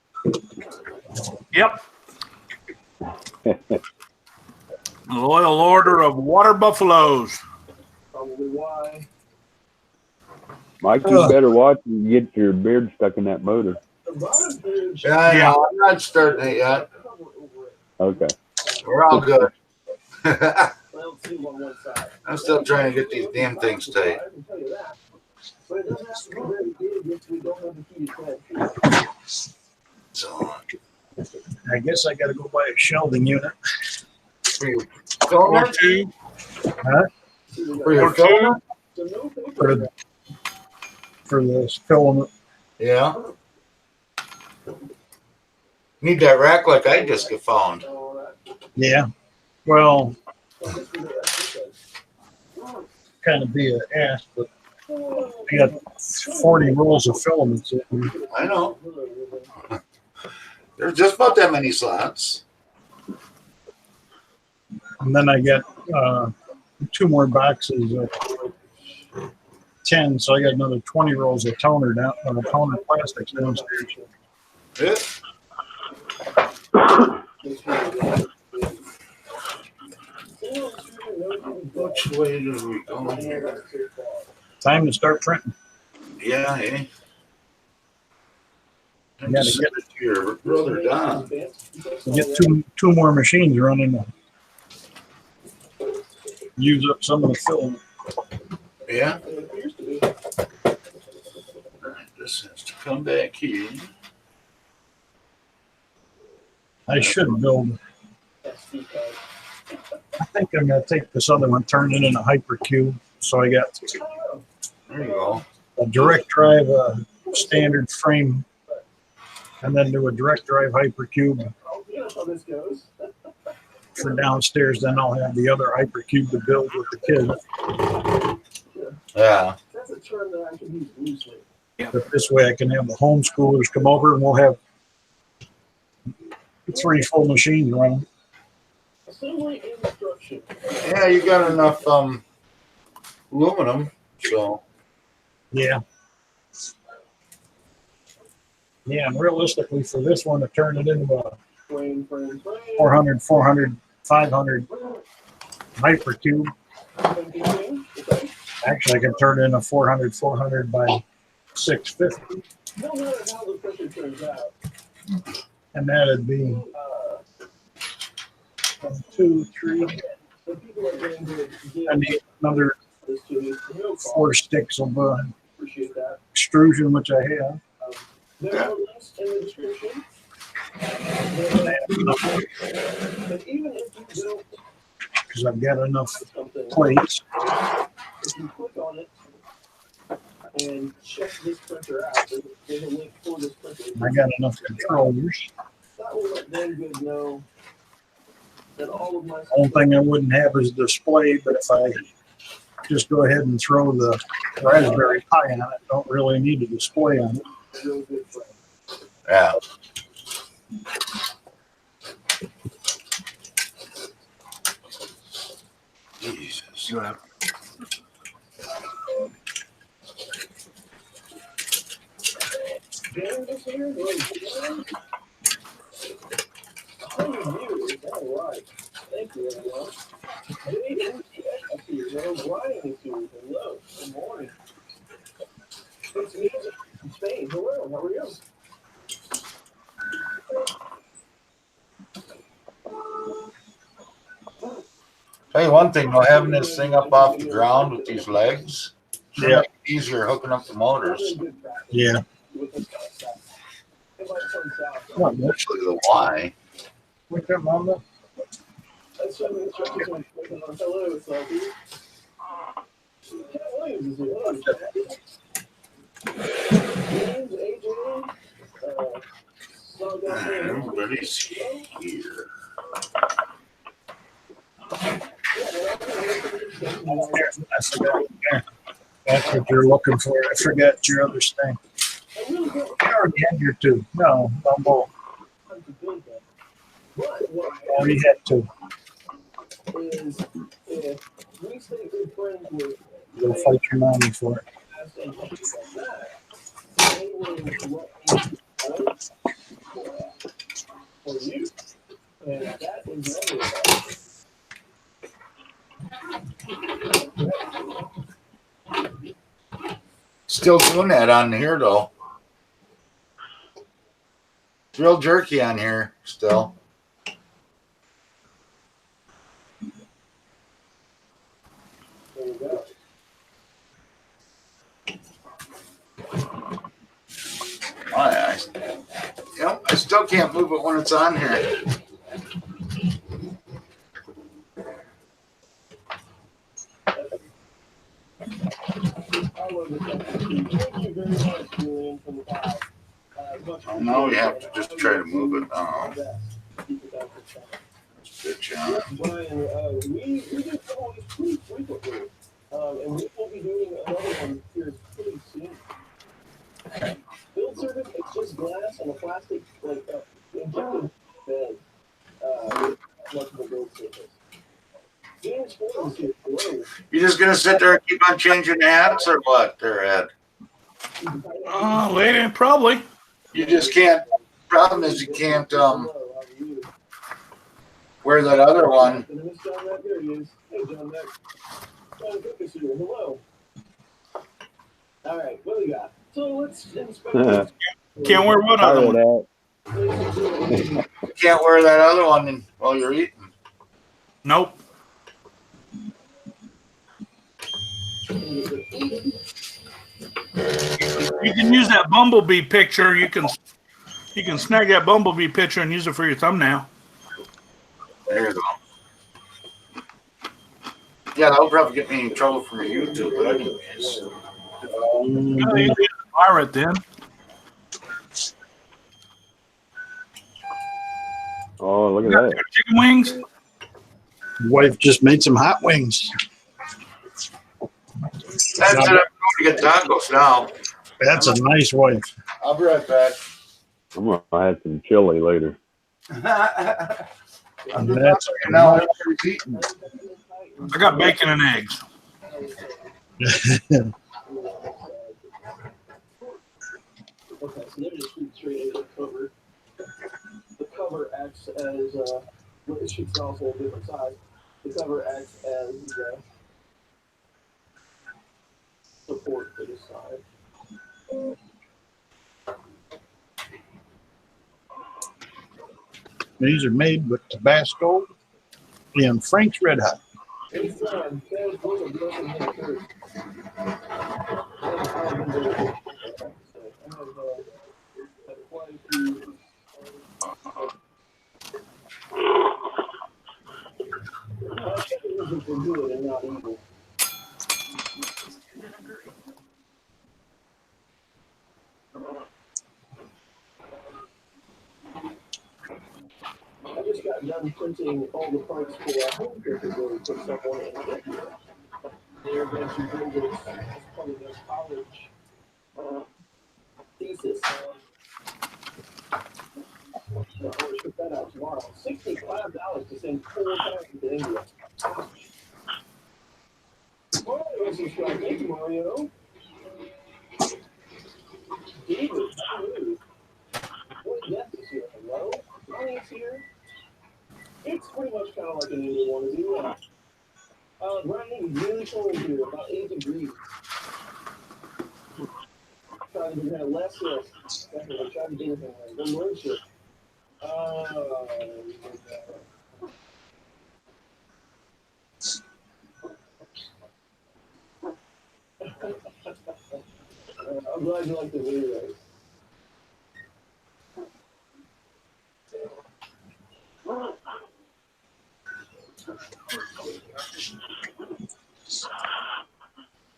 Yep. Loyal order of water buffaloes. Probably why. Mike, you better watch and get your beard stuck in that motor. Yeah, I know. I'm not starting it yet. Okay. We're all good. I'm still trying to get these damn things tight. So, I guess I got to go buy a shelving unit. for your Or filament? two. Huh? For your filament? For this filament. Yeah. Need that rack like I just found. Yeah. Well, kind of be an ass, but I got 40 rolls of filaments in here. I know. There's just about that many slots. And then I got 2 more boxes of 10, so I got another 20 rolls of toner toner plastics downstairs. Yeah. Which way do we go here? Time to start printing. Yeah, eh? You gotta Send it to your brother Don. Get two more machines running to use up some of the filament. Yeah. Alright, this has to come back here. I should build. I think I'm gonna take this other one, turn it into hypercube. So I got There you go. a direct drive, standard frame, and then do a direct drive hypercube for downstairs. Then I'll have the other hypercube to build with the kids. Yeah. That's a term that I can use loosely. But this way I can have the homeschoolers come over and we'll have 3 full machines running. Assembly and instruction. Yeah, you got enough aluminum, so Yeah. Yeah, and realistically for this one to turn it into a 400, 500 hypercube. Actually, I can turn it into 400 by 650. No matter how the pressure turns out. And that'd be 1, 2, 3. I need another 4 sticks of extrusion, which I have. There are links in the description. But even if you don't, Because I've got enough plates. if you click on it, and check this printer out. There's a link for this printer. I got enough controllers. That will let Good know that all of my Only thing I wouldn't have is display, but if I just go ahead and throw the Raspberry Pi on it, don't really need a display on it. real good friend. Yeah. Jesus. You have James is here. How are you? All right. Thank you, everyone. James, I see you. Brian is here. Hello. Good morning. It's me from Spain. Hello. How are you? Tell you one thing, though, having this thing up off the ground with these legs, Yeah. easier hooking up the motors. Yeah. What, Actually, the Y. what's up, Mama? Hello, it's Lucky. Cat Williams is here. Hello, Cat. James, AJ, Everybody's here. I forgot. That's what you're looking for. I forgot your other thing. You already had your two. No, Bumble. Oh, you had two. Is if we stay good friends with You'll fight your mommy for it. and things like that, they will let me for you. And that is everything. Still doing that on here, though. It's real jerky on here still. There you go. I still can't move it when it's on here. Thank you very much, Julian, from the pod. Now we have to just try to move it. Good job. Brian, we do some of these pretty frequently, and we will be doing another one here pretty soon. Build surface, it's just glass and a plastic, like, injected bed, with flexible build surface. James Ford is here. Hello. You just gonna sit there and keep on changing the hats or what, there, Ed? later, probably. You just can't. Problem is you can't Hello, how are you? wear that other one. And Miss John Mack, there he is. Hey, John Mack. John Cook is here. Hello. All right, what do we got? So let's inspect this. Can't wear one Tired of of them. that. You can't wear that other one while you're eating. Nope. You can use that bumblebee picture. You can snag that bumblebee picture and use it for your thumbnail. There you go. Yeah, that'll probably get me in trouble for YouTube, but anyways. You need to pirate then. Oh, look at You got that. chicken wings. Wife just made some hot wings. That's it. I'm going to get tacos now. That's a nice wife. I'll be right back. I'm going to have some chili later. I'm That's now everybody's eating. I got bacon and eggs. Okay, so they're just straight over the cover. The cover acts as, the sheet's also a different size. The cover acts as support for this side. These are made with Tabasco and Frank's Red Hot. It's Sam's boys are broken in the church. Had quite a few. I think it was for good and not evil. got done printing all the parts for a home printer where we put someone in India. They're going to build this as part of their college thesis. So I'm going to ship that out tomorrow. $65 to send 4 times to India. Mario subscribed. Thank you, Mario. David, hello. What death is here? Hello? Money's here. It's pretty much kind of like an India one to do. Grinding really cold here, about 8 degrees. Trying to have less definitely try to do anything like the moon ship. I'm glad you like the video.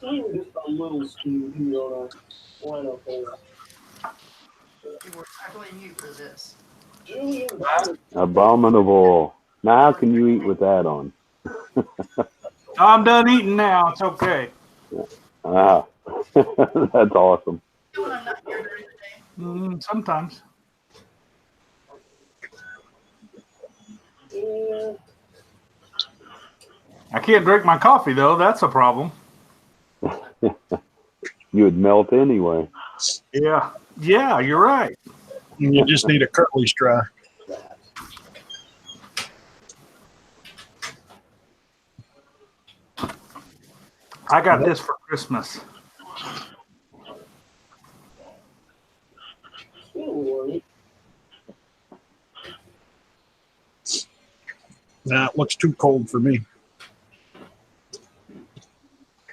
We were just a little skewed here on our lineup there. I blame you for this. Julian, Abominable. Now, how can you eat with that on? I'm done eating now. It's okay. Ah, that's awesome. You know when I'm not here during the day? Sometimes. yeah. I can't drink my coffee, though. That's a problem. You would melt anyway. Yeah. Yeah, you're right. You just need a curly straw. I got this for Christmas. Nah, it looks too cold for me.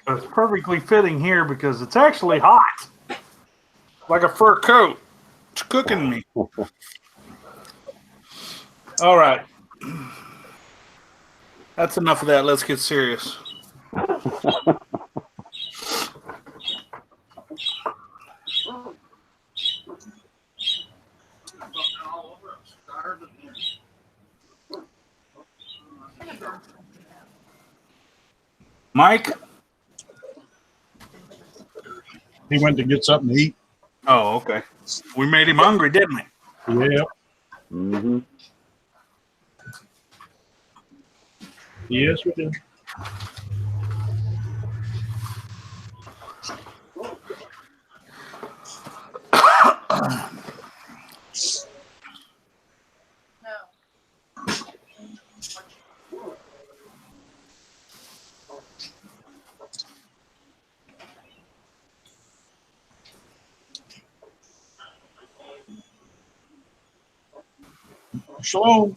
It's perfectly fitting here because it's actually hot. Like a fur coat. It's cooking me. All right. That's enough of that. Let's get serious. Mike? He went to get something to eat. Oh, okay. We made him hungry, didn't we? Yeah. Mm-hmm. Yes, we did. Shalom.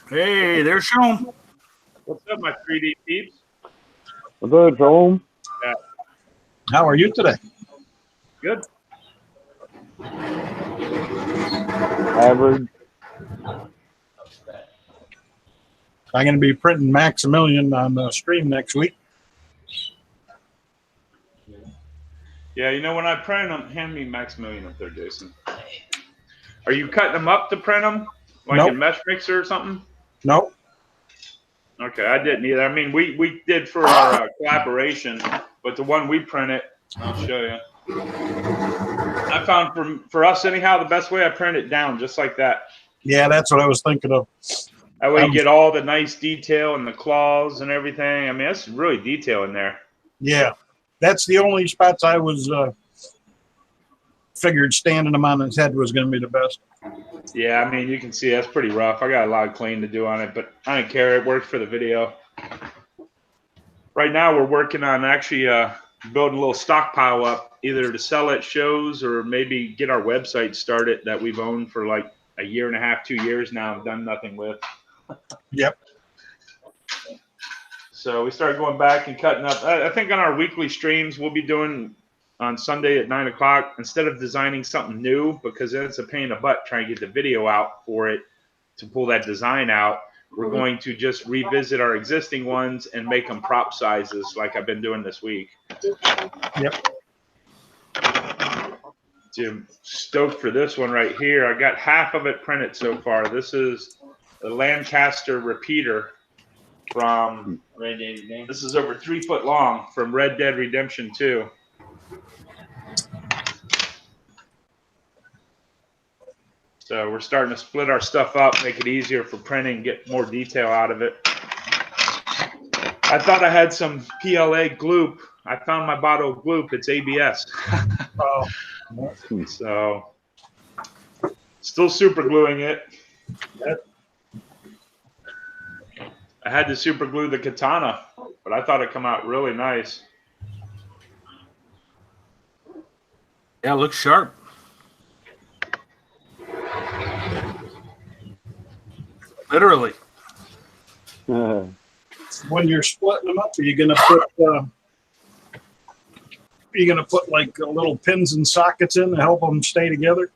Hey, there's Sean. What's up, my 3D peeps? What's up, Joel? How are you today? Good. Average. I'm going to be printing Maximilian on the stream next week. Yeah, you know, when I print them, hand me Maximilian up there, Jason. Are you cutting them up to print them? Like Nope. in Mesh Mixer or something? Nope. Okay, I didn't either. I mean, we did for our collaboration, but the one we printed, I'll show you. I found for us anyhow, the best way I print it down, just like that. Yeah, that's what I was thinking of. That way you get all the nice detail and the claws and everything. I mean, that's really detail in there. Yeah, that's the only spots I was figured standing him on his head was going to be the best. Yeah, I mean, you can see that's pretty rough. I got a lot of clean to do on it, but I don't care. It works for the video. Right now, we're working on actually building a little stockpile up, either to sell at shows or maybe get our website started that we've owned for like a year and a half, 2 years now and done nothing with. Yep. So we started going back and cutting up. I think on our weekly streams, we'll be doing on Sunday at 9 o'clock, instead of designing something new, because then it's a pain in the butt trying to get the video out for it to pull that design out. We're going to just revisit our existing ones and make them prop sizes like I've been doing this week. Yep. Jim, stoked for this one right here. I got half of it printed so far. This is the Lancaster repeater from Red Dead Redemption. This is over 3 foot long from Red Dead Redemption 2. So we're starting to split our stuff up, make it easier for printing, get more detail out of it. I thought I had some PLA gloop. I found my bottle of gloop. It's ABS. So still super gluing it. I had to super glue the katana, but I thought it come out really nice. Yeah, it looks sharp. Literally. When you're splitting them up, are you gonna put like little pins and sockets in to help them stay together?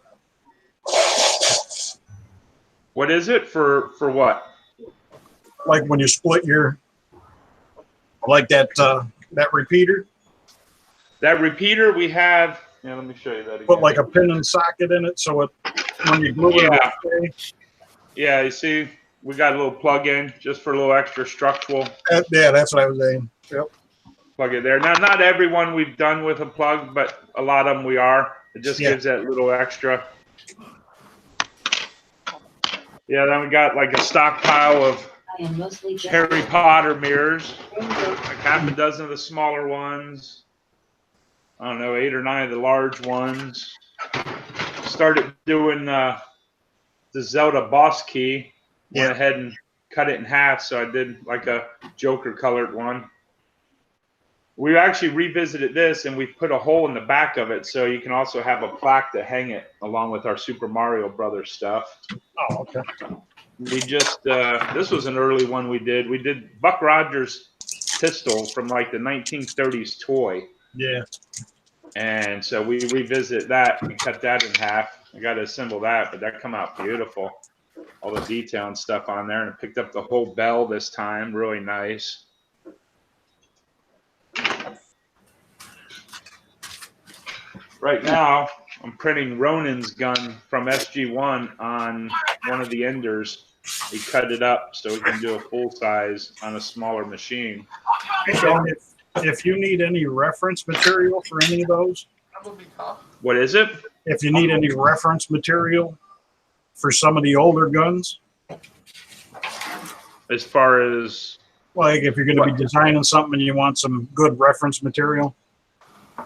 What is it for what? Like when you split like that repeater. That repeater we have. Yeah, let me show you that again. Put like a pin and socket in it, so when you glue it, it'll stay. Yeah, you see, we got a little plug-in just for a little extra structural. Yeah, that's what I was saying. Yep. Plug it there. Now, not everyone we've done with a plug, but a lot of them we are. It just gives that little extra. Yeah, then we got like a stockpile of Harry Potter mirrors, like half a dozen of the smaller ones. I don't know, 8 or 9 of the large ones. Started doing the Zelda boss key. Went ahead and cut it in half, so I did like a Joker colored one. We actually revisited this, and we put a hole in the back of it, so you can also have a plaque to hang it along with our Super Mario Brothers stuff. Oh, okay. We just this was an early one we did. We did Buck Rogers' pistol from like the 1930s toy. Yeah. And so we revisit that and cut that in half. I got to assemble that, but that come out beautiful. All the detail and stuff on there, and I picked up the whole bell this time. Really nice. Right now, I'm printing Ronin's gun from SG1 on one of the Enders. We cut it up so we can do a full size on a smaller machine. So if you need any reference material for any of those, what is it? If you need any reference material for some of the older guns, as far as like if you're going to be designing something and you want some good reference material,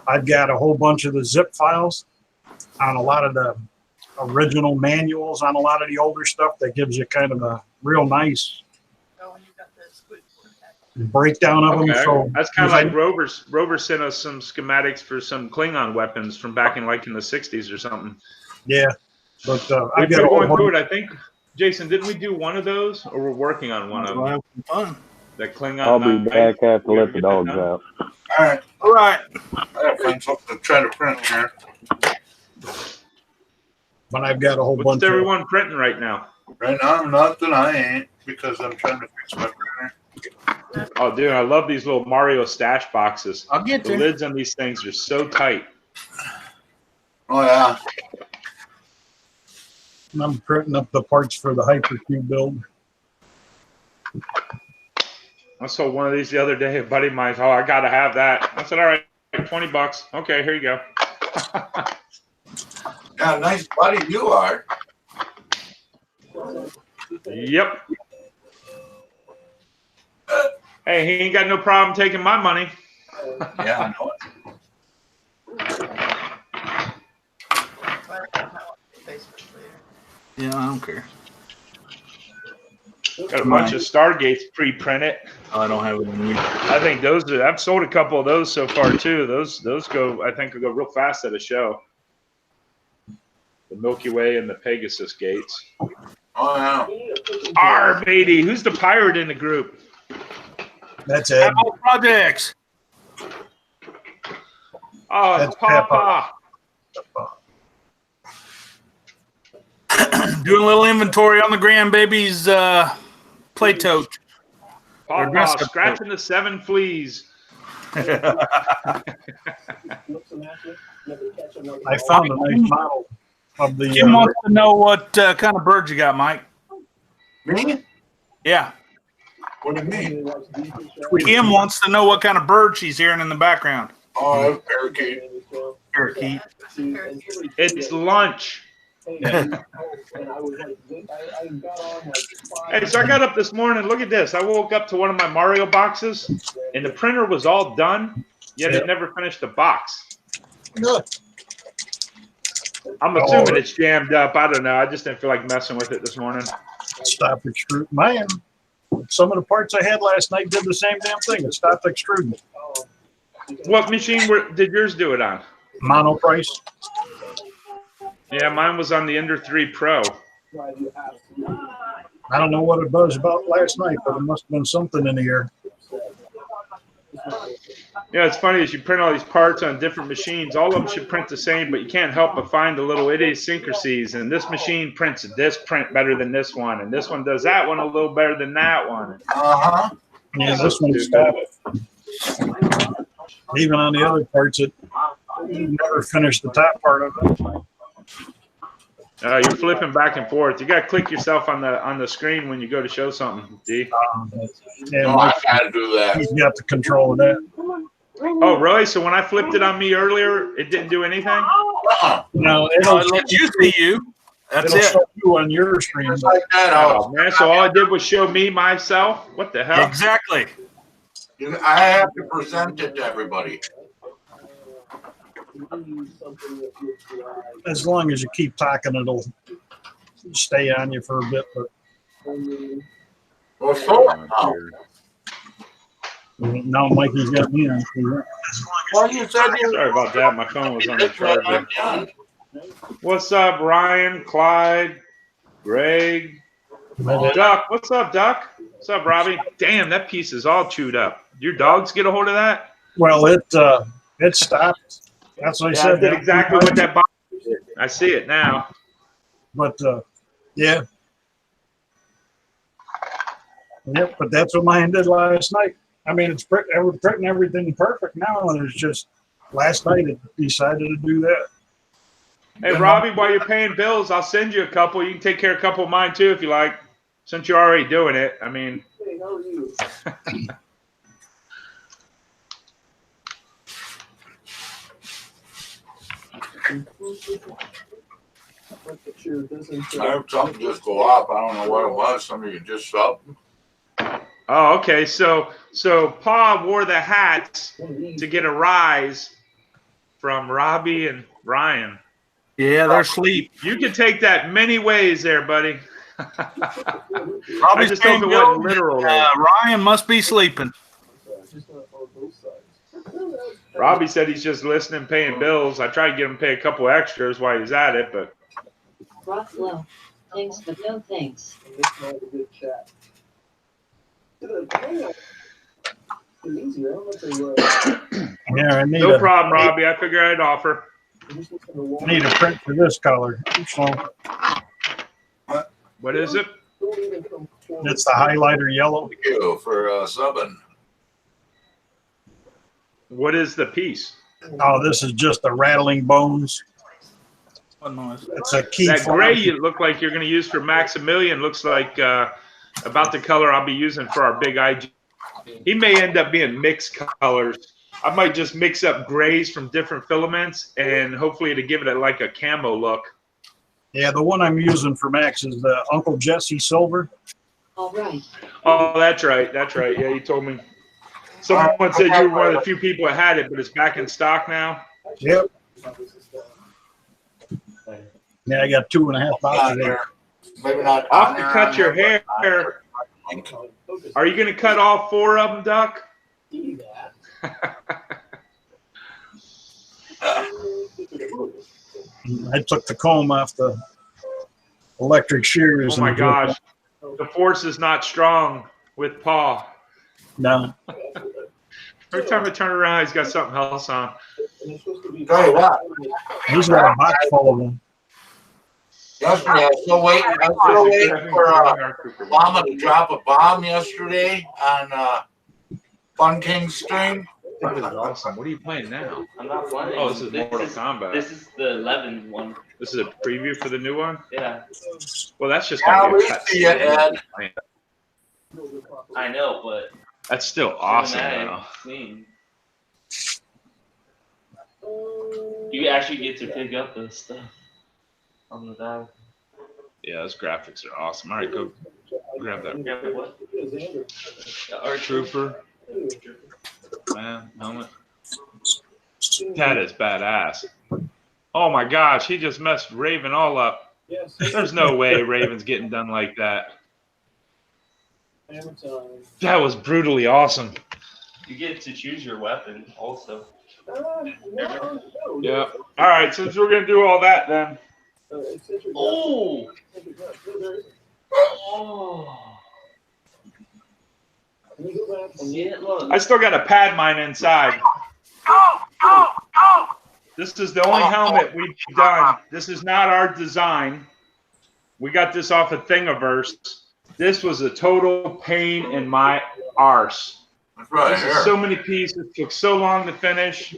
I've got a whole bunch of the zip files on a lot of the original manuals on a lot of the older stuff that gives you kind of a real nice breakdown of them. So that's kind of like Rover sent us some schematics for some Klingon weapons from back in like in the 60s or something. Yeah, but I've got going through it. I think, Jason, didn't we do one of those, or we're working on one of them? Fun. That Klingon. I'll be back after let the dogs out. All right. I gotta find something to try to print here. But I've got a whole bunch. What's everyone printing right now? Right now, nothing. I ain't, because I'm trying to fix my printer. Oh, dude, I love these little Mario stash boxes. I'll get the lids on these things are so tight. Oh yeah. And I'm printing up the parts for the Hypercube build. I saw one of these the other day. A buddy of mine, oh, I gotta have that. I said, all right, $20. Okay, here you go. Yeah, nice buddy you are. Yep. Hey, he ain't got no problem taking my money. Yeah, I know it. Yeah, I don't care. Got a bunch of Stargates pre-printed. I don't have any. I think those are, I've sold a couple of those so far too. Those go, I think, will go real fast at a show. The Milky Way and the Pegasus gates. Oh yeah. R matey, who's the pirate in the group? That's it. Projects. Oh, That's Papa. Doing a little inventory on the grandbaby's play tote. Papa scratching the 7 fleas. I found a nice model of the. Jim wants to know what kind of bird you got, Mike. Me? Yeah. What do you mean? Kim wants to know what kind of bird she's hearing in the background. Oh, that's parakeet. Parakeet. It's lunch. Yeah. Hey, so I got up this morning. Look at this. I woke up to one of my Mario boxes, and the printer was all done, yet it never finished the box. Good. I'm assuming it's jammed up. I don't know. I just didn't feel like messing with it this morning. Stop extruding. Man, some of the parts I had last night did the same damn thing. It stopped extruding. What machine did yours do it on? Mono price. Yeah, mine was on the Ender 3 Pro. I don't know what it was about last night, but it must have been something in the air. Yeah, it's funny as you print all these parts on different machines. All of them should print the same, but you can't help but find the little idiosyncrasies. And this machine prints this print better than this one, and this one does that one a little better than that one. Uh-huh. Yeah, this one stopped. Even on the other parts, it never finished the top part of it. You're flipping back and forth. You got to click yourself on the screen when you go to show something, D. Yeah, I got to do that. He's got the control of that. Oh, really? So when I flipped it on me earlier, it didn't do anything? No, It lets you see you. That's it'll it. show you on your screen. Like that. Oh, man. So all I did was show me myself? What the hell? Exactly. I have to present it to everybody. As long as you keep talking, it'll stay on you for a bit. But Well, so now Mikey's got me on. well, you said you Sorry about that. My phone was on the charger. What's up, Ryan, Clyde, Greg, Duck? What's up, Duck? What's up, Robbie? Damn, that piece is all chewed up. Your dogs get a hold of that? Well, it stopped. That's what I Yeah, said. I did exactly what that box did. I see it now. But yeah. Yep, but that's what mine did last night. I mean, it's printing everything perfect now, and it's just last night it decided to do that. Hey, Robbie, while you're paying bills, I'll send you a couple. You can take care of a couple of mine, too, if you like, since you're already doing it. I mean. Hey, how are you? I heard something just go off. I don't know what it was. Somebody just felt. Oh, okay. So Pa wore the hats to get a rise from Robbie and Ryan. Yeah, they're asleep. You can take that many ways there, buddy. Robbie's just hope it wasn't literal. Ryan must be sleeping. Robbie said he's just listening, paying bills. I tried to get him to pay a couple extras while he's at it, but. Rock low. Thanks, but no thanks. Yeah, I need No problem, Robbie. I figure I'd offer. I need a print for this color. So What is it? it's the highlighter yellow. Thank you for subbing. What is the piece? Oh, this is just the rattling bones. What noise? It's a key. That gray you look like you're going to use for Maximilian looks like about the color I'll be using for our big IG. He may end up being mixed colors. I might just mix up grays from different filaments and hopefully to give it like a camo look. Yeah, the one I'm using for Max is the Uncle Jesse Silver. All right. Oh, that's right. That's right. Yeah, you told me. Someone said you were one of the few people that had it, but it's back in stock now. Yep. Yeah, I got 2.5 boxes there. Maybe not. I'll have to cut your hair. Are you going to cut all 4 of them, Duck? I took the comb off the electric shears. Oh my gosh. The force is not strong with Paul. No. Every time I turn around, he's got something else on. Tell you what. He's got a box full of them. Yesterday, I was still waiting for Mama to drop a bomb yesterday on Fun King's stream. That is awesome. What are you playing now? I'm not playing. Oh, this is Mortal Kombat. This is the 11 one. This is a preview for the new one? Yeah. Well, that's just Yeah, going to we be a cut. see it, Ed. I know, but That's still awesome, cinematic though. scene. You actually get to pick up the stuff on the dive. Yeah, those graphics are awesome. All right, go grab that. Yeah, what? Our trooper. Man, helmet. That is badass. Oh my gosh, he just messed Raven all up. There's no way Raven's getting done like that. That was brutally awesome. You get to choose your weapon also. Yeah. All right, since we're gonna do all that, then. Oh. Yeah, look. I still got to pad mine inside. This is the only helmet we've done. This is not our design. We got this off of Thingiverse. This was a total pain in my arse. That's right This here. is so many pieces. Took so long to finish.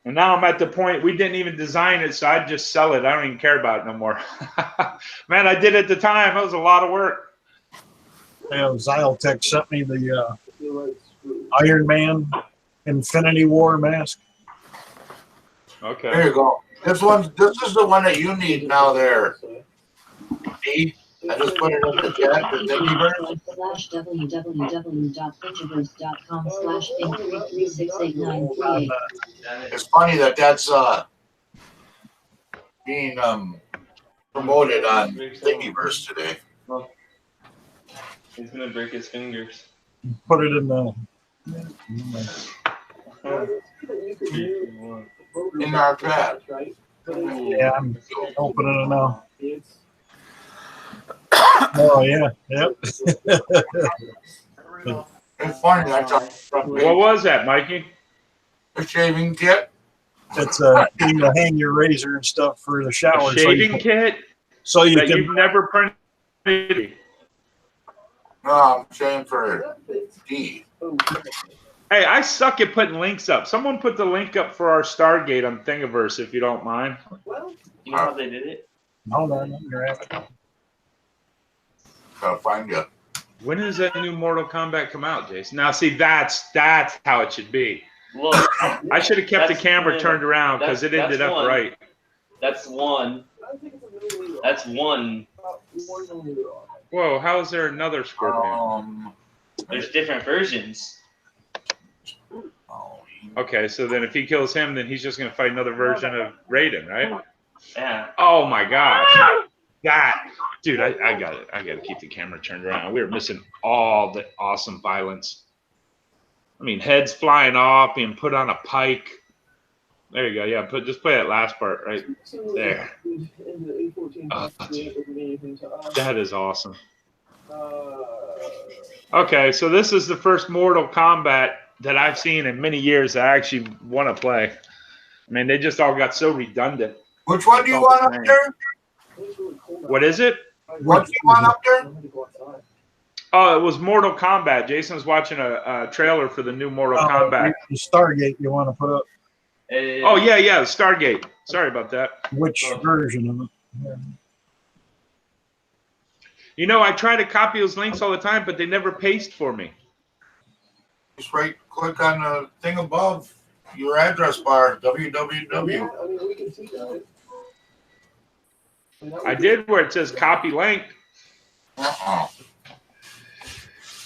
And now I'm at the point we didn't even design it, so I'd just sell it. I don't even care about it no more. Man, I did it at the time. It was a lot of work. Yeah, Zyletech sent me the Ironman Infinity War mask. Okay. There you go. This is the one that you need now there. D. I just put it in the chat. The Thingiverse. www.thingiverse.com/thing3368938. It's funny that that's being promoted on Thingiverse today. He's gonna break his fingers. Put it in the. In our chat. Yeah, I'm opening it now. Oh yeah, yep. It's funny. That's What was that, Mikey? a shaving kit. It's a thing to hang your razor and stuff for the shower. A shaving kit So you that can. you've never printed. No, I'm shaving for D. Hey, I suck at putting links up. Someone put the link up for our Stargate on Thingiverse, if you don't mind. You know how they did it? Hold on, you're at it. Gotta find you. When does that new Mortal Kombat come out, Jason? Now, see, that's how it should be. Look, I should have kept the camera one- turned around because it ended that's up one. right. That's one. That's one. Whoa, how is there another Scorpion? There's different versions. Okay, so then if he kills him, then he's just going to fight another version of Raiden, right? Yeah. Oh my gosh. That, dude, I got it. I got to keep the camera turned around. We were missing all the awesome violence. I mean, heads flying off, being put on a pike. There you go. Yeah, just play that last part right there. Oh, that is awesome. Okay, so this is the first Mortal Kombat that I've seen in many years that I actually want to play. I mean, they just all got so redundant. Which one do you want up there? What is it? What do you want up there? Oh, it was Mortal Kombat. Jason's watching a trailer for the new Mortal Kombat. The Stargate you want to put up. Oh, yeah, the Stargate. Sorry about that. Which version of it? Yeah. You know, I try to copy those links all the time, but they never paste for me. Just click on the thing above your address bar, www. I did where it says copy link.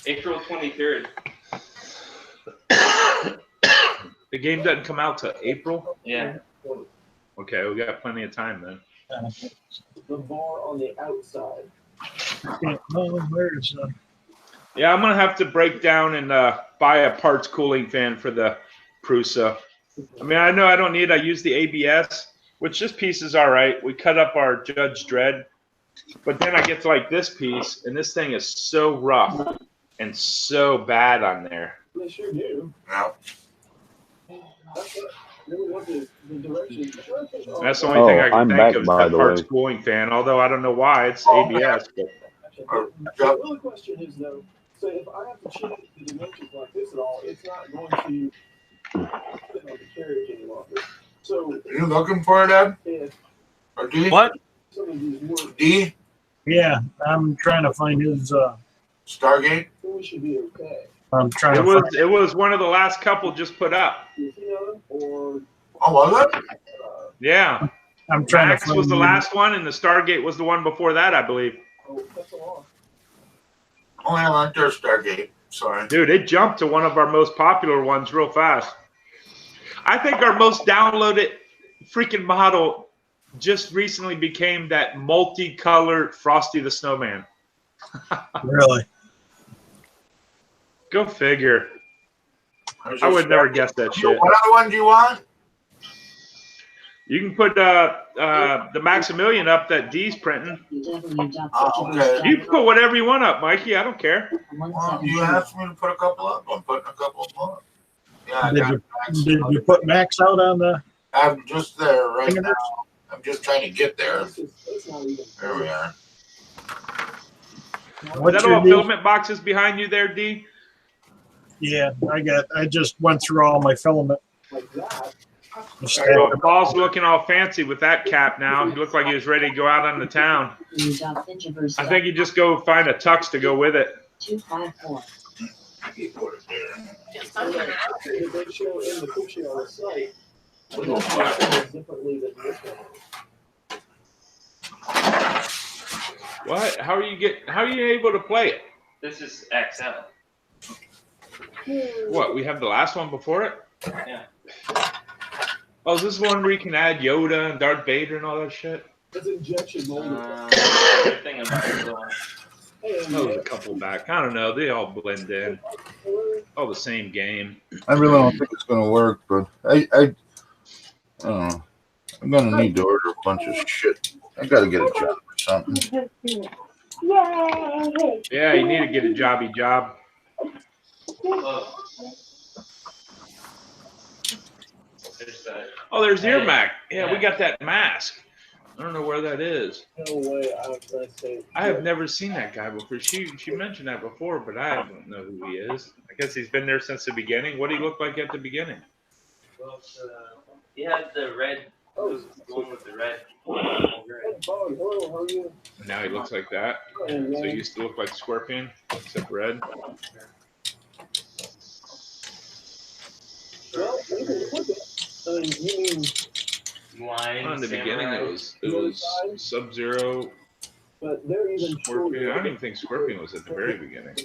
April 23rd. The game doesn't come out till April? Yeah. Okay, we got plenty of time then. The bar on the outside. Yeah, I'm going to have to break down and buy a parts cooling fan for the Prusa. I mean, I know I don't need it. I use the ABS, which this piece is all right. We cut up our Judge Dredd. But then I get to like this piece, and this thing is so rough and so bad on there. They sure do. Yeah. That's the only thing I can I'm think back, of is by that the parts way. cooling fan, although I don't know why. It's ABS. But The real question is, though, So if I have to change the dimensions like this at all, it's not going to fit on the carriage any longer. So Are you looking for it, Ed? if Or D? What? some of these work, D? Yeah, I'm trying to find his. Stargate? then we should be okay. I'm trying It to was find. it was one of the last couple just put up. You know, or Oh, was it? Yeah. I'm trying Max to find was the last one, and the Stargate was the one before that, I believe. oh, that's a lot. Oh, yeah, right there, Stargate. Sorry. Dude, it jumped to one of our most popular ones real fast. I think our most downloaded freaking model just recently became that multicolored Frosty the Snowman. Really? Go figure. There's I a would never Stargate. guess that So shit. what other one do you want? You can put the Maximilian up that D's printing. Oh, okay. You can put whatever you want up, Mikey. I don't care. Well, you asked me to put a couple up. I'm putting a couple up. Yeah, I got Max. Did you put Max out on the? I'm just there right now. I'm just trying to get there. There we are. Is What's that your all deal? filament boxes behind you there, D? Yeah, I just went through all my filament. Well, Paul's looking all fancy with that cap now. He looked like he was ready to go out on the town. I think you just go find a tux to go with it. 254. They show in the picture on the site, differently than this one. What? How are you able to play it? This is XL. What? We have the last one before it? Yeah. Oh, is this one where you can add Yoda and Darth Vader and all that shit? It's injection molded. Everything about the one. Oh, there's a couple back. I don't know. They all blend in. All the same game. I really don't think it's going to work, but I don't know. I'm going to need to order a bunch of shit. I got to get a job or something. Yeah, you need to get a jobby job. Oh, there's Ear Mac. Yeah, we got that mask. I don't know where that is. No way. I was going to say. I have never seen that guy before. She mentioned that before, but I don't know who he is. I guess he's been there since the beginning. What did he look like at the beginning? Well, he had the red. The one with the red. Now he looks like that. So he used to look like Scorpion, except red. Well, you mean Lion, In the beginning, it was Sub-Zero, but they're even Scorpion. I don't even think Scorpion was at the very beginning.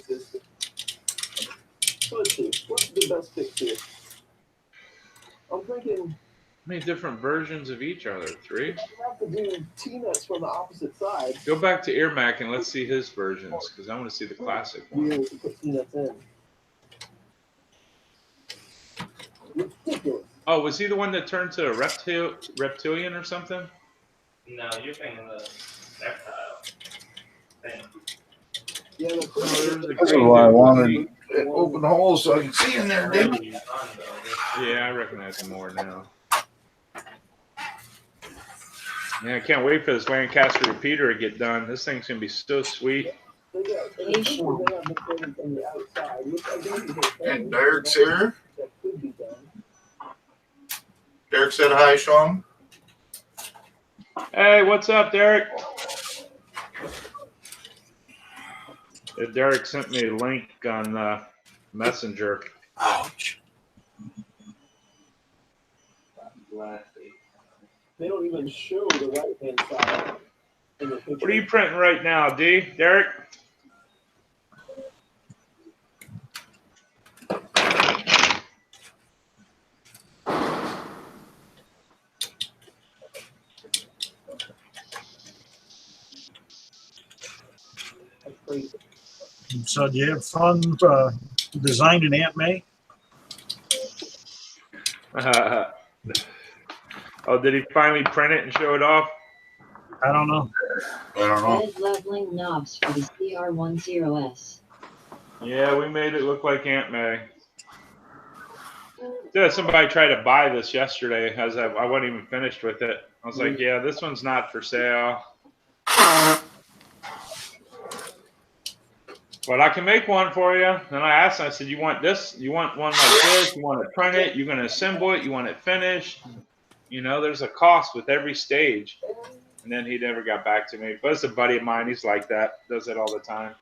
Let's see. What's the best fix here? I'm thinking. How many different versions of each are there? 3? You have to do T-nuts from the opposite side. Go back to Ear Mac and let's see his versions, because I want to see the classic one. Be able to put T-nuts in. Ridiculous. Oh, was he the one that turned to a reptilian or something? No, you're thinking the reptile thing. Yeah, That's why I wanted to open the hole so I can see in there, didn't you? Yeah, I recognize him more now. Yeah, I can't wait for this Lancaster repeater to get done. This thing's going to be so sweet. And Derek's here. Derek said hi, Sean. Hey, what's up, Derek? Derek sent me a link on Messenger. Ouch. They don't even show the right-hand side in the picture. What are you printing right now, D? Derek? So do you have fun designing Aunt May? Oh, did he finally print it and show it off? I don't know. I don't know. Red leveling knobs for the CR10S. Yeah, we made it look like Aunt May. Yeah, somebody tried to buy this yesterday as I wasn't even finished with it. I was like, yeah, this one's not for sale. But I can make one for you. Then I asked him, I said, you want this? You want one like this? You want to print it? You're going to assemble it? You want it finished? You know, there's a cost with every stage. And then he never got back to me. But it's a buddy of mine. He's like that. Does it all the time.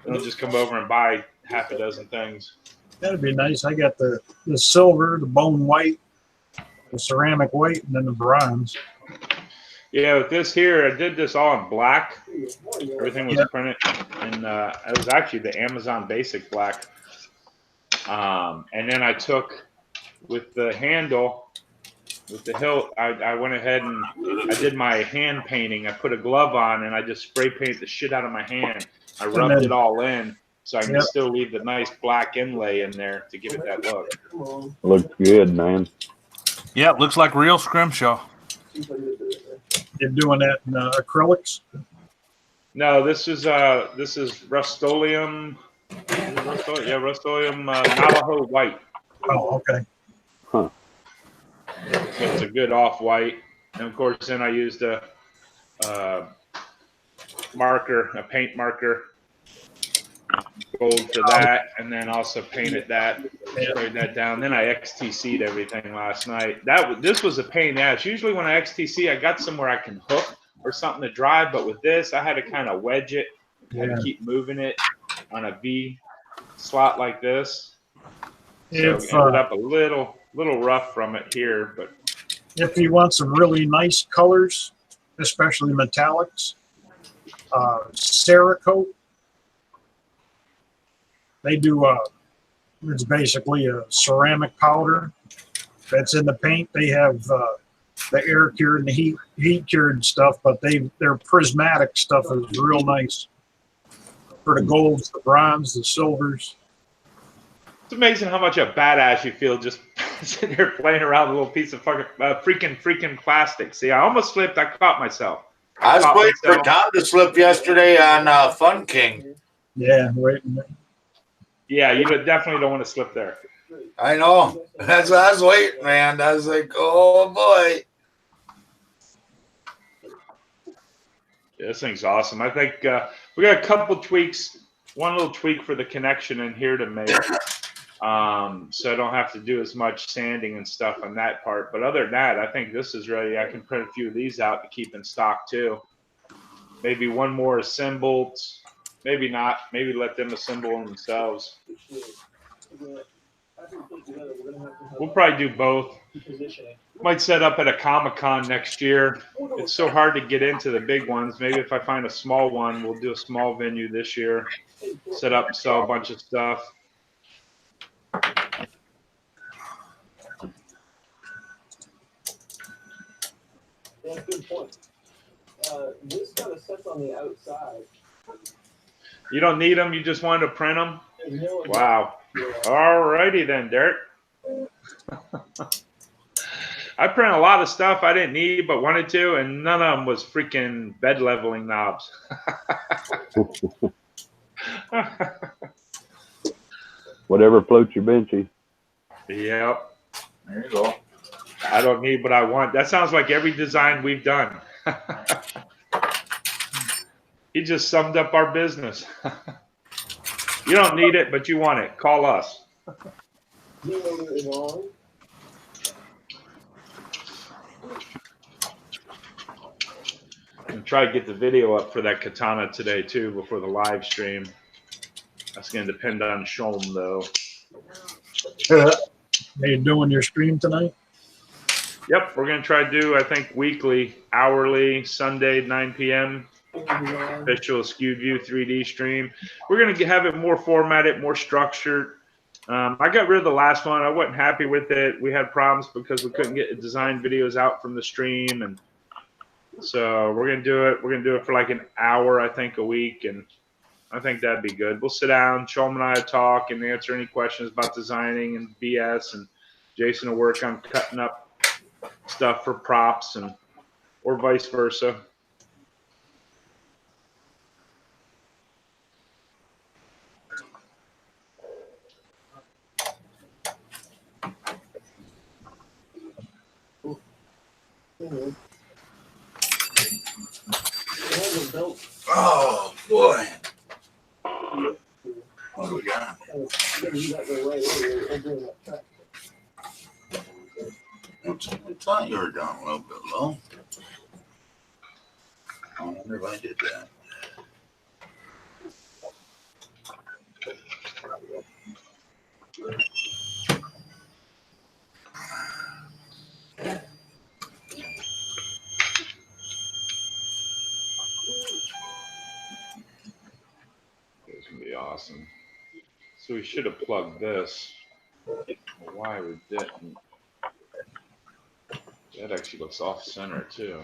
He'll just come over and buy half a dozen things. That'd be nice. I got the silver, the bone white, the ceramic white, and then the bronze. Yeah, with this here, I did this all in black. Everything was printed, and it was actually the Amazon Basic black. And then I took, with the handle, with the hilt, I went ahead and I did my hand painting. I put a glove on, and I just spray painted the shit out of my hand. I rubbed it all in, so I can still leave the nice black inlay in there to give it that look. Looks good, man. Yeah, it looks like real scrimshaw. You're doing that in acrylics? No, this is Rust-Oleum. Yeah, Rust-Oleum Navajo white. Oh, okay. Huh. So it's a good off-white, and of course, then I used a marker, a paint marker, gold for that, and then also painted that, sprayed that down. Then I XTC'd everything last night. This was a pain in the ass. Usually when I XTC, I got somewhere I can hook or something to drive, but with this, I had to kind of wedge it. I had to keep moving it on a V slot like this. So it ended up a little rough from it here, but if you want some really nice colors, especially metallics, Cerakote. They do it's basically a ceramic powder that's in the paint. They have the air cured and the heat cured stuff, but their prismatic stuff is real nice for the golds, the bronze, the silvers. it's amazing how much a badass you feel just sitting there playing around with a little piece of fucking freaking plastic. See, I almost slipped. I caught myself. I was waiting for Tom to slip yesterday on Fun King. Yeah, wait a minute. Yeah, you definitely don't want to slip there. I know. That's what I was waiting, man. I was like, oh boy. Yeah, this thing's awesome. I think we got a couple tweaks. One little tweak for the connection in here to make, so I don't have to do as much sanding and stuff on that part. But other than that, I think this is ready. I can print a few of these out to keep in stock too. Maybe one more assembled. Maybe not. Maybe let them assemble themselves. We'll probably do both. Might set up at a Comic-Con next year. It's so hard to get into the big ones. Maybe if I find a small one, we'll do a small venue this year. Set up and sell a bunch of stuff. That's a good point. This kind of sets on the outside. You don't need them. You just wanted to print them. Wow. All righty then, Derek. I print a lot of stuff I didn't need but wanted to, and none of them was freaking bed leveling knobs. Whatever floats your benchy. Yep. There you go. I don't need what I want. That sounds like every design we've done. He just summed up our business. You don't need it, but you want it. Call us. And try to get the video up for that katana today too before the live stream. That's going to depend on Shulm though. Are you doing your stream tonight? Yep, we're going to try to do, I think, weekly, hourly, Sunday, 9 p.m. Official Skewed View 3D stream. We're going to have it more formatted, more structured. I got rid of the last one. I wasn't happy with it. We had problems because we couldn't get the design videos out from the stream, and so we're going to do it. We're going to do it for like an hour, I think, a week, and I think that'd be good. We'll sit down, Shulm and I talk, and answer any questions about designing and BS, and Jason will work on cutting up stuff for props, and or vice versa. Oh boy. you got the right over doing that track. I thought you were down a little bit low. I wonder if I did that. It's gonna be awesome. So we should have plugged this. Why we didn't? That actually looks off center too.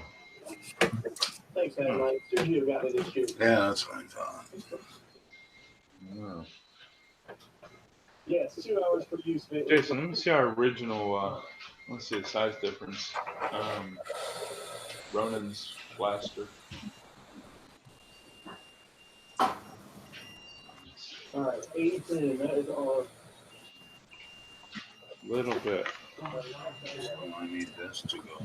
Thanks, man. Like, you got it this year. Yeah, that's what I thought. Oh. Yes, 2 hours for use. Jason, let me see our original. Let's see the size difference. Ronan's blaster. All right, 18. That is all. Little bit. I need this to go.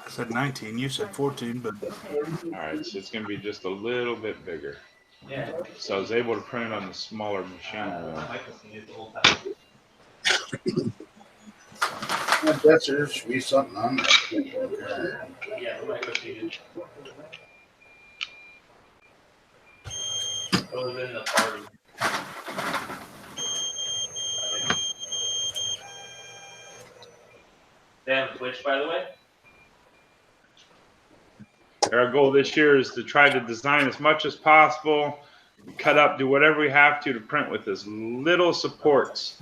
I said 19. You said 14, but All right, so it's going to be just a little bit bigger. Yeah. So I was able to print it on the smaller machine. I bet there should be something on that. Yeah, the micro seated. It was in the party. They have a Twitch, by the way. Our goal this year is to try to design as much as possible, cut up, do whatever we have to print with as little supports.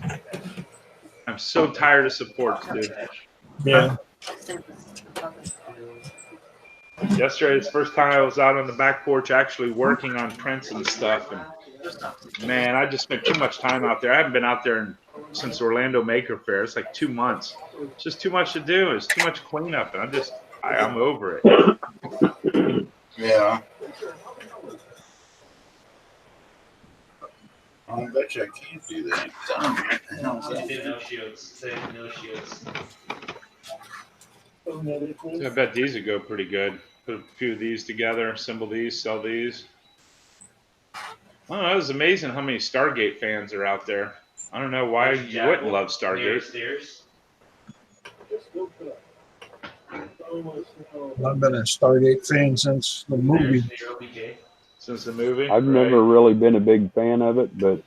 I'm so tired of supports, dude. Yeah. Yesterday, it's the first time I was out on the back porch actually working on prints and stuff. And man, I just spent too much time out there. I haven't been out there since Orlando Maker Faire. It's like 2 months. It's just too much to do. It's too much cleanup. And I'm over it. Yeah. I bet you I can't do that. No shields. Say no shields. I bet these would go pretty good. Put a few of these together, assemble these, sell these. Oh, it was amazing how many Stargate fans are out there. I don't know why you wouldn't love Stargate. I've been a Stargate fan since the movie. Since the movie? I've never really been a big fan of it, but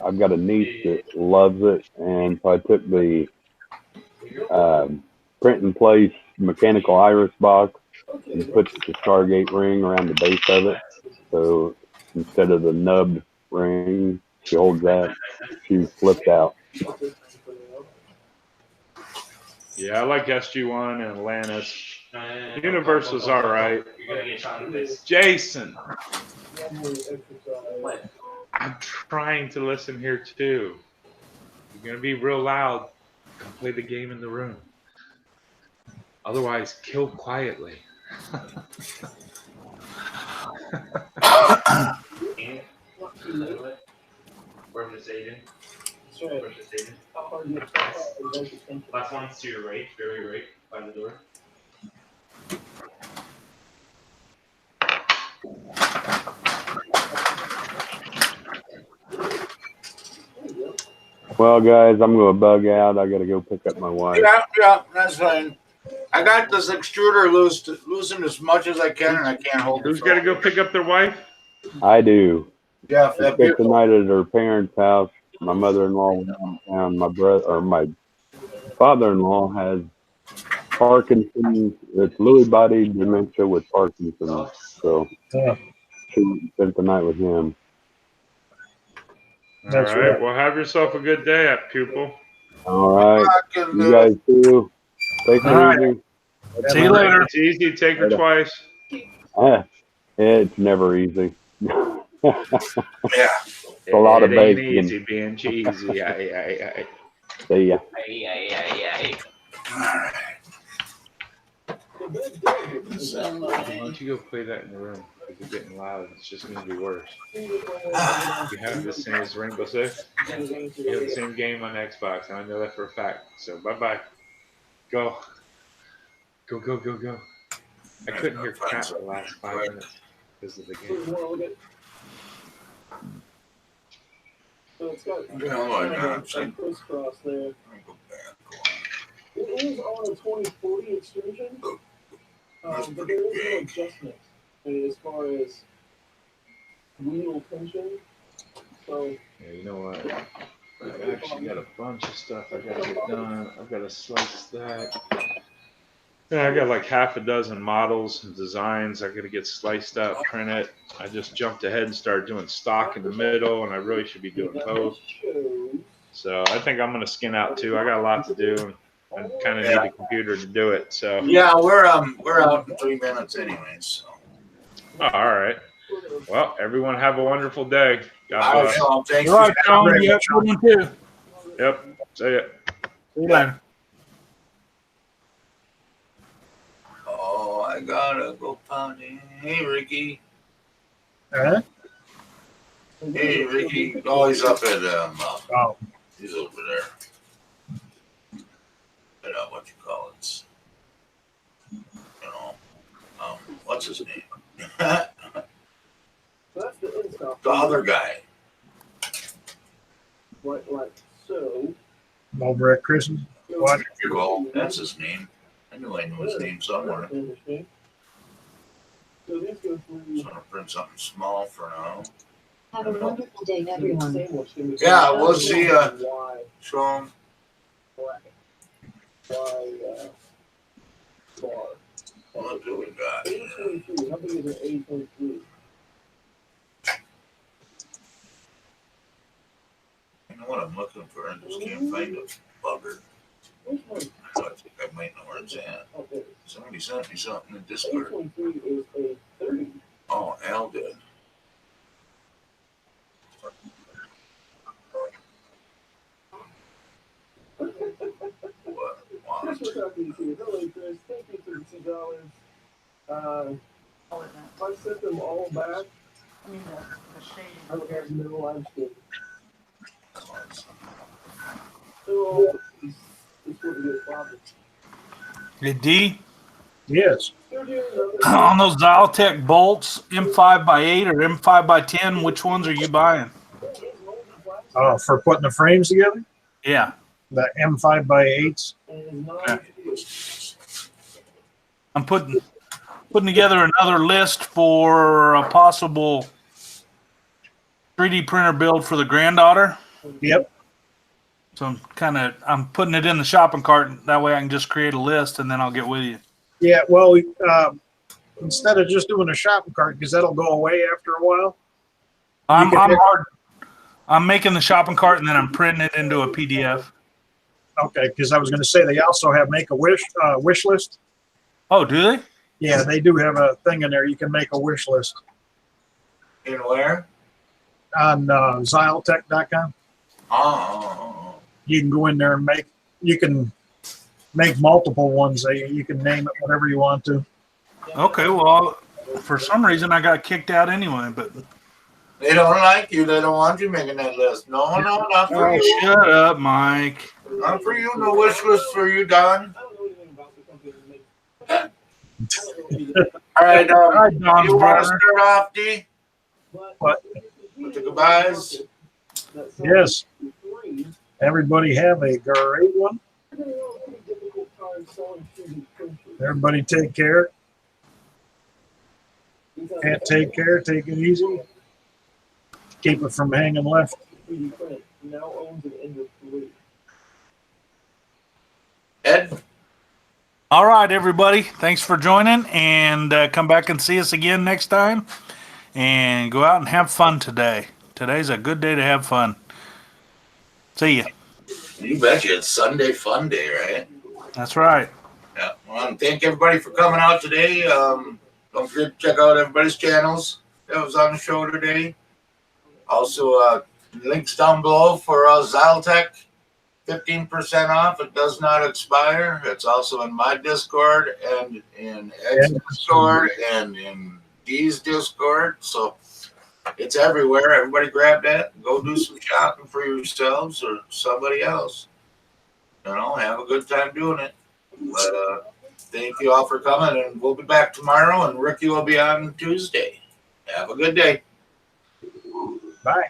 I've got a niece that loves it, and so I took the print and place mechanical iris box and put the Stargate ring around the base of it. So instead of the nubbed ring, she holds that. She's flipped out. Yeah, I like SG1 and Atlantis. Universe was all right. Jason, I'm trying to listen here too. You're gonna be real loud. Come play the game in the room. Otherwise, kill quietly. Last one's to your right, very right, by the door. Well, guys, I'm going to bug out. I got to go pick up my wife. Yeah, that's fine. I got this extruder loosened as much as I can, and I can't hold it. Who's got to go pick up their wife? I do. Jeff, I spent the night at her parents' house. My mother-in-law went down. My father-in-law has Parkinson's. It's Lewy body dementia with Parkinson's. So she spent the night with him. All right. Well, have yourself a good day, pupil. All right. You guys too. Take it easy. See you later. It's easy. Take her twice. It's never easy. Yeah. It's a lot of bacon. Easy being cheesy. Aye. See ya. Aye. All right. Why don't you go play that in the room? Because it's getting loud. It's just going to be worse. You have the same as Rainbow Six? You have the same game on Xbox. I know that for a fact. So bye-bye. Go. Go. I couldn't hear crap for the last 5 minutes because of the game. So it's got Yeah, why kind not? of a crisscross there. Go back. It is on a 2040 extrusion, That's but pretty there is no big. adjustment as far as wheel tension. So Yeah, you know what? I've actually got a bunch of stuff I got to get done. I've got to slice that. Yeah, I got like half a dozen models and designs I got to get sliced up, print it. I just jumped ahead and started doing stock in the middle, and I really should be doing both. So I think I'm going to skin out too. I got a lot to do, and I kind of need the computer to do it. So Yeah, we're out in 3 minutes anyways. So. oh, all right. Well, everyone have a wonderful day. God All right, bless. Sean, thanks All for right, Sean. You have a good one too. Yep. See ya. See you later. Oh, I gotta go potty. Hey, Ricky. Huh? Hey, Ricky. Oh, he's up at Oh, he's over there. I don't know what you call it. You know, what's his name? that's the install. The other guy. Like so. over at Chris's. What? Well, that's his name. I knew his name somewhere. So these go I'm gonna print something small for now. Have a wonderful day, everyone. Yeah, we'll see Sean. What do we got? A23. How big is an A23? You know what I'm looking for? I just can't find a bugger. I think I might know where it's at. Somebody sent me something in Discord. A23 is a 30. Oh, Al did. What? Chris was talking to you. Hello, Chris. Thank you for the $2. All of that. I sent them all back. I mean, the shading. I would have no live stream. So, it's going to be a problem. Hey, D, Yes. They're doing another. on those Dialtech bolts, M5x8 or M5x10, which ones are you buying? For putting the frames together, Yeah. the M5x8s. I'm putting together another list for a possible 3D printer build for the granddaughter. Yep. So I'm putting it in the shopping cart. That way I can just create a list and then I'll get with you. Yeah. Well, instead of just doing a shopping cart, because that'll go away after a while. I'm making the shopping cart and then I'm printing it into a PDF. Okay, because I was going to say they also have make a wish list. Oh, do they? Yeah, they do have a thing in there. You can make a wish list In where? on Zyltech.com. Oh. You can go in there and you can make multiple ones. You can name it whatever you want to. Okay, well, for some reason I got kicked out anyway, but They don't like you. They don't want you making that list. No, not for oh, you. shut up, Mike. Not for you. No wish list for you, Don. All right, Don's you want to brother. start off, D? What? With the goodbyes? Yes. Everybody have a great one. Everybody take care. Can't take care. Take it easy. Keep it from hanging left. Ed? All right, everybody. Thanks for joining, and come back and see us again next time. And go out and have fun today. Today's a good day to have fun. See ya. You betcha. It's Sunday Fun Day, right? That's right. Yeah. Well, and thank everybody for coming out today. Don't forget to check out everybody's channels that was on the show today. Also, links down below for Zyltech. 15% off. It does not expire. It's also in my Discord and in Ed's Discord and in D's Discord. So it's everywhere. Everybody grab that. Go do some shopping for yourselves or somebody else. You know, have a good time doing it. But thank you all for coming, and we'll be back tomorrow, and Ricky will be on Tuesday. Have a good day. Bye.